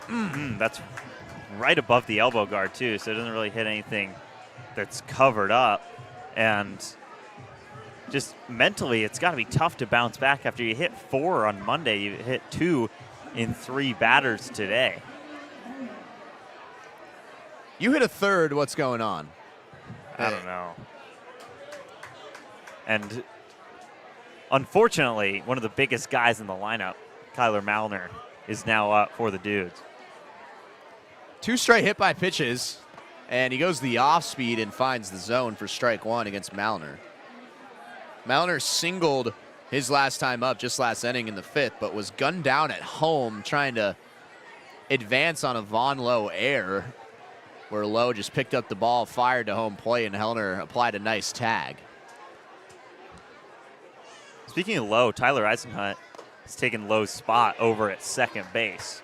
S2: That's right above the elbow guard, too, so it doesn't really hit anything that's covered up. And just mentally, it's got to be tough to bounce back after you hit 4 on Monday. You hit 2 in 3 batters today.
S1: You hit a 3rd. What's going on?
S2: I don't know. And unfortunately, one of the biggest guys in the lineup, Kyler Malner, is now up for the Dudes.
S1: 2 straight hit by pitches, and he goes the off speed and finds the zone for strike 1 against Malner. Melner singled his last time up just last inning in the 5th, but was gunned down at home trying to advance on a Von Lowe error, where Lowe just picked up the ball, fired to home plate, and Hellner applied a nice tag.
S2: Speaking of Lowe, Tyler Eisenhunt has taken Lowe's spot over at second base.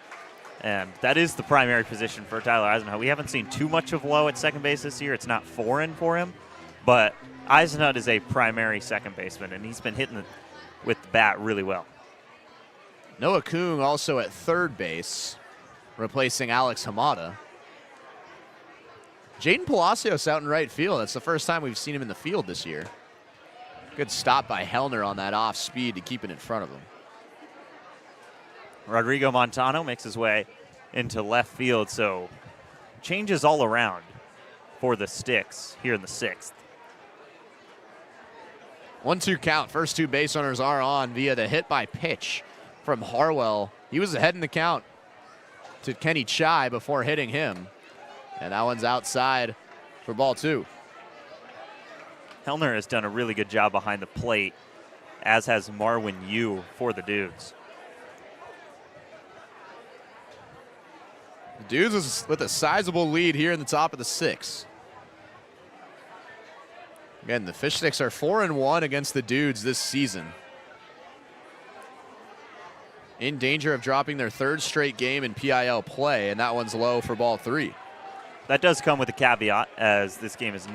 S2: And that is the primary position for Tyler Eisenhunt. We haven't seen too much of Lowe at second base this year. It's not foreign for him, but Eisenhunt is a primary second baseman, and he's been hitting with the bat really well.
S1: Noah Kung also at third base, replacing Alex Hamada. Jaden Palacios out in right field. That's the first time we've seen him in the field this year. Good stop by Hellner on that off speed to keep it in front of him.
S2: Rodrigo Montano makes his way into left field, so changes all around for the Sticks here in the 6th.
S1: 1-2 count. First 2 base runners are on via the hit by pitch from Harwell. He was ahead in the count to Kenny Chai before hitting him. And that one's outside for ball 2.
S2: Hellner has done a really good job behind the plate, as has Marwin Yu for the Dudes.
S1: The Dudes is with a sizable lead here in the top of the 6th. Again, the Fish Sticks are 4-1 against the Dudes this season. In danger of dropping their 3rd straight game in PIL play, and that one's low for ball 3.
S2: That does come with a caveat, as this game does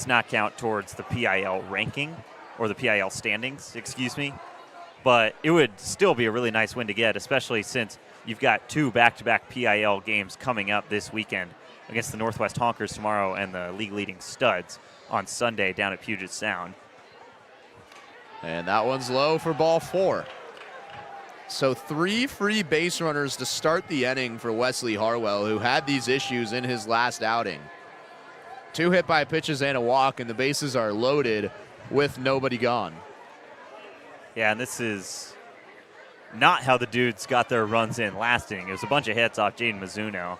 S2: not count towards the PIL ranking, or the PIL standings, excuse me. But it would still be a really nice win to get, especially since you've got 2 back-to-back PIL games coming up this weekend against the Northwest Honkers tomorrow and the league-leading Studs on Sunday down at Puget Sound.
S1: And that one's low for ball 4. So 3 free base runners to start the inning for Wesley Harwell, who had these issues in his last outing. 2 hit by pitches and a walk, and the bases are loaded with nobody gone.
S2: Yeah, and this is not how the Dudes got their runs in last inning. It was a bunch of hits off Jaden Mizuno.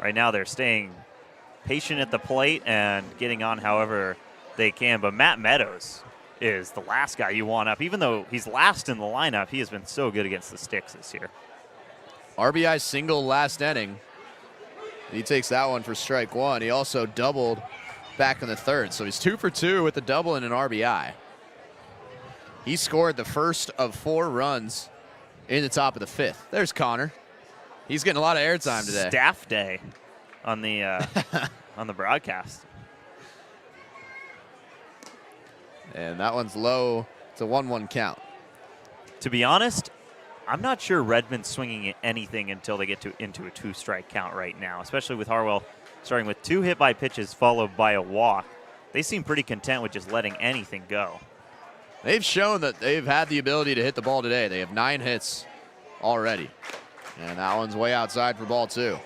S2: Right now they're staying patient at the plate and getting on however they can. But Matt Meadows is the last guy you want up. Even though he's last in the lineup, he has been so good against the Sticks this year.
S1: RBI single last inning. He takes that one for strike 1. He also doubled back in the 3rd. So he's 2 for 2 with a double and an RBI. He scored the first of 4 runs in the top of the 5th. There's Connor. He's getting a lot of airtime today.
S2: Staff day on the on the broadcast.
S1: And that one's low. It's a 1-1 count.
S2: To be honest, I'm not sure Redmond's swinging anything until they get into a 2-strike count right now, especially with Harwell starting with 2 hit by pitches followed by a walk. They seem pretty content with just letting anything go.
S1: They've shown that they've had the ability to hit the ball today. They have 9 hits already. And that one's way outside for ball 2.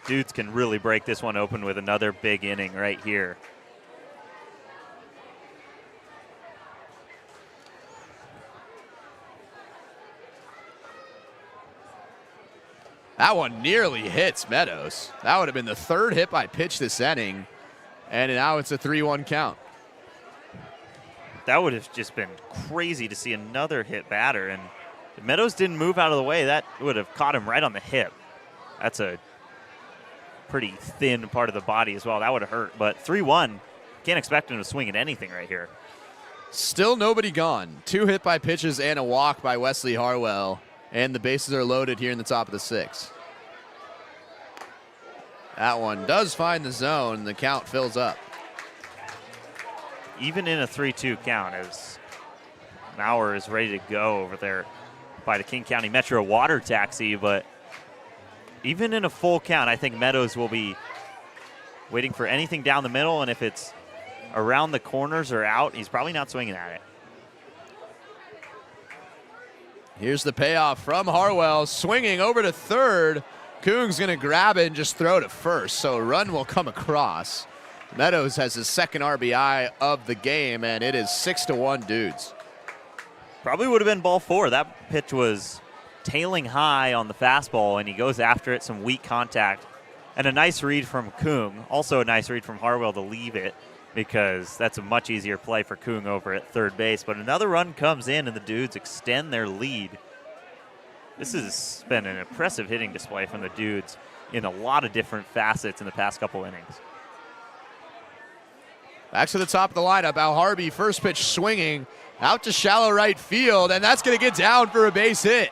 S2: Dudes can really break this one open with another big inning right here.
S1: That one nearly hits Meadows. That would have been the 3rd hit by pitch this inning, and now it's a 3-1 count.
S2: That would have just been crazy to see another hit batter, and if Meadows didn't move out of the way, that would have caught him right on the hip. That's a pretty thin part of the body as well. That would have hurt, but 3-1, can't expect him to swing at anything right here.
S1: Still nobody gone. 2 hit by pitches and a walk by Wesley Harwell, and the bases are loaded here in the top of the 6th. That one does find the zone. The count fills up.
S2: Even in a 3-2 count, as Maurer is ready to go over there by the King County Metro water taxi, but even in a full count, I think Meadows will be waiting for anything down the middle, and if it's around the corners or out, he's probably not swinging at it.
S1: Here's the payoff from Harwell, swinging over to 3rd. Coong's going to grab it and just throw to 1st, so a run will come across. Meadows has his 2nd RBI of the game, and it is 6-1 Dudes.
S2: Probably would have been ball 4. That pitch was tailing high on the fastball, and he goes after it, some weak contact. And a nice read from Kung. Also a nice read from Harwell to leave it, because that's a much easier play for Kung over at third base. But another run comes in, and the Dudes extend their lead. This has been an impressive hitting display from the Dudes in a lot of different facets in the past couple innings.
S1: Back to the top of the lineup, Al Harvey, first pitch swinging, out to shallow right field, and that's going to get down for a base hit.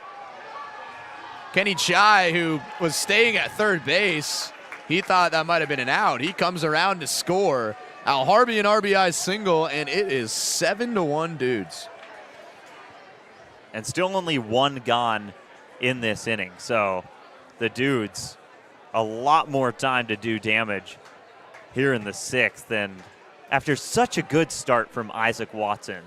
S1: Kenny Chai, who was staying at third base, he thought that might have been an out. He comes around to score. Al Harvey an RBI single, and it is 7-1 Dudes.
S2: And still only one gone in this inning. So the Dudes, a lot more time to do damage here in the sixth. And after such a good start from Isaac Watson,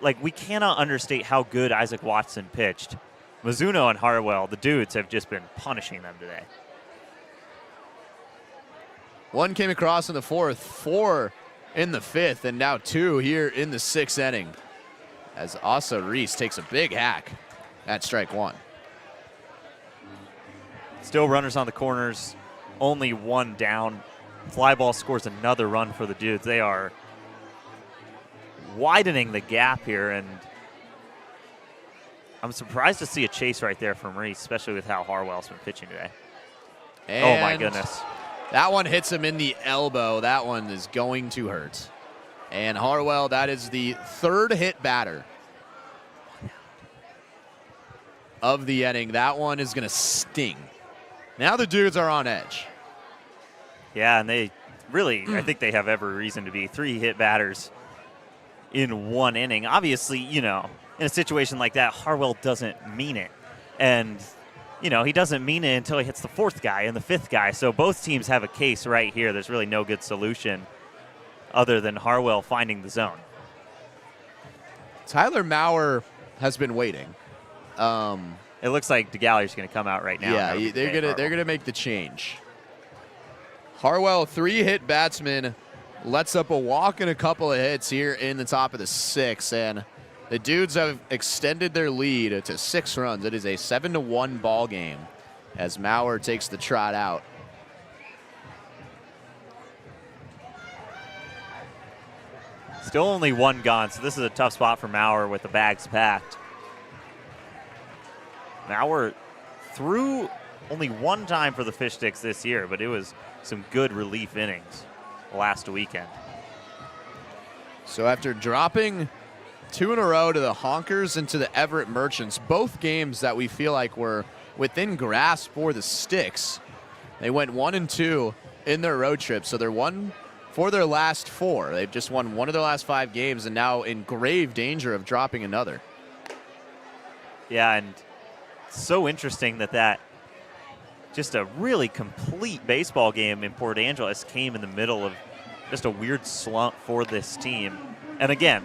S2: like, we cannot understate how good Isaac Watson pitched. Mizuno and Harwell, the Dudes, have just been punishing them today.
S1: One came across in the fourth, 4 in the fifth, and now 2 here in the sixth inning, as Asa Reese takes a big hack at strike 1.
S2: Still runners on the corners, only 1 down. Fly ball scores another run for the Dudes. They are widening the gap here, and I'm surprised to see a chase right there from Reese, especially with how Harwell's been pitching today.
S1: And
S2: oh, my goodness.
S1: That one hits him in the elbow. That one is going to hurt. And Harwell, that is the third hit batter of the inning. That one is going to sting. Now the Dudes are on edge.
S2: Yeah, and they really, I think they have every reason to be. 3 hit batters in 1 inning. Obviously, you know, in a situation like that, Harwell doesn't mean it. And, you know, he doesn't mean it until he hits the 4th guy and the 5th guy. So both teams have a case right here. There's really no good solution other than Harwell finding the zone.
S1: Tyler Maurer has been waiting.
S2: It looks like DeGallier's going to come out right now.
S1: Yeah, they're gonna make the change. Harwell, 3-hit batsman, lets up a walk and a couple of hits here in the top of the 6th, and the Dudes have extended their lead to 6 runs. It is a 7-1 ball game as Maurer takes the trot out.
S2: Still only 1 gone, so this is a tough spot for Maurer with the bags packed. Maurer threw only 1 time for the Fish Sticks this year, but it was some good relief innings last weekend.
S1: So after dropping 2 in a row to the Honkers and to the Everett Merchants, both games that we feel like were within grasp for the Sticks, they went 1-2 in their road trip. So they're 1 for their last 4. They've just won 1 of their last 5 games and now in grave danger of dropping another.
S2: Yeah, and so interesting that just a really complete baseball game in Port Angeles came in the middle of just a weird slump for this team. And again,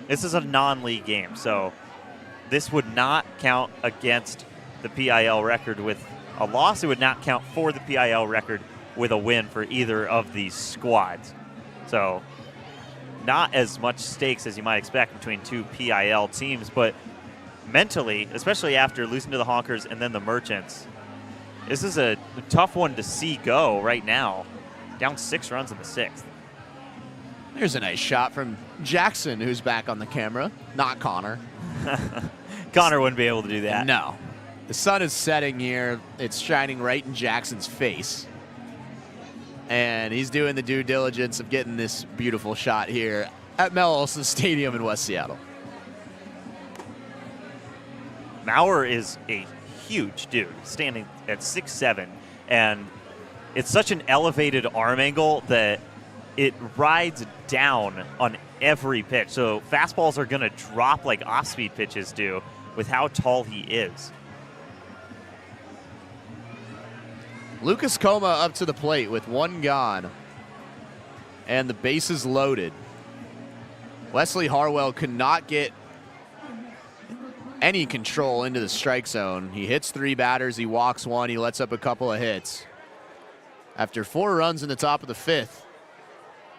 S2: this is a non-league game, so this would not count against the PIL record with a loss. It would not count for the PIL record with a win for either of these squads. So not as much stakes as you might expect between 2 PIL teams, but mentally, especially after losing to the Honkers and then the Merchants, this is a tough one to see go right now. Down 6 runs in the 6th.
S1: There's a nice shot from Jackson, who's back on the camera, not Connor.
S2: Connor wouldn't be able to do that.
S1: No. The sun is setting here. It's shining right in Jackson's face. And he's doing the due diligence of getting this beautiful shot here at Mel Olson Stadium in West Seattle.
S2: Maurer is a huge dude, standing at 6'7", and it's such an elevated arm angle that it rides down on every pitch. So fastballs are going to drop like off-speed pitches do with how tall he is.
S1: Lucas Coma up to the plate with 1 gone, and the bases loaded. Wesley Harwell could not get any control into the strike zone. He hits 3 batters, he walks 1, he lets up a couple of hits. After 4 runs in the top of the 5th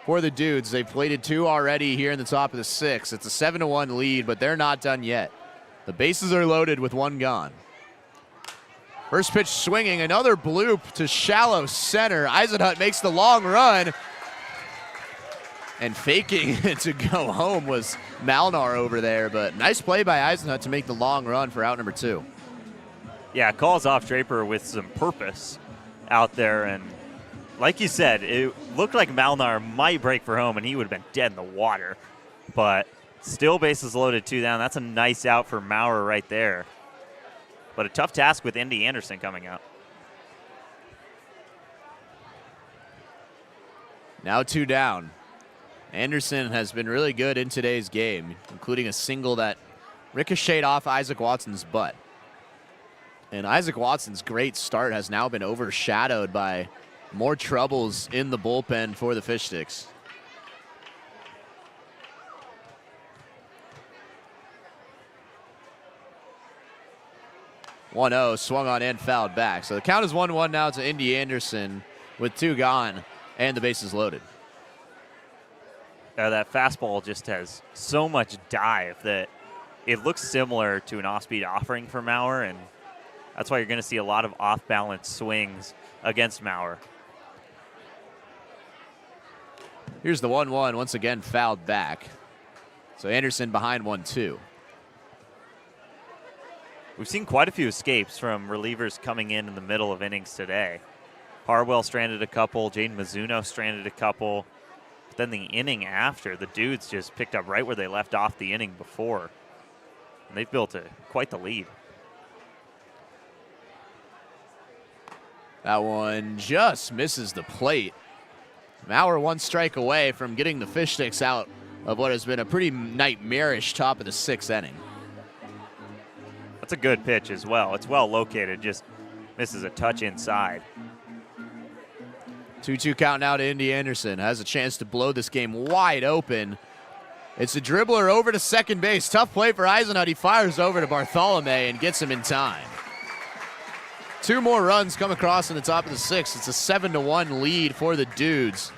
S1: for the Dudes, they've plated 2 already here in the top of the 6th. It's a 7-1 lead, but they're not done yet. The bases are loaded with 1 gone. First pitch swinging, another bloop to shallow center. Eisenhut makes the long run. And faking to go home was Malnar over there, but nice play by Eisenhut to make the long run for out number 2.
S2: Yeah, calls off Draper with some purpose out there, and like you said, it looked like Malnar might break for home and he would have been dead in the water, but still bases loaded, 2 down. That's a nice out for Maurer right there, but a tough task with Indy Anderson coming out.
S1: Now 2 down. Anderson has been really good in today's game, including a single that ricocheted off Isaac Watson's butt. And Isaac Watson's great start has now been overshadowed by more troubles in the bullpen for the Fish Sticks. (1-0) swung on and fouled back. So the count is 1-1 now to Indy Anderson with 2 gone and the bases loaded.
S2: That fastball just has so much dive that it looks similar to an off-speed offering for Maurer, and that's why you're going to see a lot of off-balance swings against Maurer.
S1: Here's the 1-1, once again fouled back. So Anderson behind 1-2.
S2: We've seen quite a few escapes from relievers coming in the middle of innings today. Harwell stranded a couple, Jaden Mizuno stranded a couple. But then the inning after, the Dudes just picked up right where they left off the inning before. And they've built quite the lead.
S1: That one just misses the plate. Maurer 1 strike away from getting the Fish Sticks out of what has been a pretty nightmarish top of the 6th inning.
S2: That's a good pitch as well. It's well located, just misses a touch inside.
S1: 2-2 count now to Indy Anderson. Has a chance to blow this game wide open. It's a dribbler over to second base. Tough play for Eisenhut. He fires over to Bartholome and gets him in time. 2 more runs come across in the top of the 6th. It's a 7-1 lead for the Dudes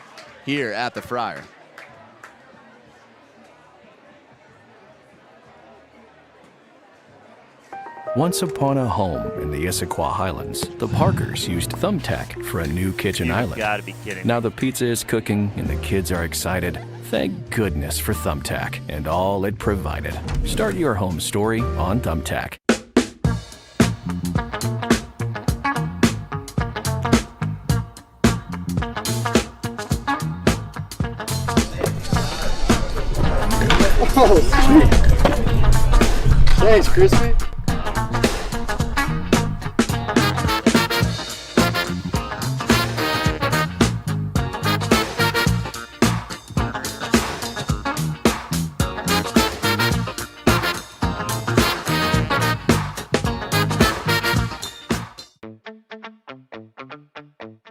S1: here at the Friar.
S6: Once upon a home in the Issaquah Highlands, the Parkers used Thumbtack for a new kitchen
S2: You've
S6: island.
S2: got to be kidding.
S6: Now the pizza is cooking and the kids are excited. Thank goodness for Thumbtack and all it provided. Start your home story on Thumbtack.
S8: Oh, sweet. Thanks, Crispy.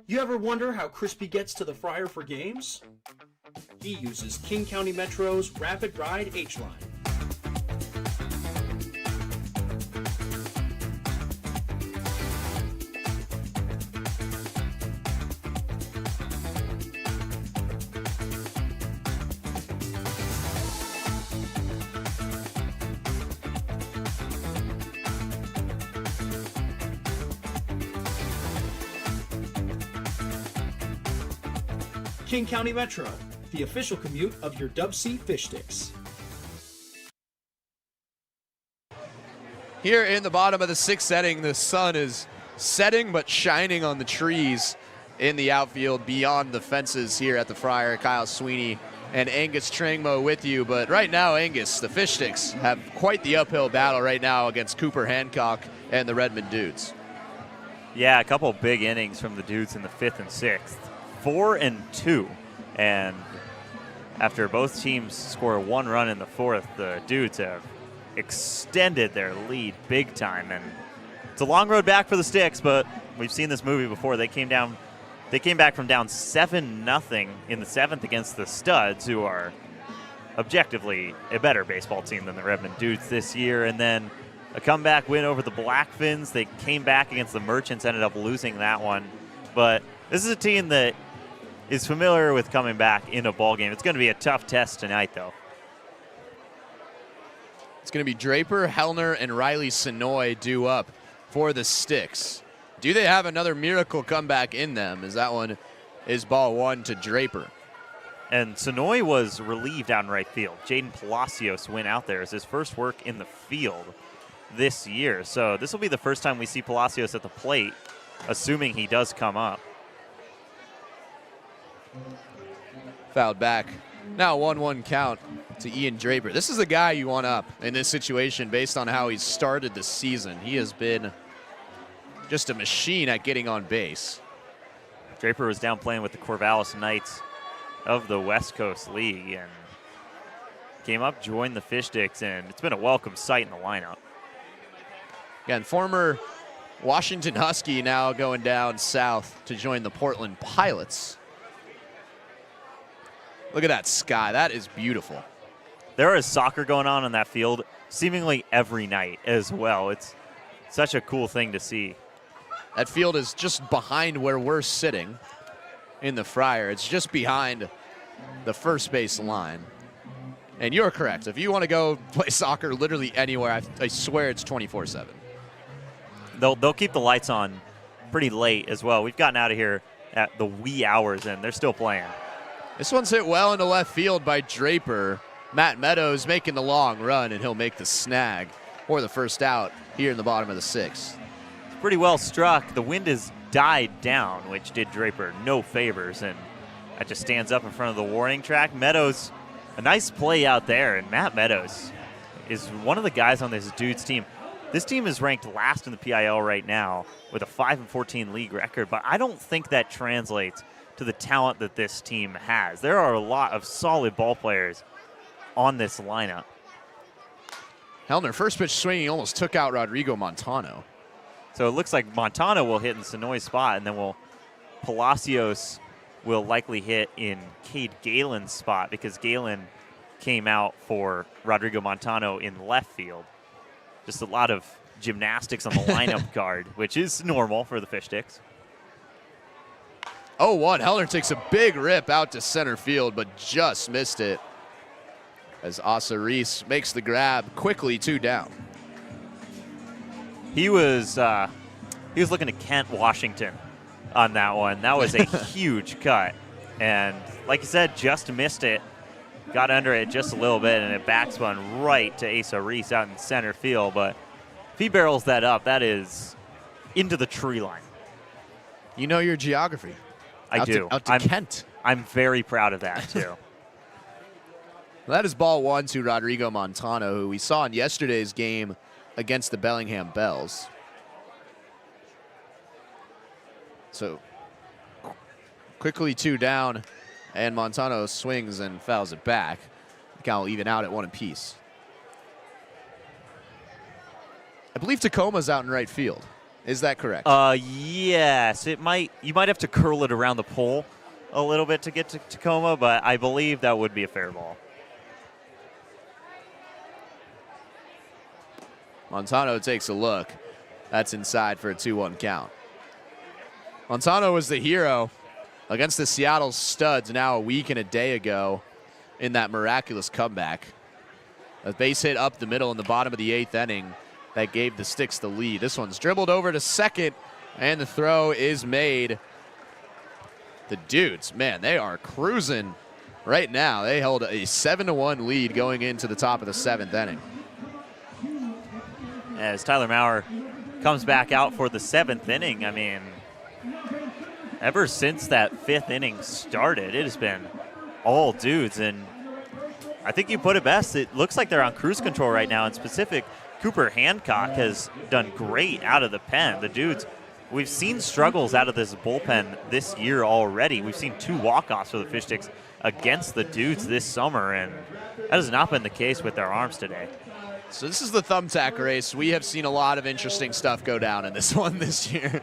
S7: You ever wonder how Crispy gets to the Friar for games? He uses King County Metro's Rapid Ride H-Line. King County Metro, the official commute of your DubSea Fish Sticks.
S1: Here in the bottom of the 6th inning, the sun is setting but shining on the trees in the outfield beyond the fences here at the Friar. Kyle Sweeney and Angus Trangmo with you. But right now, Angus, the Fish Sticks have quite the uphill battle right now against Cooper Hancock and the Redmond Dudes.
S2: Yeah, a couple big innings from the Dudes in the 5th and 6th. 4-2, and after both teams score 1 run in the 4th, the Dudes have extended their lead big time, and it's a long road back for the Sticks, but we've seen this movie before. They came back from down 7-0 in the 7th against the Studs, who are objectively a better baseball team than the Redmond Dudes this year, and then a comeback win over the Blackfins. They came back against the Merchants, ended up losing that one, but this is a team that is familiar with coming back in a ball game. It's going to be a tough test tonight, though.
S1: It's going to be Draper, Hellner, and Riley Sonoy due up for the Sticks. Do they have another miracle comeback in them? As that one is ball 1 to Draper.
S2: And Sonoy was relieved out in right field. Jaden Palacios went out there as his first work in the field this year. So this will be the first time we see Palacios at the plate, assuming he does come up.
S1: Fouled back. Now 1-1 count to Ian Draper. This is a guy you want up in this situation based on how he's started the season. He has been just a machine at getting on base.
S2: Draper was down playing with the Corvallis Knights of the West Coast League and came up, joined the Fish Sticks, and it's been a welcome sight in the lineup.
S1: Again, former Washington Husky now going down south to join the Portland Pilots. Look at that sky. That is beautiful.
S2: There is soccer going on that field seemingly every night as well. It's such a cool thing to see.
S1: That field is just behind where we're sitting in the Friar. It's just behind the first base line. And you're correct. If you want to go play soccer literally anywhere, I swear it's 24/7.
S2: They'll keep the lights on pretty late as well. We've gotten out of here at the wee hours, and they're still playing.
S1: This one's hit well into left field by Draper. Matt Meadows making the long run, and he'll make the snag for the first out here in the bottom of the 6th.
S2: Pretty well struck. The wind has died down, which did Draper no favors, and that just stands up in front of the warning track. Meadows, a nice play out there, and Matt Meadows is one of the guys on this Dudes team. This team is ranked last in the PIL right now with a 5-14 league record, but I don't think that translates to the talent that this team has. There are a lot of solid ball players on this lineup.
S1: Hellner, first pitch swinging, almost took out Rodrigo Montano.
S2: So it looks like Montano will hit in Sonoy's spot, and then Palacios will likely hit in Cade Galen's spot because Galen came out for Rodrigo Montano in left field. Just a lot of gymnastics on the lineup card, which is normal for the Fish Sticks.
S1: 0-1. Hellner takes a big rip out to center field, but just missed it as Asa Reese makes the grab quickly, 2 down.
S2: He was looking at Kent Washington on that one. That was a huge cut. And like you said, just missed it. Got under it just a little bit, and it backspun right to Asa Reese out in center field. But if he barrels that up, that is into the tree line.
S1: You know your geography.
S2: I do.
S1: Out to Kent.
S2: I'm very proud of that, too.
S1: That is ball 1 to Rodrigo Montano, who we saw in yesterday's game against the Bellingham Bells. So quickly 2 down, and Montano swings and fouls it back. The count will even out at 1 apiece. I believe Tacoma's out in right field. Is that correct?
S2: Yes. You might have to curl it around the pole a little bit to get to Tacoma, but I believe that would be a fair ball.
S1: Montano takes a look. That's inside for a 2-1 count. Montano was the hero against the Seattle Studs now a week and a day ago in that miraculous comeback. A base hit up the middle in the bottom of the 8th inning that gave the Sticks the lead. This one's dribbled over to second, and the throw is made. The Dudes, man, they are cruising right now. They held a 7-1 lead going into the top of the 7th inning.
S2: As Tyler Maurer comes back out for the 7th inning, I mean, ever since that 5th inning started, it has been all Dudes. And I think you put it best. It looks like they're on cruise control right now. In specific, Cooper Hancock has done great out of the pen. The Dudes, we've seen struggles out of this bullpen this year already. We've seen 2 walk-offs for the Fish Sticks against the Dudes this summer, and that has not been the case with their arms today.
S1: So this is the thumbtack race. We have seen a lot of interesting stuff go down in this one this year.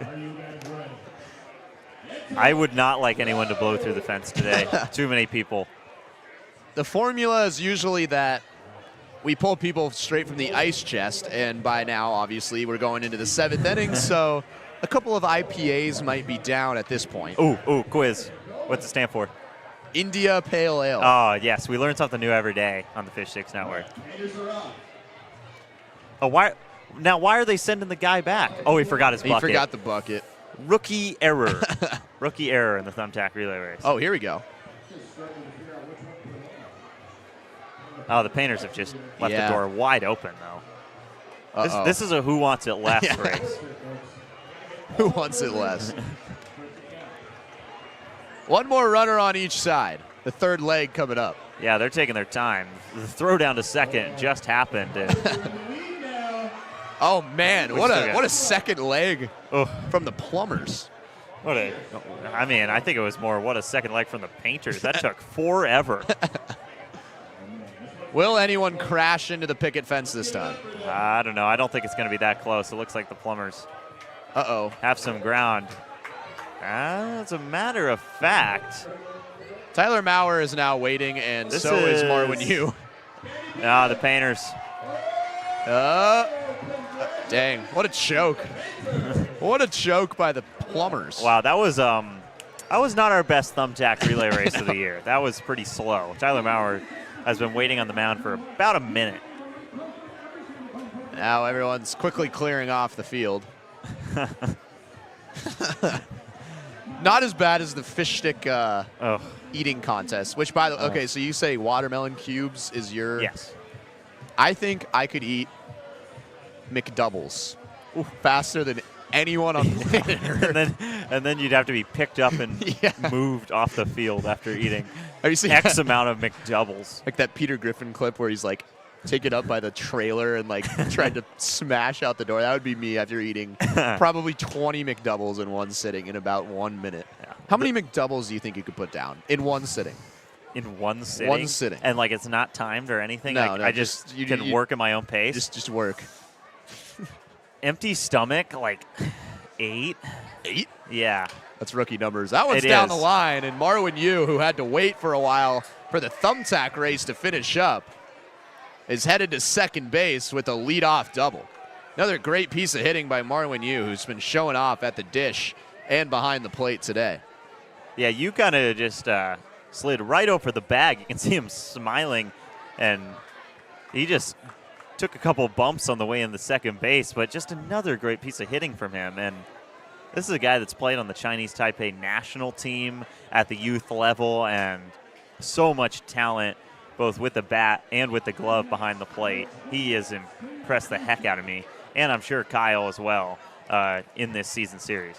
S2: I would not like anyone to blow through the fence today. Too many people.
S1: The formula is usually that we pull people straight from the ice chest, and by now, obviously, we're going into the 7th inning, so a couple of IPAs might be down at this point.
S2: Ooh, quiz. What's it stand for?
S1: India Pale Ale.
S2: Oh, yes, we learn something new every day on the Fish Sticks Network. Oh, why are they sending the guy back? Oh, he forgot his bucket.
S1: He forgot the bucket.
S2: Rookie error. Rookie error in the thumbtack relay race.
S1: Oh, here we go.
S2: Oh, the painters have just left
S1: Yeah.
S2: the door wide open, though. This is a who wants it less
S1: Yeah.
S2: race.
S1: Who wants it less? One more runner on each side. The third leg coming up.
S2: Yeah, they're taking their time. The throw down to second just happened. And
S1: Oh man,
S2: We
S1: what
S2: still
S1: a
S2: got-
S1: what a second leg
S2: oh,
S1: from the Plumbers.
S2: I mean, I think it was more what a second leg from the painters. That took forever.
S1: Will anyone crash into the picket fence this time?
S2: I don't know. I don't think it's going to be that close. It looks like the Plumbers
S1: Uh-oh.
S2: have some ground. As a matter of fact,
S1: Tyler Maurer is now waiting, and
S2: This
S1: so is
S2: is-
S1: Marwin Yu.
S2: the painters.
S1: Dang, what a choke. What a choke by the Plumbers.
S2: Wow, that was not our best thumbtack relay race of the year. That was pretty slow. Tyler Maurer has been waiting on the mound for about a minute.
S1: Now everyone's quickly clearing off the field. Not as bad as the fish stick eating contest, which by the way, okay, so you say watermelon cubes is your...
S2: Yes.
S1: I think I could eat McDoubles faster than anyone on planet Earth.
S2: and then you'd have to be picked up and
S1: Yeah.
S2: moved off the field after eating
S1: Have you seen
S2: X amount of McDoubles.
S1: like that Peter Griffin clip where he's like taken up by the trailer and like tried to smash out the door? That would be me after eating probably 20 McDoubles in one sitting in about 1 minute.
S2: Yeah.
S1: How many McDoubles do you think you could put down in one sitting?
S2: In one sitting?
S1: One sitting.
S2: And like it's not timed or anything?
S1: No,
S2: Like,
S1: no,
S2: I just
S1: you
S2: can work at my own pace?
S1: Just work.
S2: Empty stomach, like 8?
S1: 8?
S2: Yeah.
S1: That's rookie numbers. That one's
S2: It
S1: down
S2: is.
S1: the line, and Marwin Yu, who had to wait for a while for the thumbtack race to finish up, is headed to second base with a leadoff double. Another great piece of hitting by Marwin Yu, who's been showing off at the dish and behind the plate today.
S2: Yeah, you kind of just slid right over the bag. You can see him smiling, and he just took a couple bumps on the way in the second base, but just another great piece of hitting from him. And this is a guy that's played on the Chinese Taipei national team at the youth level, and so much talent both with the bat and with the glove behind the plate. He has impressed the heck out of me, and I'm sure Kyle as well, in this season series.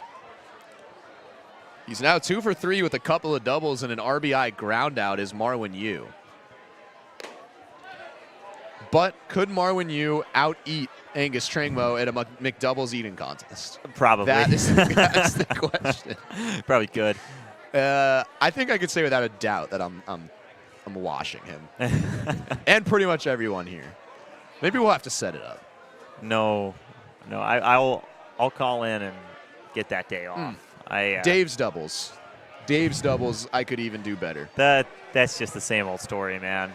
S1: He's now 2 for 3 with a couple of doubles and an RBI ground out is Marwin Yu. But could Marwin Yu out-eat Angus Trangmo at a McDoubles eating contest?
S2: Probably.
S1: That's the question.
S2: Probably good.
S1: I think I could say without a doubt that I'm washing him. And pretty much everyone here. Maybe we'll have to set it up.
S2: No, I'll call in and get that day off.
S1: Dave's doubles. Dave's doubles, I could even do better.
S2: That's just the same old story, man.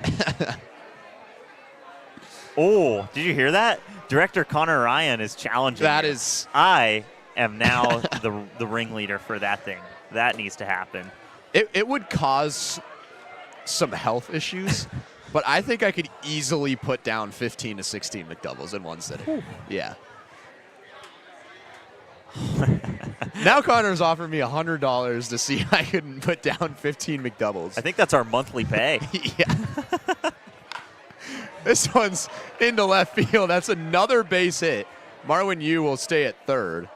S2: Oh, did you hear that? Director Connor Ryan is challenging.
S1: That
S2: you.
S1: is.
S2: I am now the ringleader for that thing. That needs to happen.
S1: It would cause some health issues, but I think I could easily put down 15 to 16 McDoubles in one sitting. Yeah. Now Connor's offered me $100 to see if I can put down 15 McDoubles.
S2: I think that's our monthly pay.
S1: Yeah. This one's into left field. That's another base hit. Marwin Yu will stay at third.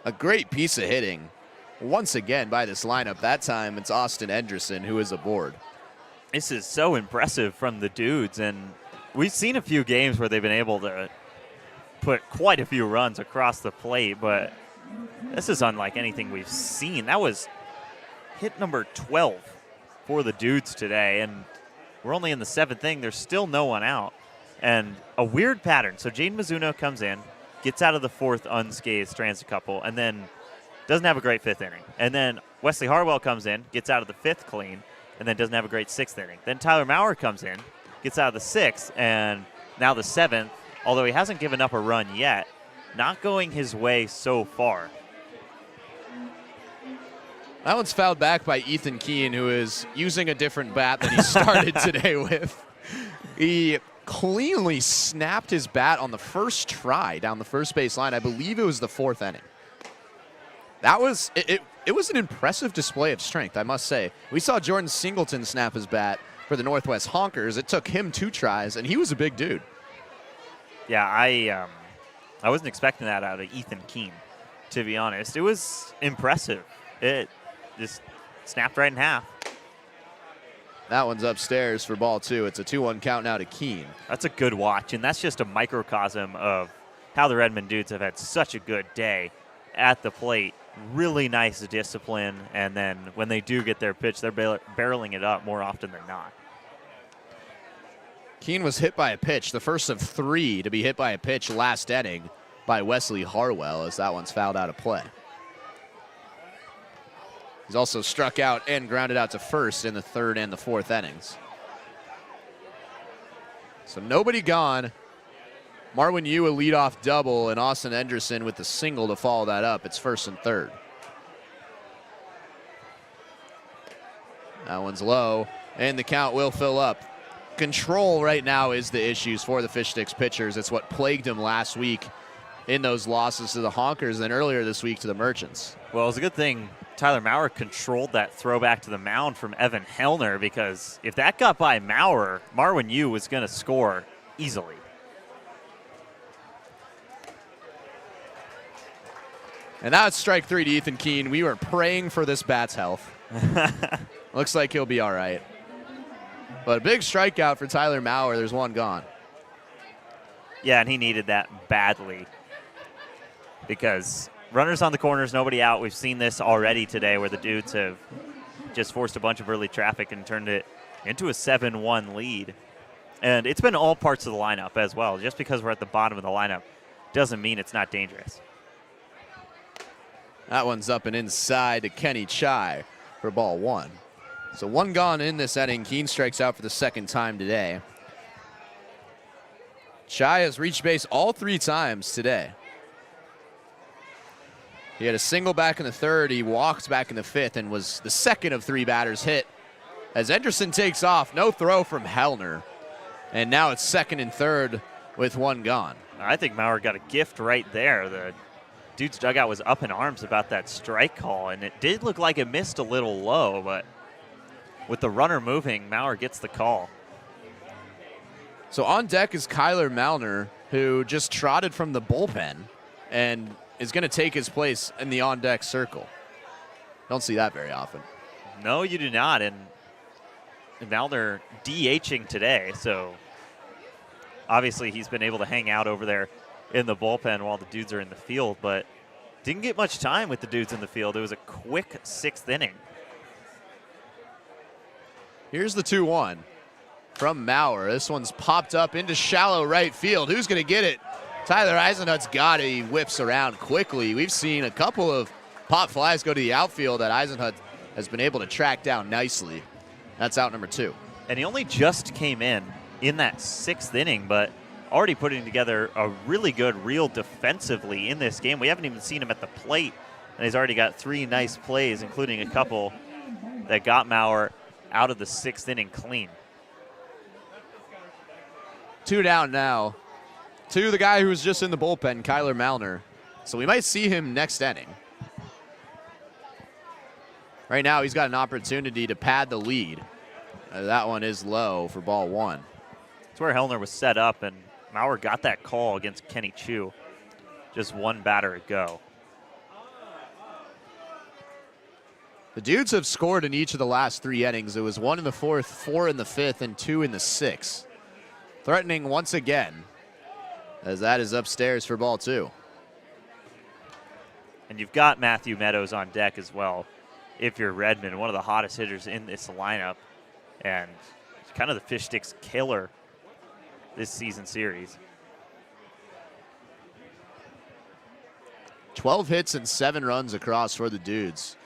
S1: A great piece of hitting. Once again by this lineup. That time it's Austin Enderson who is aboard.
S2: This is so impressive from the Dudes, and we've seen a few games where they've been able to put quite a few runs across the plate, but this is unlike anything we've seen. That was hit number 12 for the Dudes today, and we're only in the seventh inning. There's still no one out, and a weird pattern. So Jaden Mizuno comes in, gets out of the fourth unscathed, strands a couple, and then doesn't have a great fifth inning. And then Wesley Harwell comes in, gets out of the fifth clean, and then doesn't have a great sixth inning. Then Tyler Maurer comes in, gets out of the sixth, and now the seventh, although he hasn't given up a run yet, not going his way so far.
S1: That one's fouled back by Ethan Keane, who is using a different bat than he started today with. He cleanly snapped his bat on the first try down the first base line. I believe it was the fourth inning. That was it was an impressive display of strength, I must say. We saw Jordan Singleton snap his bat for the Northwest Honkers. It took him 2 tries, and he was a big dude.
S2: Yeah, I wasn't expecting that out of Ethan Keene, to be honest. It was impressive. It just snapped right in half.
S1: That one's upstairs for ball 2. It's a 2-1 count now to Keene.
S2: That's a good watch, and that's just a microcosm of how the Redmond Dudes have had such a good day at the plate. Really nice discipline, and then when they do get their pitch, they're barreling it up more often than not.
S1: Keene was hit by a pitch, the first of 3 to be hit by a pitch last inning by Wesley Harwell, as that one's fouled out of play. He's also struck out and grounded out to first in the 3rd and the 4th innings. So nobody gone. Marwin Yu a leadoff double, and Austin Enderson with the single to follow that up. It's 1st and 3rd. That one's low, and the count will fill up. Control right now is the issues for the Fish Sticks pitchers. It's what plagued them last week in those losses to the Honkers and earlier this week to the Merchants.
S2: Well, it's a good thing Tyler Maurer controlled that throwback to the mound from Evan Hellner, because if that got by Maurer, Marwin Yu was going to score easily.
S1: And that's strike 3 to Ethan Keene. We were praying for this bat's health. Looks like he'll be all right. But a big strikeout for Tyler Maurer. There's one gone.
S2: Yeah, and he needed that badly, because runners on the corners, nobody out. We've seen this already today where the Dudes have just forced a bunch of early traffic and turned it into a 7-1 lead. And it's been all parts of the lineup as well. Just because we're at the bottom of the lineup doesn't mean it's not dangerous.
S1: That one's up and inside to Kenny Chai for ball 1. So 1 gone in this inning. Keene strikes out for the 2nd time today. Chai has reached base all 3 times today. He had a single back in the 3rd. He walked back in the 5th and was the 2nd of 3 batters hit. As Enderson takes off, no throw from Hellner. And now it's 2nd and 3rd with 1 gone.
S2: I think Maurer got a gift right there. The Dudes dugout was up in arms about that strike call, and it did look like it missed a little low, but with the runner moving, Maurer gets the call.
S1: So on deck is Kyler Malner, who just trotted from the bullpen and is going to take his place in the on-deck circle. Don't see that very often.
S2: No, you do not, and Malner DHing today, so obviously he's been able to hang out over there in the bullpen while the Dudes are in the field, but didn't get much time with the Dudes in the field. It was a quick 6th inning.
S1: Here's the 2-1 from Maurer. This one's popped up into shallow right field. Who's going to get it? Tyler Eisenhut's got it. He whips around quickly. We've seen a couple of pop flies go to the outfield that Eisenhut has been able to track down nicely. That's out number 2.
S2: And he only just came in that 6th inning, but already putting together a really good reel defensively in this game. We haven't even seen him at the plate, and he's already got 3 nice plays, including a couple that got Maurer out of the 6th inning clean.
S1: 2 down now to the guy who was just in the bullpen, Kyler Malner. So we might see him next inning. Right now he's got an opportunity to pad the lead. That one is low for ball 1.
S2: That's where Hellner was set up, and Maurer got that call against Kenny Chu just 1 batter ago.
S1: The Dudes have scored in each of the last 3 innings. It was 1 in the 4th, 4 in the 5th, and 2 in the 6th. Threatening once again, as that is upstairs for ball 2.
S2: And you've got Matthew Meadows on deck as well, if you're Redmond, one of the hottest hitters in this lineup, and kind of the Fish Sticks killer this season series.
S1: 12 hits and 7 runs across for the Dudes.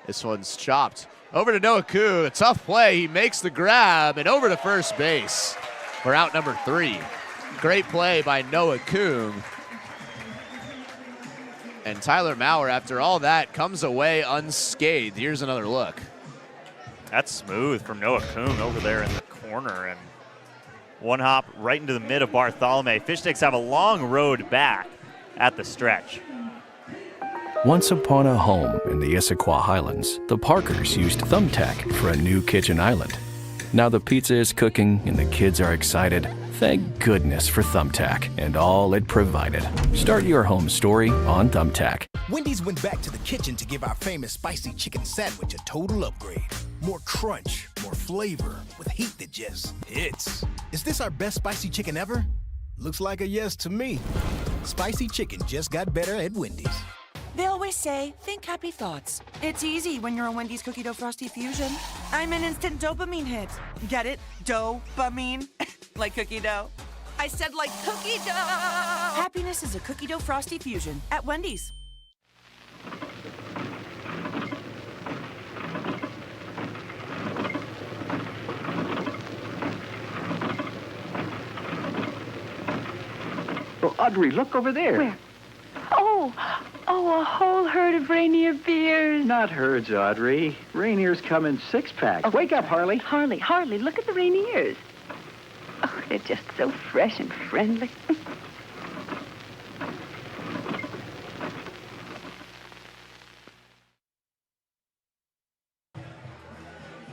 S1: This one's chopped. Over to Noah Kuhn. A tough play. He makes the grab and over to first base for out number 3. Great play by Noah Kuhn. And Tyler Maurer, after all that, comes away unscathed. Here's another look.
S2: That's smooth from Noah Kuhn over there in the corner, and 1 hop right into the mid of Bartholomew. Fish Sticks have a long road back at the stretch.
S6: Once upon a home in the Issaquah Highlands, the Parkers used Thumbtack for a new kitchen island. Now the pizza is cooking and the kids are excited. Thank goodness for Thumbtack and all it provided. Start your home story on Thumbtack.
S3: Wendy's went back to the kitchen to give our famous spicy chicken sandwich a total upgrade. More crunch, more flavor, with heat that just hits. Is this our best spicy chicken ever? Looks like a yes to me. Spicy chicken just got better at Wendy's.
S4: They always say, think happy thoughts. It's easy when you're a Wendy's cookie dough frosty fusion. I'm an instant dopamine hit. Get it? Dope-amine? Like cookie dough. I said like cookie dough! Happiness is a cookie dough frosty fusion at Wendy's.
S9: Oh, Audrey, look over there.
S10: Where? Oh, a whole herd of reindeer beers.
S9: Not herds, Audrey. Rainier's come in 6-packs.
S10: Oh,
S9: Wake up, Harley.
S10: Harley, look at the reindeers. Oh, they're just so fresh and friendly.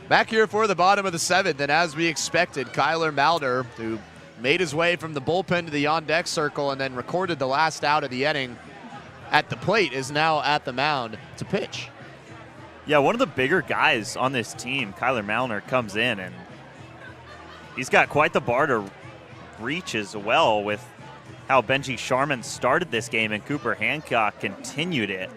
S1: Back here for the bottom of the 7th, and as we expected, Kyler Malner, who made his way from the bullpen to the on-deck circle and then recorded the last out of the inning at the plate, is now at the mound to pitch.
S2: Yeah, one of the bigger guys on this team, Kyler Malner, comes in, and he's got quite the bar to reach as well with how Benji Sharman started this game and Cooper Hancock continued it.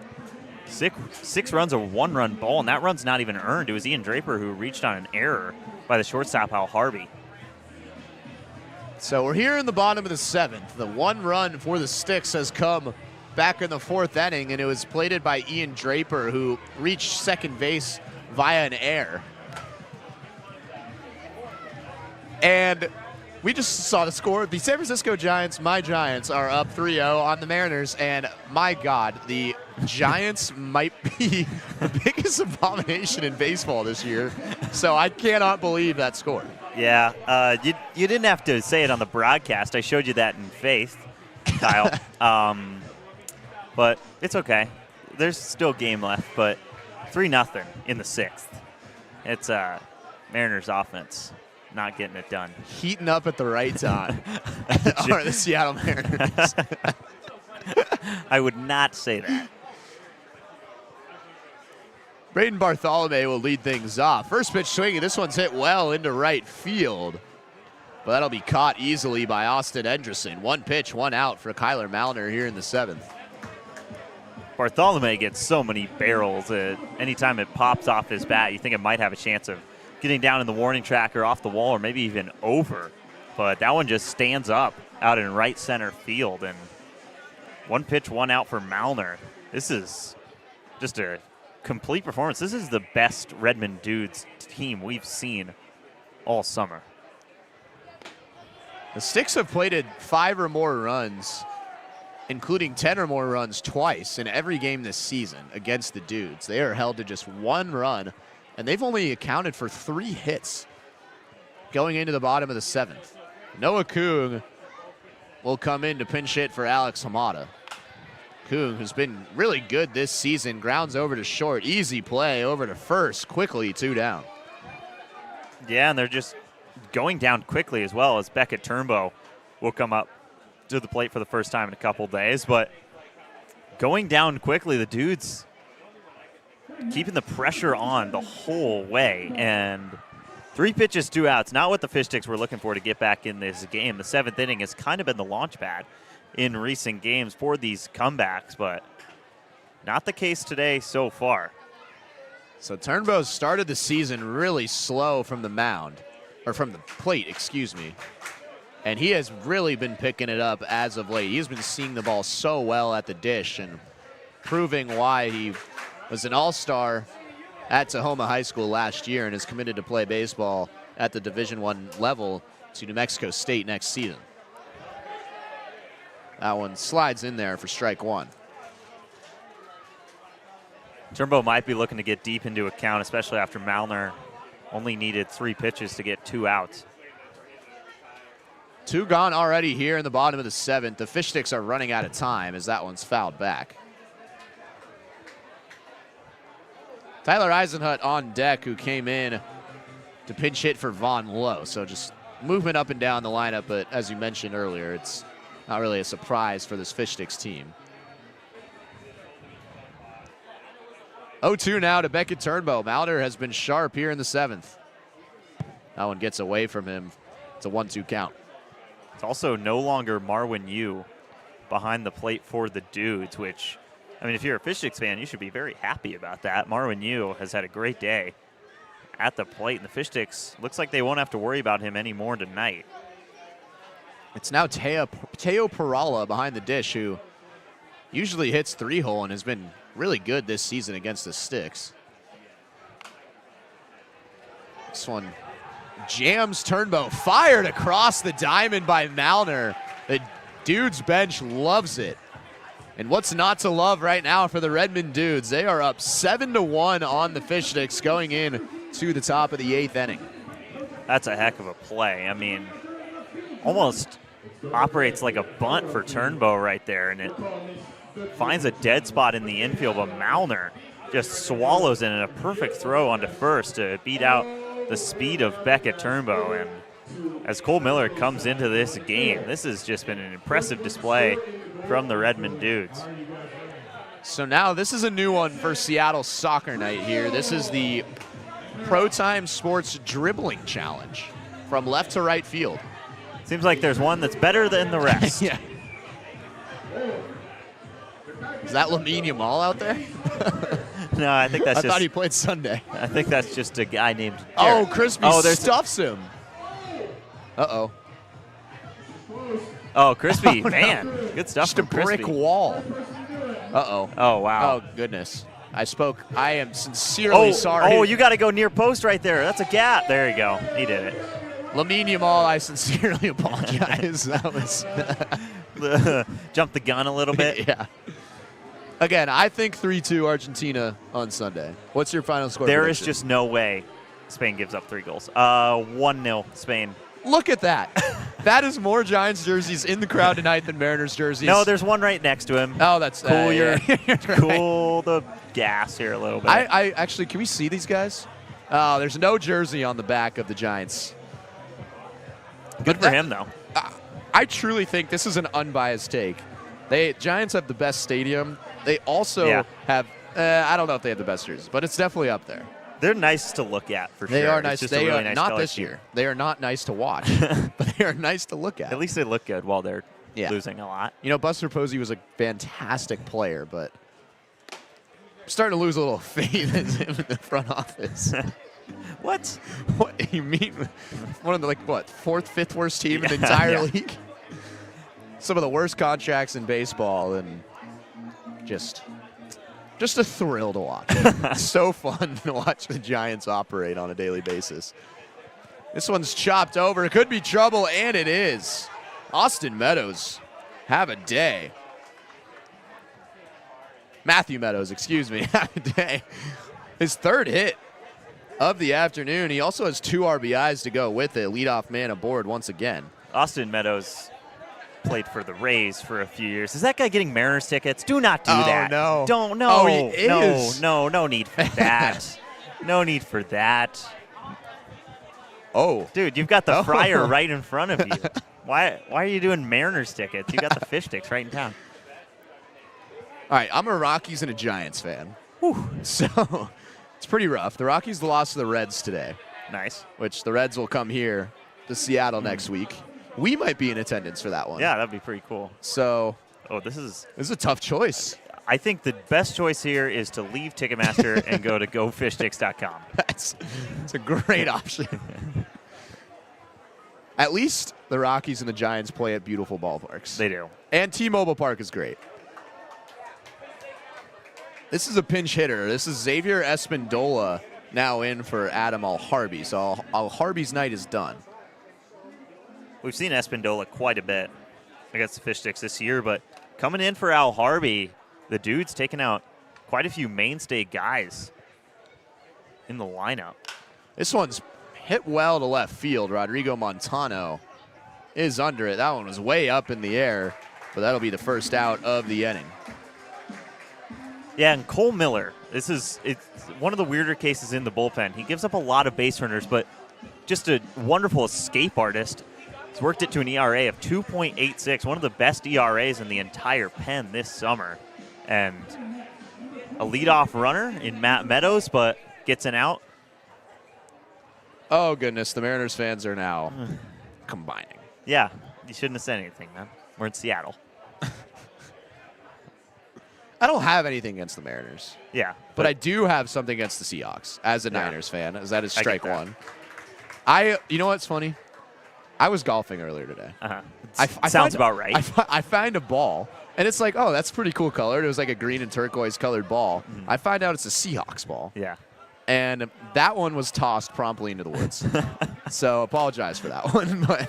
S2: Six runs, a 1-run ball, and that run's not even earned. It was Ian Draper who reached on an error by the shortstop, Hal Harvey.
S1: So we're here in the bottom of the 7th. The 1 run for the Sticks has come back in the 4th inning, and it was plated by Ian Draper, who reached second base via an error. And we just saw the score. The San Francisco Giants, my Giants, are up 3-0 on the Mariners, and my God, the Giants might be the biggest abomination in baseball this year. So I cannot believe that score.
S2: Yeah, you didn't have to say it on the broadcast. I showed you that in faith, Kyle. But it's okay. There's still game left, but 3-0 in the 6th. It's Mariners offense not getting it done.
S1: Heating up at the right time are the Seattle Mariners.
S2: I would not say that.
S1: Braden Bartholomew will lead things off. First pitch swinging. This one's hit well into right field. But that'll be caught easily by Austin Enderson. 1 pitch, 1 out for Kyler Malner here in the 7th.
S2: Bartholomew gets so many barrels. Anytime it pops off his bat, you think it might have a chance of getting down in the warning track or off the wall or maybe even over. But that one just stands up out in right center field. And 1 pitch, 1 out for Malner. This is just a complete performance. This is the best Redmond Dudes team we've seen all summer.
S1: The Sticks have plated 5 or more runs, including 10 or more runs twice in every game this season against the Dudes. They are held to just 1 run, and they've only accounted for 3 hits going into the bottom of the 7th. Noah Kung will come in to pinch hit for Alex Hamada. Kung, who's been really good this season, grounds over to short. Easy play over to first. Quickly 2 down.
S2: Yeah, and they're just going down quickly as well, as Beckett Turnbow will come up to the plate for the first time in a couple days. But going down quickly, the Dudes keeping the pressure on the whole way. And 3 pitches, 2 outs. Not what the Fish Sticks were looking for to get back in this game. The 7th inning has kind of been the launch pad in recent games for these comebacks, but not the case today so far.
S1: So Turnbow started the season really slow from the mound, or from the plate, excuse me. And he has really been picking it up as of late. He's been seeing the ball so well at the dish and proving why he was an all-star at Tahoma High School last year and is committed to play baseball at the Division I level to New Mexico State next season. That one slides in there for strike 1.
S2: Turnbow might be looking to get deep into a count, especially after Malner only needed 3 pitches to get 2 outs.
S1: 2 gone already here in the bottom of the 7th. The Fish Sticks are running out of time as that one's fouled back. Tyler Eisenhut on deck, who came in to pinch hit for Von Lowe. So just movement up and down the lineup, but as you mentioned earlier, it's not really a surprise for this Fish Sticks team. 0-2 now to Beckett Turnbow. Mauder has been sharp here in the 7th. That one gets away from him. It's a 1-2 count.
S2: It's also no longer Marwin Yu behind the plate for the Dudes, which, I mean, if you're a Fish Sticks fan, you should be very happy about that. Marwin Yu has had a great day at the plate, and the Fish Sticks looks like they won't have to worry about him anymore tonight.
S1: It's now Teo Perala behind the dish, who usually hits 3-hole and has been really good this season against the Sticks. This one jams Turnbow, fired across the diamond by Malner. The Dudes bench loves it. And what's not to love right now for the Redmond Dudes? They are up 7-1 on the Fish Sticks going in to the top of the 8th inning.
S2: That's a heck of a play. I mean, almost operates like a bunt for Turnbow right there, and it finds a dead spot in the infield, but Malner just swallows it in a perfect throw onto first to beat out the speed of Beckett Turnbow. And as Cole Miller comes into this game, this has just been an impressive display from the Redmond Dudes.
S1: So now this is a new one for Seattle Soccer Night here. This is the Pro Time Sports Dribbling Challenge from left to right field.
S2: Seems like there's one that's better than the rest.
S1: Yeah. Is that Lamine Yamal out there?
S2: No, I think that's
S1: I
S2: just...
S1: thought he played Sunday.
S2: I think that's just a guy named
S1: Oh,
S2: Derek.
S1: Crispy stuffs him. Uh-oh.
S2: Oh, Crispy,
S1: Oh, no.
S2: man. Good stuff
S1: Just a
S2: from Crispy.
S1: brick wall. Uh-oh.
S2: Oh, wow.
S1: Oh, goodness. I am sincerely sorry.
S2: Oh, you got to go near post right there. That's a gap. There you go. He did it.
S1: Lamine Yamal, I sincerely apologize. That was...
S2: Jumped the gun a little bit.
S1: Yeah. Again, I think 3-2 Argentina on Sunday. What's your final score
S2: There
S1: prediction?
S2: is just no way Spain gives up 3 goals. 1-0 Spain.
S1: Look at that. That is more Giants jerseys in the crowd tonight than Mariners jerseys.
S2: No, there's one right next to him.
S1: Oh, that's
S2: cool.
S1: you're
S2: Cool the gas here a little bit.
S1: I actually, can we see these guys? Oh, there's no jersey on the back of the Giants.
S2: Good for him, though.
S1: I truly think this is an unbiased take. Giants have the best stadium. They also have, I don't know if they have the best jerseys, but it's definitely up there.
S2: They're nice to look at, for sure.
S1: They are nice.
S2: Just
S1: They
S2: really
S1: are
S2: nice
S1: not this year. They are not nice to watch, but they are nice to look at.
S2: At least they look good while they're losing a lot.
S1: You know, Buster Posey was a fantastic player, but I'm starting to lose a little faith in him in the front office.
S2: What?
S1: What you mean? One of the 4th, 5th worst team in the entire league. Some of the worst contracts in baseball, and just a thrill to watch. So fun to watch the Giants operate on a daily basis. This one's chopped over. It could be trouble, and it is. Austin Meadows, have a day. Matthew Meadows, excuse me, have a day. His 3rd hit of the afternoon. He also has 2 RBIs to go with it. Leadoff man aboard once again.
S2: Austin Meadows played for the Rays for a few years. Is that guy getting Mariners tickets? Do not do that.
S1: No.
S2: Don't. No.
S1: Oh, he is.
S2: No need for that. No need for that.
S1: Oh.
S2: Dude, you've got the fryer right in front of you. Why are you doing Mariners tickets? You got the Fish Sticks right in town.
S1: All right, I'm a Rockies and a Giants fan. Whew. So it's pretty rough. The Rockies lost to the Reds today.
S2: Nice.
S1: Which the Reds will come here to Seattle next week. We might be in attendance for that one.
S2: Yeah, that'd be pretty cool.
S1: So,
S2: this is
S1: a tough choice.
S2: I think the best choice here is to leave Ticketmaster and go to gofishsticks.com.
S1: It's a great option. At least the Rockies and the Giants play at beautiful ballparks.
S2: They do.
S1: And T-Mobile Park is great. This is a pinch hitter. This is Xavier Espindola now in for Adam Al-Harbi. So Al-Harbi's night is done.
S2: We've seen Espindola quite a bit against the Fish Sticks this year, but coming in for Al-Harbi, the Dude's taking out quite a few mainstay guys in the lineup.
S1: This one's hit well to left field. Rodrigo Montano is under it. That one was way up in the air, but that'll be the first out of the inning.
S2: Yeah, and Cole Miller, it's one of the weirder cases in the bullpen. He gives up a lot of base runners, but just a wonderful escape artist. He's worked it to an ERA of 2.86, one of the best ERAs in the entire pen this summer. And a leadoff runner in Matt Meadows, but gets an out.
S1: Oh, goodness. The Mariners fans are now combining.
S2: Yeah, you shouldn't have said anything, man. We're in Seattle.
S1: I don't have anything against the Mariners.
S2: Yeah.
S1: But I do have something against the Seahawks as a Niners fan, as that is strike
S2: that.
S1: one. You know what's funny? I was golfing earlier today.
S2: Uh-huh. Sounds about right.
S1: I find a ball, and it's like, oh, that's pretty cool colored. It was like a green and turquoise colored ball.
S2: Mm-hmm.
S1: I find out it's a Seahawks ball.
S2: Yeah.
S1: And that one was tossed promptly into the woods. So apologize for that one. But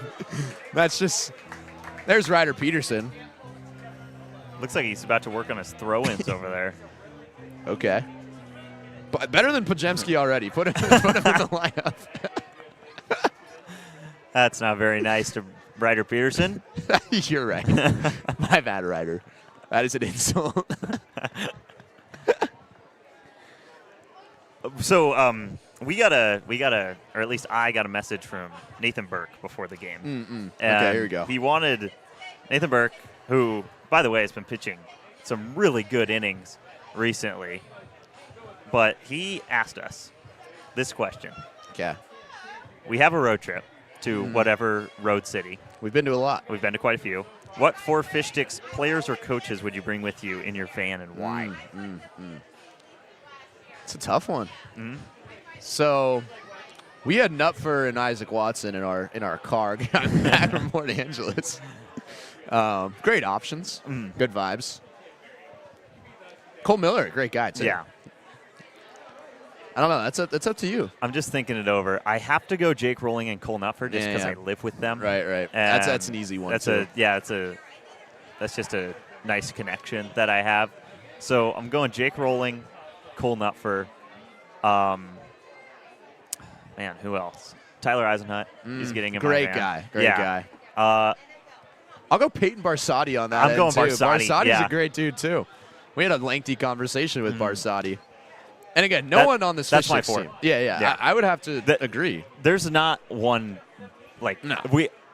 S1: that's just, there's Ryder Peterson.
S2: Looks like he's about to work on his throw-ins over there.
S1: Okay. But better than Pajemski already. Put him in the lineup.
S2: That's not very nice to Ryder Peterson.
S1: You're right. My bad, Ryder. That is an insult.
S2: So we got a, or at least I got a message from Nathan Burke before the game.
S1: Okay, here we go.
S2: He wanted Nathan Burke, who, by the way, has been pitching some really good innings recently, but he asked us this question.
S1: Okay.
S2: We have a road trip to whatever road city.
S1: We've been to a lot.
S2: We've been to quite a few. What 4 Fish Sticks players or coaches would you bring with you in your van and why?
S1: It's a tough one. So we had Nupfer and Isaac Watson in our car back from Port Angeles. Great options. Good vibes. Cole Miller, great guy too.
S2: Yeah.
S1: I don't know. That's up to you.
S2: I'm just thinking it over. I have to go Jake Rowling and Cole Nupfer just because I live with them.
S1: Right.
S2: And
S1: That's an easy one.
S2: That's
S1: too.
S2: that's just a nice connection that I have. So I'm going Jake Rowling, Cole Nupfer. Man, who else? Tyler Eisenhut. He's getting in
S1: great
S2: my van.
S1: guy. Great guy. I'll go Peyton Barsati on that.
S2: I'm going
S1: too.
S2: Barsati.
S1: Barsati's a great dude too. We had a lengthy conversation with Barsati. And again, no one on this
S2: that's
S1: Fish
S2: my
S1: Sticks
S2: four.
S1: team. Yeah. I would have to agree.
S2: There's not one,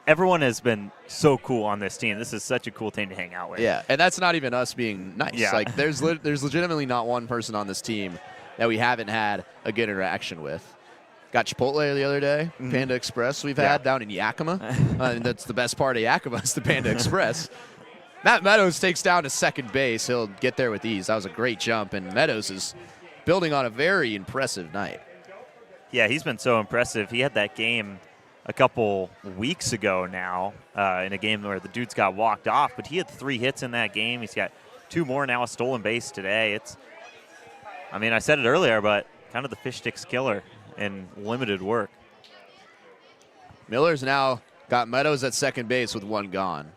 S2: everyone has been so cool on this team. This is such a cool team to hang out with.
S1: Yeah, and that's not even us being nice.
S2: Yeah.
S1: Like there's legitimately not one person on this team that we haven't had a good interaction with. Got Chipotle the other day, Panda Express we've had down in Yakima. And that's the best part of Yakima is the Panda Express. Matt Meadows takes down to second base. He'll get there with ease. That was a great jump, and Meadows is building on a very impressive night.
S2: Yeah, he's been so impressive. He had that game a couple weeks ago now in a game where the Dudes got walked off, but he had 3 hits in that game. He's got 2 more now, a stolen base today. I said it earlier, but kind of the Fish Sticks killer in limited work.
S1: Miller's now got Meadows at second base with 1 gone.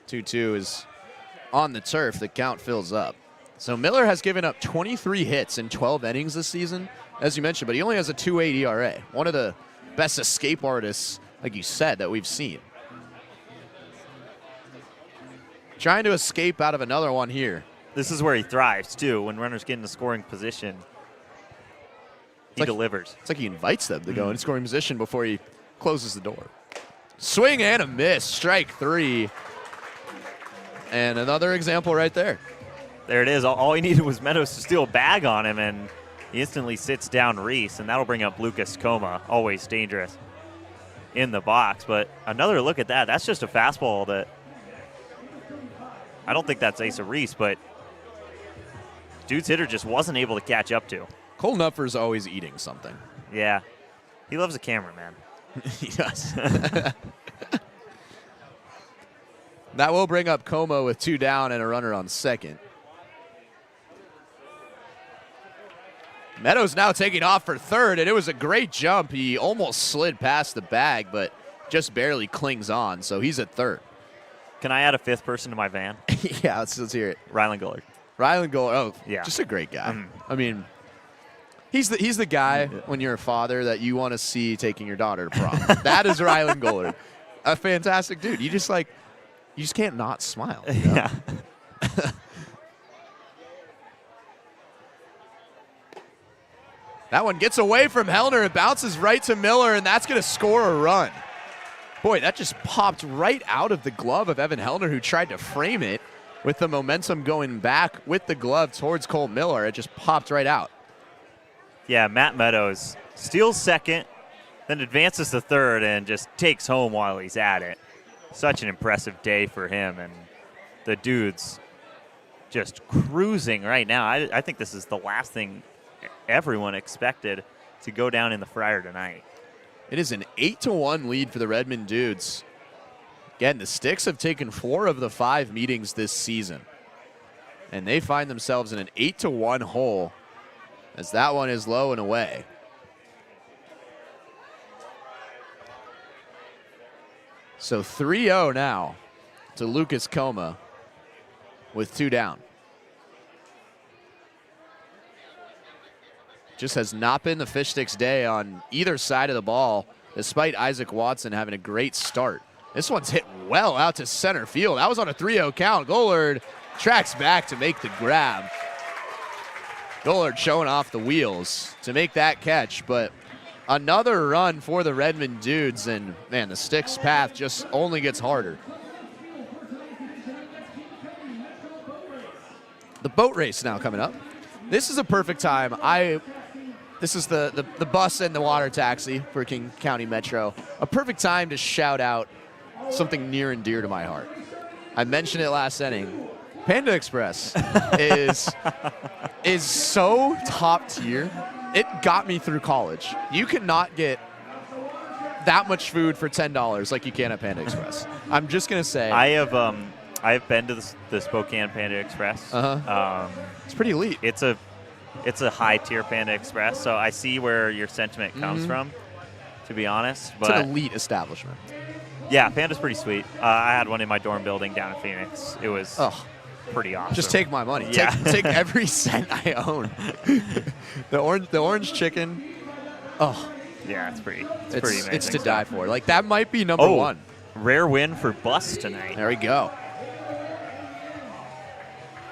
S1: 2-2 is on the turf. The count fills up. So Miller has given up 23 hits in 12 innings this season, as you mentioned, but he only has a 2.8 ERA. One of the best escape artists, like you said, that we've seen. Trying to escape out of another one here.
S2: This is where he thrives, too. When runners get into scoring position, he delivers.
S1: It's like he invites them to go in scoring position before he closes the door. Swing and a miss, strike 3. And another example right there.
S2: There it is. All he needed was Meadows to steal a bag on him, and he instantly sits down Reese, and that'll bring up Lucas Coma, always dangerous in the box. But another look at that. That's just a fastball that I don't think that's Asa Reese, but Dude's hitter just wasn't able to catch up to.
S1: Cole Nupfer's always eating something.
S2: Yeah. He loves a camera, man.
S1: He does. That will bring up Como with 2 down and a runner on second. Meadows now taking off for third, and it was a great jump. He almost slid past the bag, but just barely clings on, so he's at third.
S2: Can I add a 5th person to my van?
S1: Yeah, let's hear it.
S2: Rylan Gullard.
S1: Rylan Gullard,
S2: yeah,
S1: just a great guy. I mean, he's the guy when you're a father that you want to see taking your daughter to prom. That is Rylan Gullard. A fantastic dude. You just can't not smile. You know?
S2: Yeah.
S1: That one gets away from Hellner and bounces right to Miller, and that's going to score a run. Boy, that just popped right out of the glove of Evan Hellner, who tried to frame it with the momentum going back with the glove towards Cole Miller. It just popped right out.
S2: Yeah, Matt Meadows steals second, then advances to third, and just takes home while he's at it. Such an impressive day for him, and the Dudes just cruising right now. I think this is the last thing everyone expected to go down in the Friar tonight.
S1: It is an 8-1 lead for the Redmond Dudes. Again, the Sticks have taken 4 of the 5 meetings this season, and they find themselves in an 8-1 hole as that one is low and away. So 3-0 now to Lucas Coma with 2 down. Just has not been the Fish Sticks day on either side of the ball, despite Isaac Watson having a great start. This one's hit well out to center field. That was on a 3-0 count. Gollard tracks back to make the grab. Gollard showing off the wheels to make that catch, but another run for the Redmond Dudes, and man, the Sticks' path just only gets harder. The boat race now coming up. This is a perfect time. This is the bus and the water taxi for King County Metro. A perfect time to shout out something near and dear to my heart. I mentioned it last inning. Panda Express is so top tier. It got me through college. You cannot get that much food for $10 like you can at Panda Express. I'm just gonna say.
S2: I've been to the Spokane Panda Express.
S1: It's pretty elite.
S2: It's a high tier Panda Express, so I see where your sentiment comes from, to be honest. But
S1: it's an elite establishment.
S2: Yeah, Panda's pretty sweet. I had one in my dorm building down in Phoenix. It was pretty awesome.
S1: Just take my money.
S2: Yeah.
S1: Take every cent I own. The orange chicken. Oh.
S2: Yeah, it's pretty amazing.
S1: It's to die for. Like, that might be number one.
S2: Rare win for Bus tonight.
S1: There we go.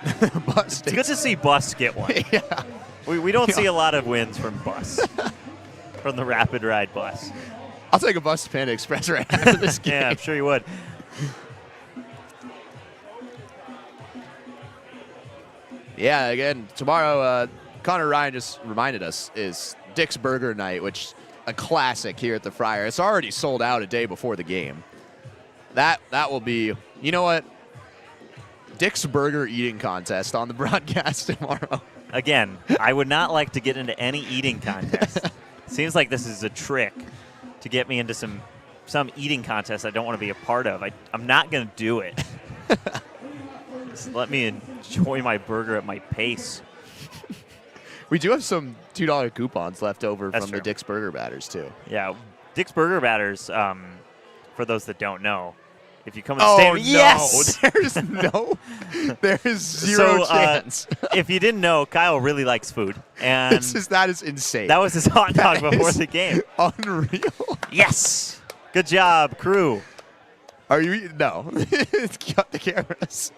S2: It's good to see Bus get one.
S1: Yeah.
S2: We don't see a lot of wins from Bus, from the Rapid Ride Bus.
S1: I'll take a bus to Panda Express right after this game.
S2: Yeah, I'm sure you would.
S1: Yeah, again, tomorrow, Connor Ryan just reminded us, is Dick's Burger Night, which a classic here at the Friar. It's already sold out a day before the game. That will be, you know what? Dick's Burger eating contest on the broadcast tomorrow.
S2: Again, I would not like to get into any eating contest. Seems like this is a trick to get me into some eating contest I don't want to be a part of. I'm not going to do it. Just let me enjoy my burger at my pace.
S1: We do have some $2 coupons left over
S2: That's
S1: from
S2: true.
S1: the Dick's Burger batters, too.
S2: Yeah, Dick's Burger Batters, for those that don't know, if you come and stand, yes!
S1: There's zero chance.
S2: If you didn't know, Kyle really likes food, and
S1: that is insane.
S2: That was his hot dog before the game.
S1: Unreal.
S2: Yes, good job, crew.
S1: Are you eating? No. Cut the cameras.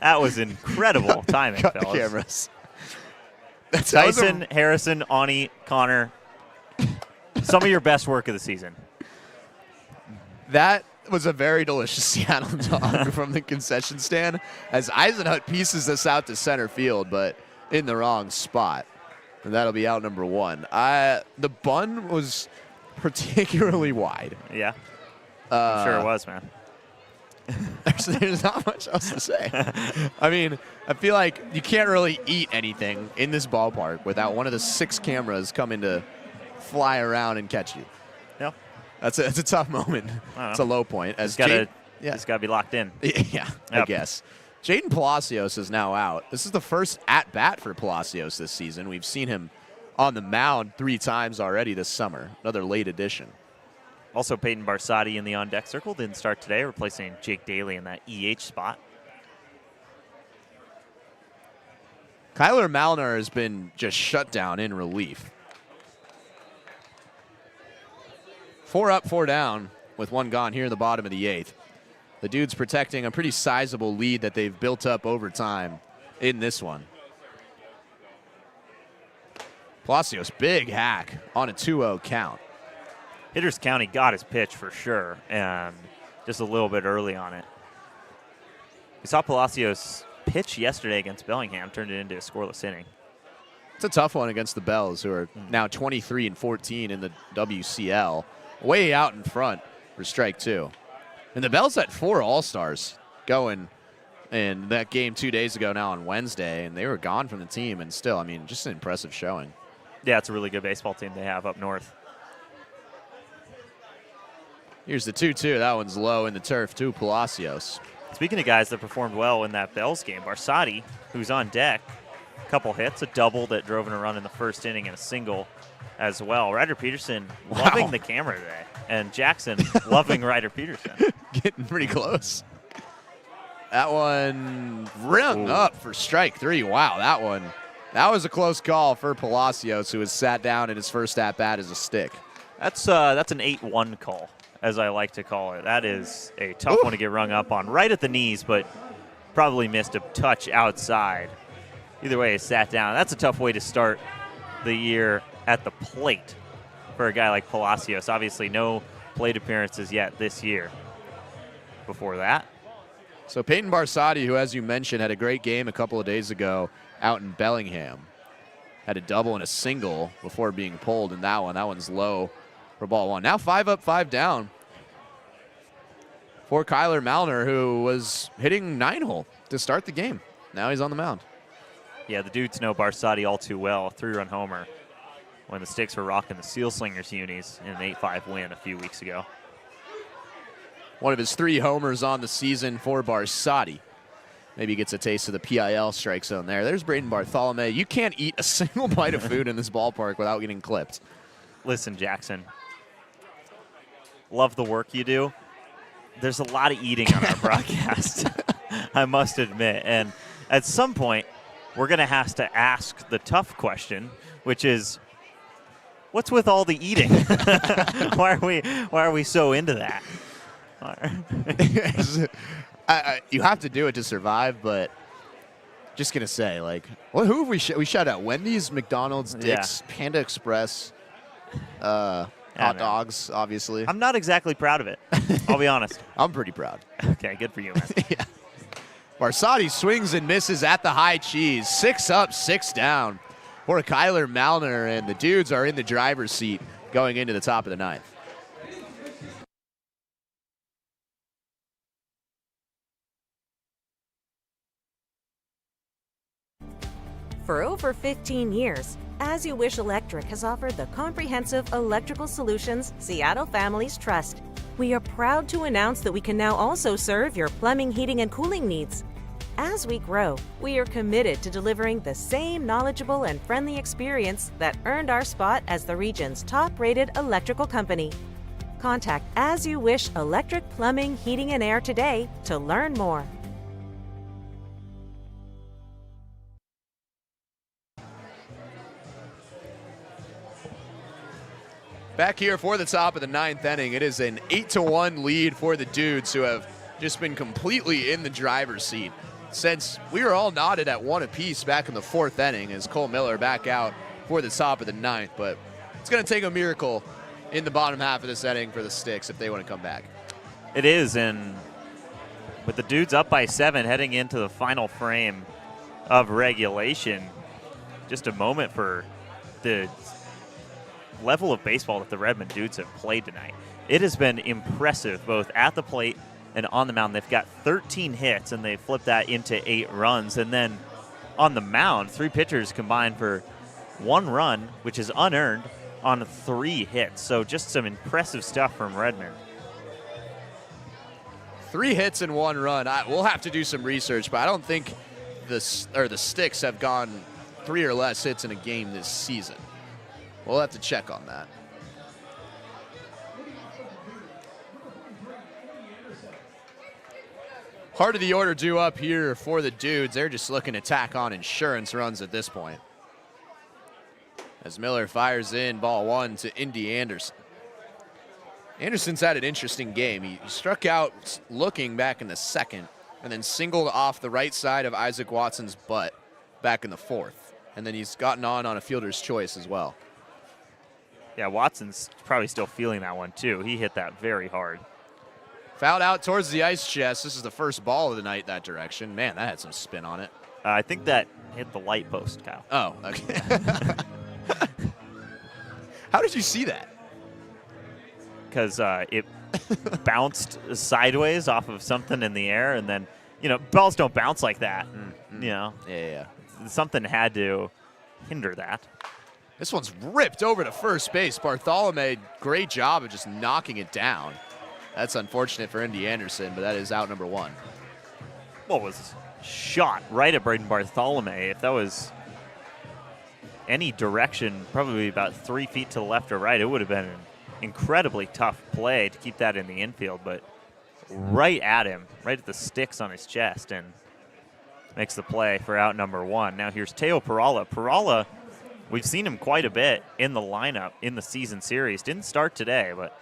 S2: That was incredible timing,
S1: Cut
S2: fellas.
S1: the cameras.
S2: Tyson, Harrison, Ani, Connor, some of your best work of the season.
S1: That was a very delicious Seattle dog from the concession stand as Eisenhut pieces this out to center field, but in the wrong spot. And that'll be out number 1. The bun was particularly wide.
S2: Yeah, I'm sure it was, man.
S1: There's not much else to say. I mean, I feel like you can't really eat anything in this ballpark without one of the 6 cameras coming to fly around and catch you.
S2: Yeah.
S1: That's a tough moment. It's a low point.
S2: It's got to be locked in.
S1: Yeah, I guess. Jaden Palacios is now out. This is the first at-bat for Palacios this season. We've seen him on the mound 3 times already this summer. Another late addition.
S2: Also, Peyton Barsati in the on-deck circle didn't start today, replacing Jake Daly in that EH spot.
S1: Kyler Malner has been just shut down in relief. 4 up, 4 down with 1 gone here in the bottom of the 8th. The Dudes protecting a pretty sizable lead that they've built up over time in this one. Palacios, big hack on a 2-0 count.
S2: Hitters County got his pitch for sure, and just a little bit early on it. We saw Palacios pitch yesterday against Bellingham, turned it into a scoreless inning.
S1: It's a tough one against the Bells, who are now 23-14 in the WCL, way out in front for strike 2. And the Bells had 4 All-Stars going in that game 2 days ago now on Wednesday, and they were gone from the team, and still, I mean, just an impressive showing.
S2: Yeah, it's a really good baseball team they have up north.
S1: Here's the 2-2. That one's low in the turf to Palacios.
S2: Speaking of guys that performed well in that Bells game, Barsati, who's on deck, a couple hits, a double that drove in a run in the first inning, and a single as well. Ryder Peterson loving the camera today, and Jackson loving Ryder Peterson.
S1: Getting pretty close. That one rung up for strike 3. Wow, that was a close call for Palacios, who has sat down in his first at-bat as a stick.
S2: That's an 8-1 call, as I like to call it. That is a tough one to get rung up on, right at the knees, but probably missed a touch outside. Either way, he sat down. That's a tough way to start the year at the plate for a guy like Palacios. Obviously, no plate appearances yet this year. Before that,
S1: so Peyton Barsati, who, as you mentioned, had a great game a couple of days ago out in Bellingham, had a double and a single before being pulled in that one. That one's low for ball 1. Now 5 up, 5 down for Kyler Malner, who was hitting 9-hole to start the game. Now he's on the mound.
S2: Yeah, the Dudes know Barsati all too well. 3-run homer when the Sticks were rocking the Seal Slingers unis in an 8-5 win a few weeks ago.
S1: One of his 3 homers on the season for Barsati. Maybe he gets a taste of the PIL strike zone there. There's Braden Bartholomew. You can't eat a single bite of food in this ballpark without getting clipped.
S2: Listen, Jackson, love the work you do. There's a lot of eating on our broadcast, I must admit. And at some point, we're going to have to ask the tough question, which is, what's with all the eating? Why are we so into that?
S1: You have to do it to survive, but just going to say, like, who have we shout out? Wendy's, McDonald's, Dick's, Panda Express, hot dogs, obviously.
S2: I'm not exactly proud of it. I'll be honest.
S1: I'm pretty proud.
S2: Okay, good for you, man.
S1: Yeah. Barsati swings and misses at the high cheese. 6 up, 6 down for Kyler Malner, and the Dudes are in the driver's seat going into the top of the 9th.
S5: For over 15 years, As You Wish Electric has offered the comprehensive electrical solutions Seattle families trust. We are proud to announce that we can now also serve your plumbing, heating, and cooling needs. As we grow, we are committed to delivering the same knowledgeable and friendly experience that earned our spot as the region's top-rated electrical company. Contact As You Wish Electric Plumbing, Heating, and Air today to learn more.
S1: Back here for the top of the 9th inning, it is an 8-1 lead for the Dudes, who have just been completely in the driver's seat since we were all knotted at 1 apiece back in the 4th inning as Cole Miller back out for the top of the 9th. But it's going to take a miracle in the bottom half of this inning for the Sticks if they want to come back.
S2: It is, and with the Dudes up by 7 heading into the final frame of regulation, just a moment for the level of baseball that the Redmond Dudes have played tonight. It has been impressive both at the plate and on the mound. They've got 13 hits, and they flipped that into 8 runs. And then on the mound, 3 pitchers combined for 1 run, which is unearned, on 3 hits. So just some impressive stuff from Redmond.
S1: 3 hits and 1 run. We'll have to do some research, but I don't think the Sticks have gone 3 or less hits in a game this season. We'll have to check on that. Heart of the order due up here for the Dudes. They're just looking to tack on insurance runs at this point. As Miller fires in ball 1 to Indy Anderson. Anderson's had an interesting game. He struck out looking back in the 2nd and then singled off the right side of Isaac Watson's butt back in the 4th. and then he's gotten on a fielder's choice as well.
S2: Yeah, Watson's probably still feeling that one, too. He hit that very hard.
S1: Fouled out towards the ice chest. This is the first ball of the night that direction. Man, that had some spin on it.
S2: I think that hit the light post, Kyle.
S1: Oh, okay. How did you see that?
S2: Because it bounced sideways off of something in the air, and then, balls don't bounce like that.
S1: Yeah.
S2: Something had to hinder that.
S1: This one's ripped over to first base. Bartholomew, great job of just knocking it down. That's unfortunate for Indy Anderson, but that is out number 1.
S2: What was shot right at Braden Bartholomew? If that was any direction, probably about 3 feet to the left or right, it would have been an incredibly tough play to keep that in the infield, but right at him, right at the sticks on his chest, and makes the play for out number 1. Now here's Teo Perala. Perala, we've seen him quite a bit in the lineup in the season series. Didn't start today, but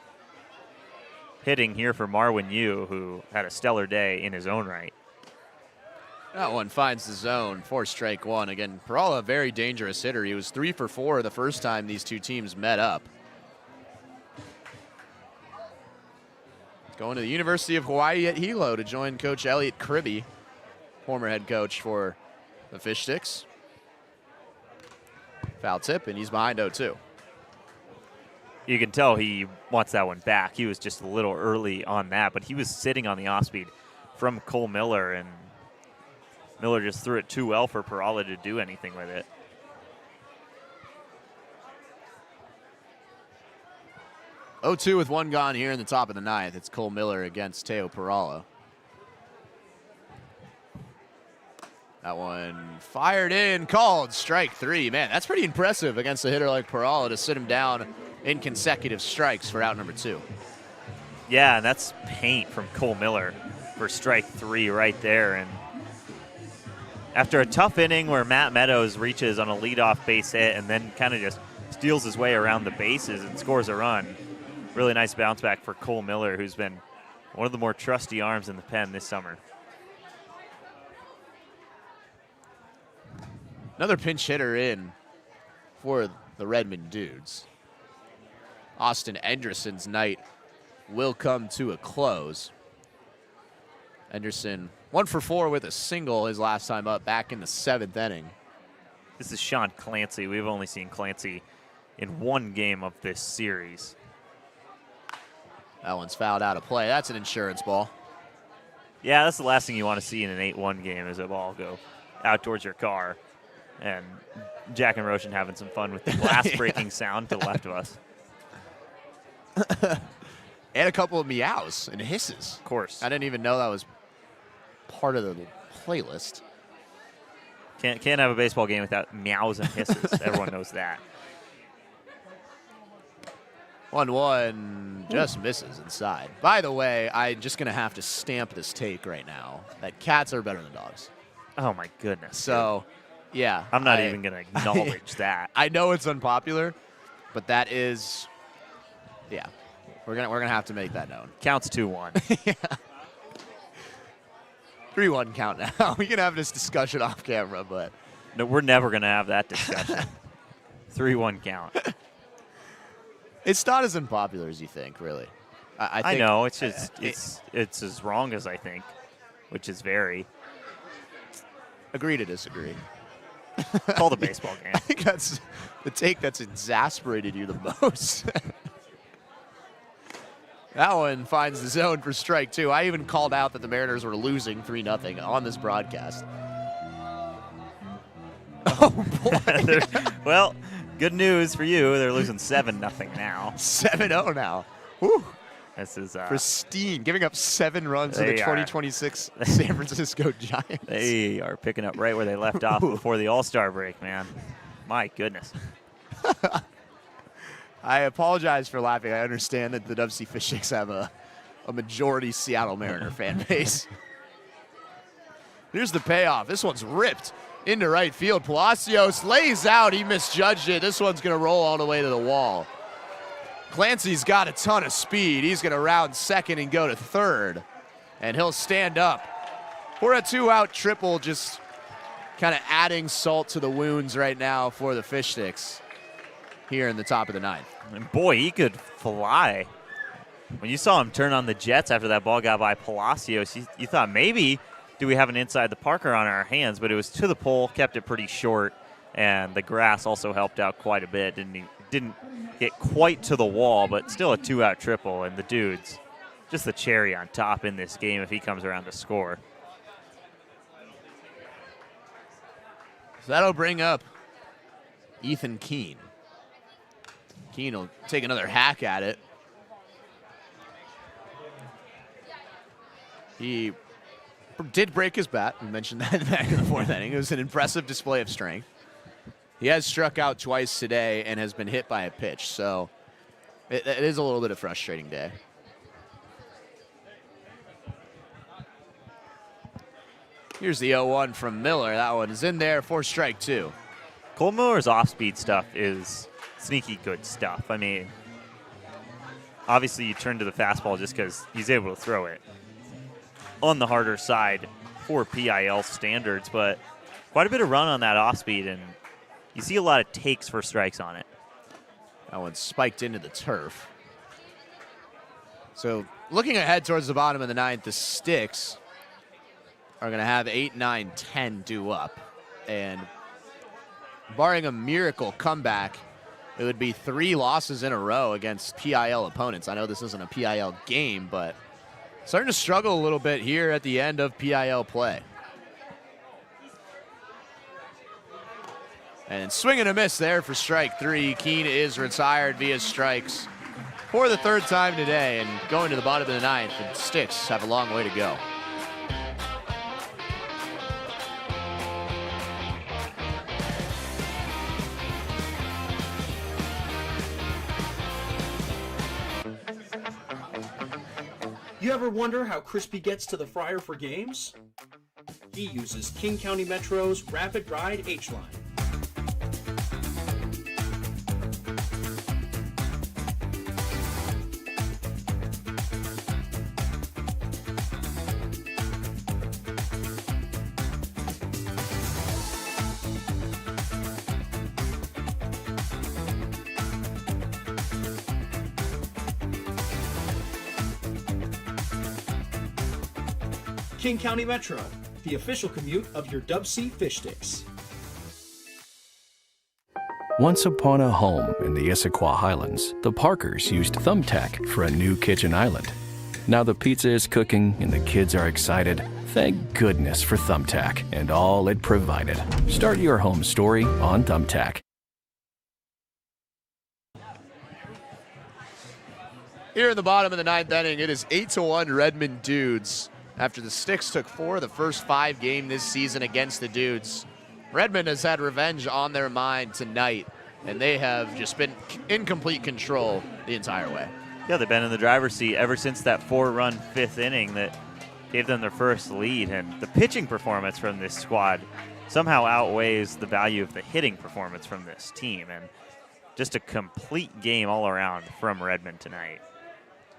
S2: hitting here for Marwin Yu, who had a stellar day in his own right.
S1: That one finds the zone for strike 1. Again, Perala, a very dangerous hitter. He was 3 for 4 the first time these two teams met up. Going to the University of Hawaii at Hilo to join Coach Elliot Kribbe, former head coach for the Fish Sticks. Foul tip, and he's behind 0-2.
S2: You can tell he wants that one back. He was just a little early on that, but he was sitting on the off speed from Cole Miller, and Miller just threw it too well for Perala to do anything with it.
S1: (0-2) with one gone here in the top of the 9th. It's Cole Miller against Teo Perala. That one fired in, called strike 3. Man, that's pretty impressive against a hitter like Perala to sit him down in consecutive strikes for out number 2.
S2: Yeah, and that's paint from Cole Miller for strike 3 right there. And after a tough inning where Matt Meadows reaches on a leadoff base hit and then kind of just steals his way around the bases and scores a run, really nice bounce back for Cole Miller, who's been one of the more trusty arms in the pen this summer.
S1: Another pinch hitter in for the Redmond Dudes. Austin Enderson's night will come to a close. Enderson 1 for 4 with a single his last time up back in the 7th inning.
S2: This is Sean Clancy. We've only seen Clancy in one game of this series.
S1: That one's fouled out of play. That's an insurance ball.
S2: Yeah, that's the last thing you want to see in an 8-1 game is a ball go out towards your car. And Jack and Roshan having some fun with the glass breaking sound to the left of us.
S1: And a couple of meows and hisses.
S2: Of course.
S1: I didn't even know that was part of the playlist.
S2: Can't have a baseball game without meows and hisses. Everyone knows that.
S1: 1-1 just misses inside. By the way, I'm just going to have to stamp this take right now that cats are better than dogs.
S2: Oh, my goodness.
S1: So, yeah.
S2: I'm not even going to acknowledge that.
S1: I know it's unpopular, but that is, yeah. We're gonna have to make that known.
S2: Counts 2-1.
S1: Yeah. 3-1 count now. We can have this discussion off camera, but
S2: no, we're never gonna have that discussion. 3-1 count.
S1: It's not as unpopular as you think, really. I think,
S2: I know it's just it's as wrong as I think, which is very.
S1: Agree to disagree.
S2: Call the baseball game.
S1: I think that's the take that's exasperated you the most. That one finds the zone for strike 2. I even called out that the Mariners were losing 3-0 on this broadcast. Oh, boy.
S2: Well, good news for you. They're losing 7-0 now.
S1: 7-0 now. Whew.
S2: This is
S1: pristine, giving up 7 runs to the 2026 San Francisco Giants.
S2: They are picking up right where they left off before the All-Star break, man. My goodness.
S1: I apologize for laughing. I understand that the DubSea Fish Sticks have a majority Seattle Mariner fan base. Here's the payoff. This one's ripped into right field. Palacios lays out. He misjudged it. This one's going to roll all the way to the wall. Clancy's got a ton of speed. He's going to round second and go to third. And he'll stand up for a 2-out triple, just kind of adding salt to the wounds right now for the Fish Sticks here in the top of the ninth.
S2: And boy, he could fly. When you saw him turn on the jets after that ball got by Palacios, you thought maybe do we have an inside the Parker on our hands, but it was to the pole, kept it pretty short, and the grass also helped out quite a bit. Didn't get quite to the wall, but still a 2-out triple, and the Dudes, just the cherry on top in this game if he comes around to score.
S1: So that'll bring up Ethan Keene. Keene will take another hack at it. He did break his bat. We mentioned that back in the fourth inning. It was an impressive display of strength. He has struck out twice today and has been hit by a pitch, so it is a little bit of a frustrating day. Here's the 0-1 from Miller. That one is in there for strike two.
S2: Cole Miller's off-speed stuff is sneaky good stuff. I mean, obviously you turn to the fastball just because he's able to throw it on the harder side for PIL standards, but quite a bit of run on that off-speed, and you see a lot of takes for strikes on it.
S1: That one spiked into the turf. So looking ahead towards the bottom of the ninth, the Sticks are going to have 8, 9, 10 due up. And barring a miracle comeback, it would be 3 losses in a row against PIL opponents. I know this isn't a PIL game, but starting to struggle a little bit here at the end of PIL play. And swing and a miss there for strike 3. Keene is retired via strikes for the 3rd time today, and going to the bottom of the ninth, the Sticks have a long way to go.
S7: You ever wonder how Crispy gets to the Friar for games? He uses King County Metro's Rapid Ride H-Line. King County Metro, the official commute of your DubSea Fish Sticks.
S6: Once upon a home in the Issaquah Highlands, the Parkers used Thumbtack for a new kitchen island. Now the pizza is cooking and the kids are excited. Thank goodness for Thumbtack and all it provided. Start your home story on Thumbtack.
S1: Here in the bottom of the ninth inning, it is 8-1 Redmond Dudes. After the Sticks took 4 of the first 5 games this season against the Dudes, Redmond has had revenge on their mind tonight, and they have just been in complete control the entire way.
S2: Yeah, they've been in the driver's seat ever since that 4-run 5th inning that gave them their first lead, and the pitching performance from this squad somehow outweighs the value of the hitting performance from this team, and just a complete game all around from Redmond tonight.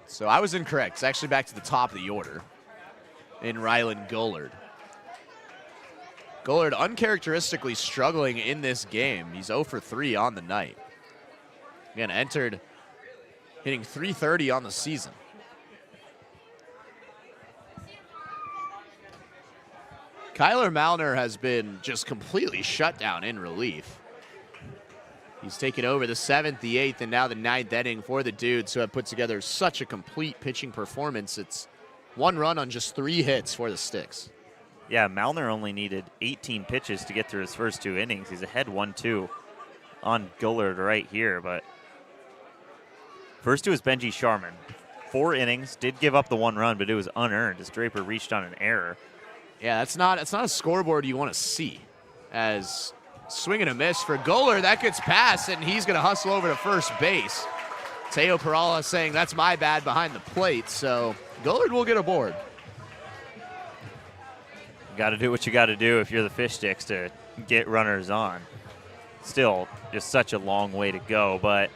S1: So I was incorrect. It's actually back to the top of the order in Rylan Gullard. Gullard uncharacteristically struggling in this game. He's 0 for 3 on the night. Again, entered hitting .330 on the season. Kyler Malner has been just completely shut down in relief. He's taken over the 7th, the 8th, and now the 9th inning for the Dudes, who have put together such a complete pitching performance. It's 1 run on just 3 hits for the Sticks.
S2: Yeah, Malner only needed 18 pitches to get through his first 2 innings. He's ahead 1-2 on Gullard right here, but first to is Benji Sharman. 4 innings, did give up the 1 run, but it was unearned as Draper reached on an error.
S1: Yeah, that's not a scoreboard you want to see. As swing and a miss for Gullard, that gets past, and he's going to hustle over to first base. Teo Perala saying that's my bad behind the plate, so Gullard will get aboard.
S2: You got to do what you got to do if you're the Fish Sticks to get runners on. Still, just such a long way to go, but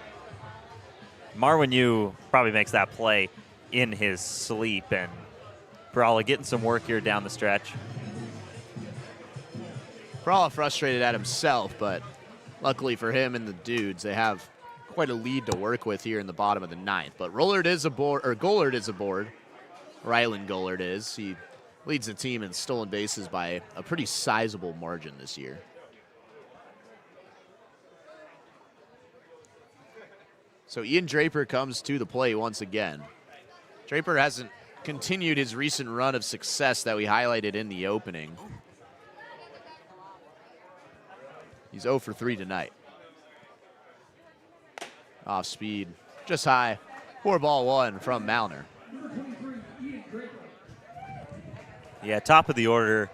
S2: Marwin Yu probably makes that play in his sleep, and Perala getting some work here down the stretch.
S1: Probably frustrated at himself, but luckily for him and the Dudes, they have quite a lead to work with here in the bottom of the 9th. But Rollard is aboard, or Gollard is aboard. Rylan Gollard is. He leads the team in stolen bases by a pretty sizable margin this year. So Ian Draper comes to the plate once again. Draper hasn't continued his recent run of success that we highlighted in the opening. He's 0 for 3 tonight. Off speed, just high. 4-1 from Malner.
S2: Yeah, top of the order,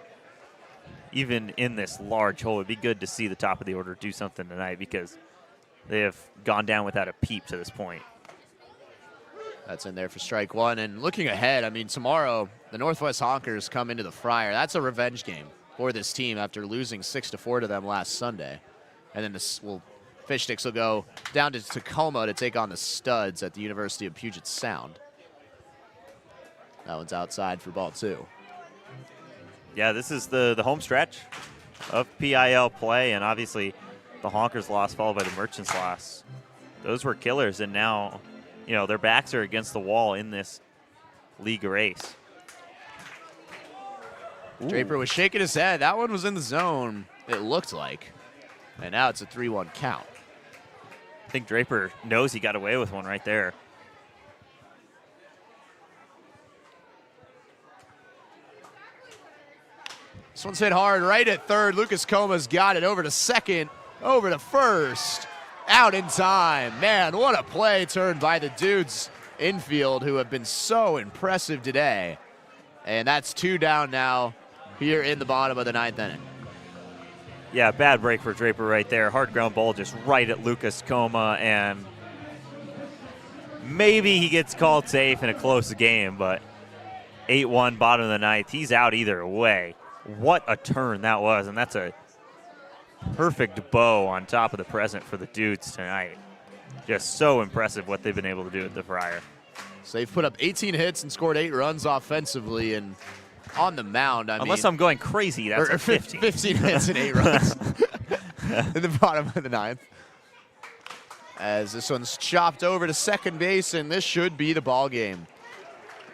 S2: even in this large hole, it'd be good to see the top of the order do something tonight because they have gone down without a peep to this point.
S1: That's in there for strike one. And looking ahead, I mean, tomorrow, the Northwest Honkers come into the Friar. That's a revenge game for this team after losing 6-4 to them last Sunday. And then Fish Sticks will go down to Tacoma to take on the Studs at the University of Puget Sound. That one's outside for ball 2.
S2: Yeah, this is the home stretch of PIL play, and obviously the Honkers loss followed by the Merchants loss. Those were killers, and now, you know, their backs are against the wall in this league race.
S1: Ooh. Draper was shaking his head. That one was in the zone, it looked like. And now it's a 3-1 count.
S2: I think Draper knows he got away with one right there.
S1: This one's hit hard right at third. Lucas Coma's got it over to second, over to first. Out in time. Man, what a play turned by the Dudes infield who have been so impressive today. And that's 2 down now here in the bottom of the 9th inning.
S2: Yeah, bad break for Draper right there. Hard ground ball just right at Lucas Coma, and maybe he gets called safe in a close game, but 8-1 bottom of the 9th. He's out either way. What a turn that was, and that's a perfect bow on top of the present for the Dudes tonight. Just so impressive what they've been able to do at the Friar.
S1: So they've put up 18 hits and scored 8 runs offensively, and on the mound,
S2: Unless I'm going crazy, that's a 15.
S1: 15 hits and 8 runs in the bottom of the 9th. As this one's chopped over to second base, and this should be the ball game.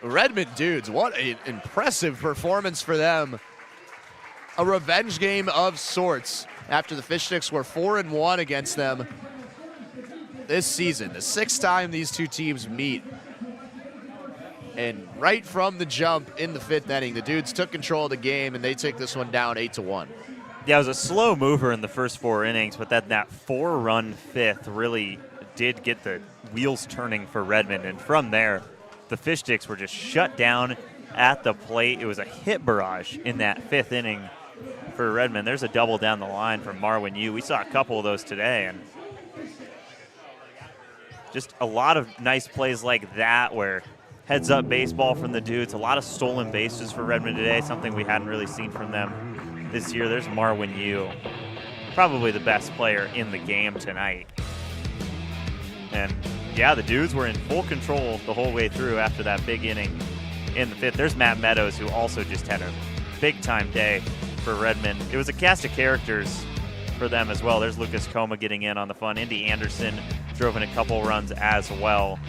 S1: Redmond Dudes, what an impressive performance for them. A revenge game of sorts after the Fish Sticks were 4-1 against them this season. The 6th time these two teams meet. And right from the jump in the 5th inning, the Dudes took control of the game, and they take this one down 8-1.
S2: Yeah, it was a slow mover in the first 4 innings, but that 4-run 5th really did get the wheels turning for Redmond. And from there, the Fish Sticks were just shut down at the plate. It was a hit barrage in that 5th inning for Redmond. There's a double down the line from Marwin Yu. We saw a couple of those today, and just a lot of nice plays like that where heads-up baseball from the Dudes. A lot of stolen bases for Redmond today, something we hadn't really seen from them this year. There's Marwin Yu, probably the best player in the game tonight. And, yeah, the Dudes were in full control the whole way through after that big inning in the 5th. There's Matt Meadows, who also just had a big-time day for Redmond. It was a cast of characters for them as well. There's Lucas Coma getting in on the fun. Indy Anderson drove in a couple runs as well.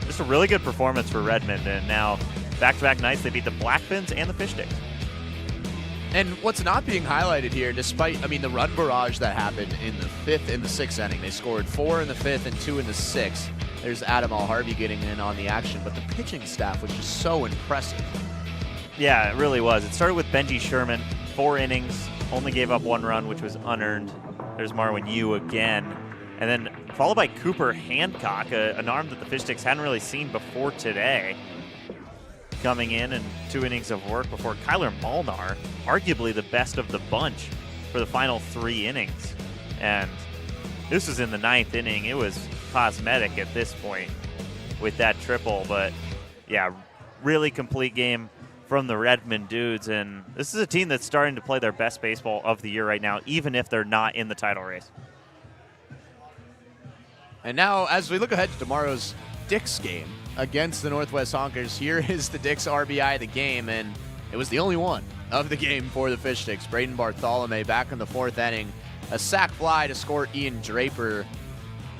S2: Just a really good performance for Redmond, and now back-to-back nights they beat the Blackfins and the Fish Sticks.
S1: And what's not being highlighted here, despite, the run barrage that happened in the 5th and the 6th inning. They scored 4 in the 5th and 2 in the 6th. There's Adam Alharvey getting in on the action, but the pitching staff was just so impressive.
S2: Yeah, it really was. It started with Benji Sherman, 4 innings, only gave up 1 run, which was unearned. There's Marwin Yu again. And then followed by Cooper Hancock, an arm that the Fish Sticks hadn't really seen before today. Coming in and 2 innings of work before Kyler Molnar, arguably the best of the bunch for the final 3 innings. And this was in the 9th inning. It was cosmetic at this point with that triple. But, yeah, really complete game from the Redmond Dudes. And this is a team that's starting to play their best baseball of the year right now, even if they're not in the title race.
S1: And now, as we look ahead to tomorrow's Dix game against the Northwest Honkers, here is the Dix RBI of the game, and it was the only one of the game for the Fish Sticks. Braden Bartholomew back in the 4th inning. A sac fly to score Ian Draper,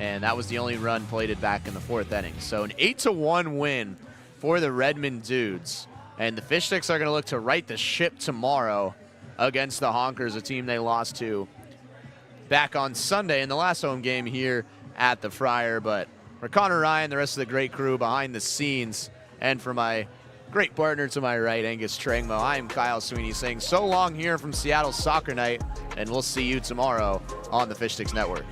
S1: and that was the only run plated back in the 4th inning. So an 8-1 win for the Redmond Dudes. And the Fish Sticks are going to look to right the ship tomorrow against the Honkers, a team they lost to back on Sunday in the last home game here at the Friar. But for Connor Ryan, the rest of the great crew behind the scenes, and for my great partner to my right, Angus Trangmo, I am Kyle Sweeney saying so long here from Seattle Soccer Night, and we'll see you tomorrow on the Fish Sticks Network.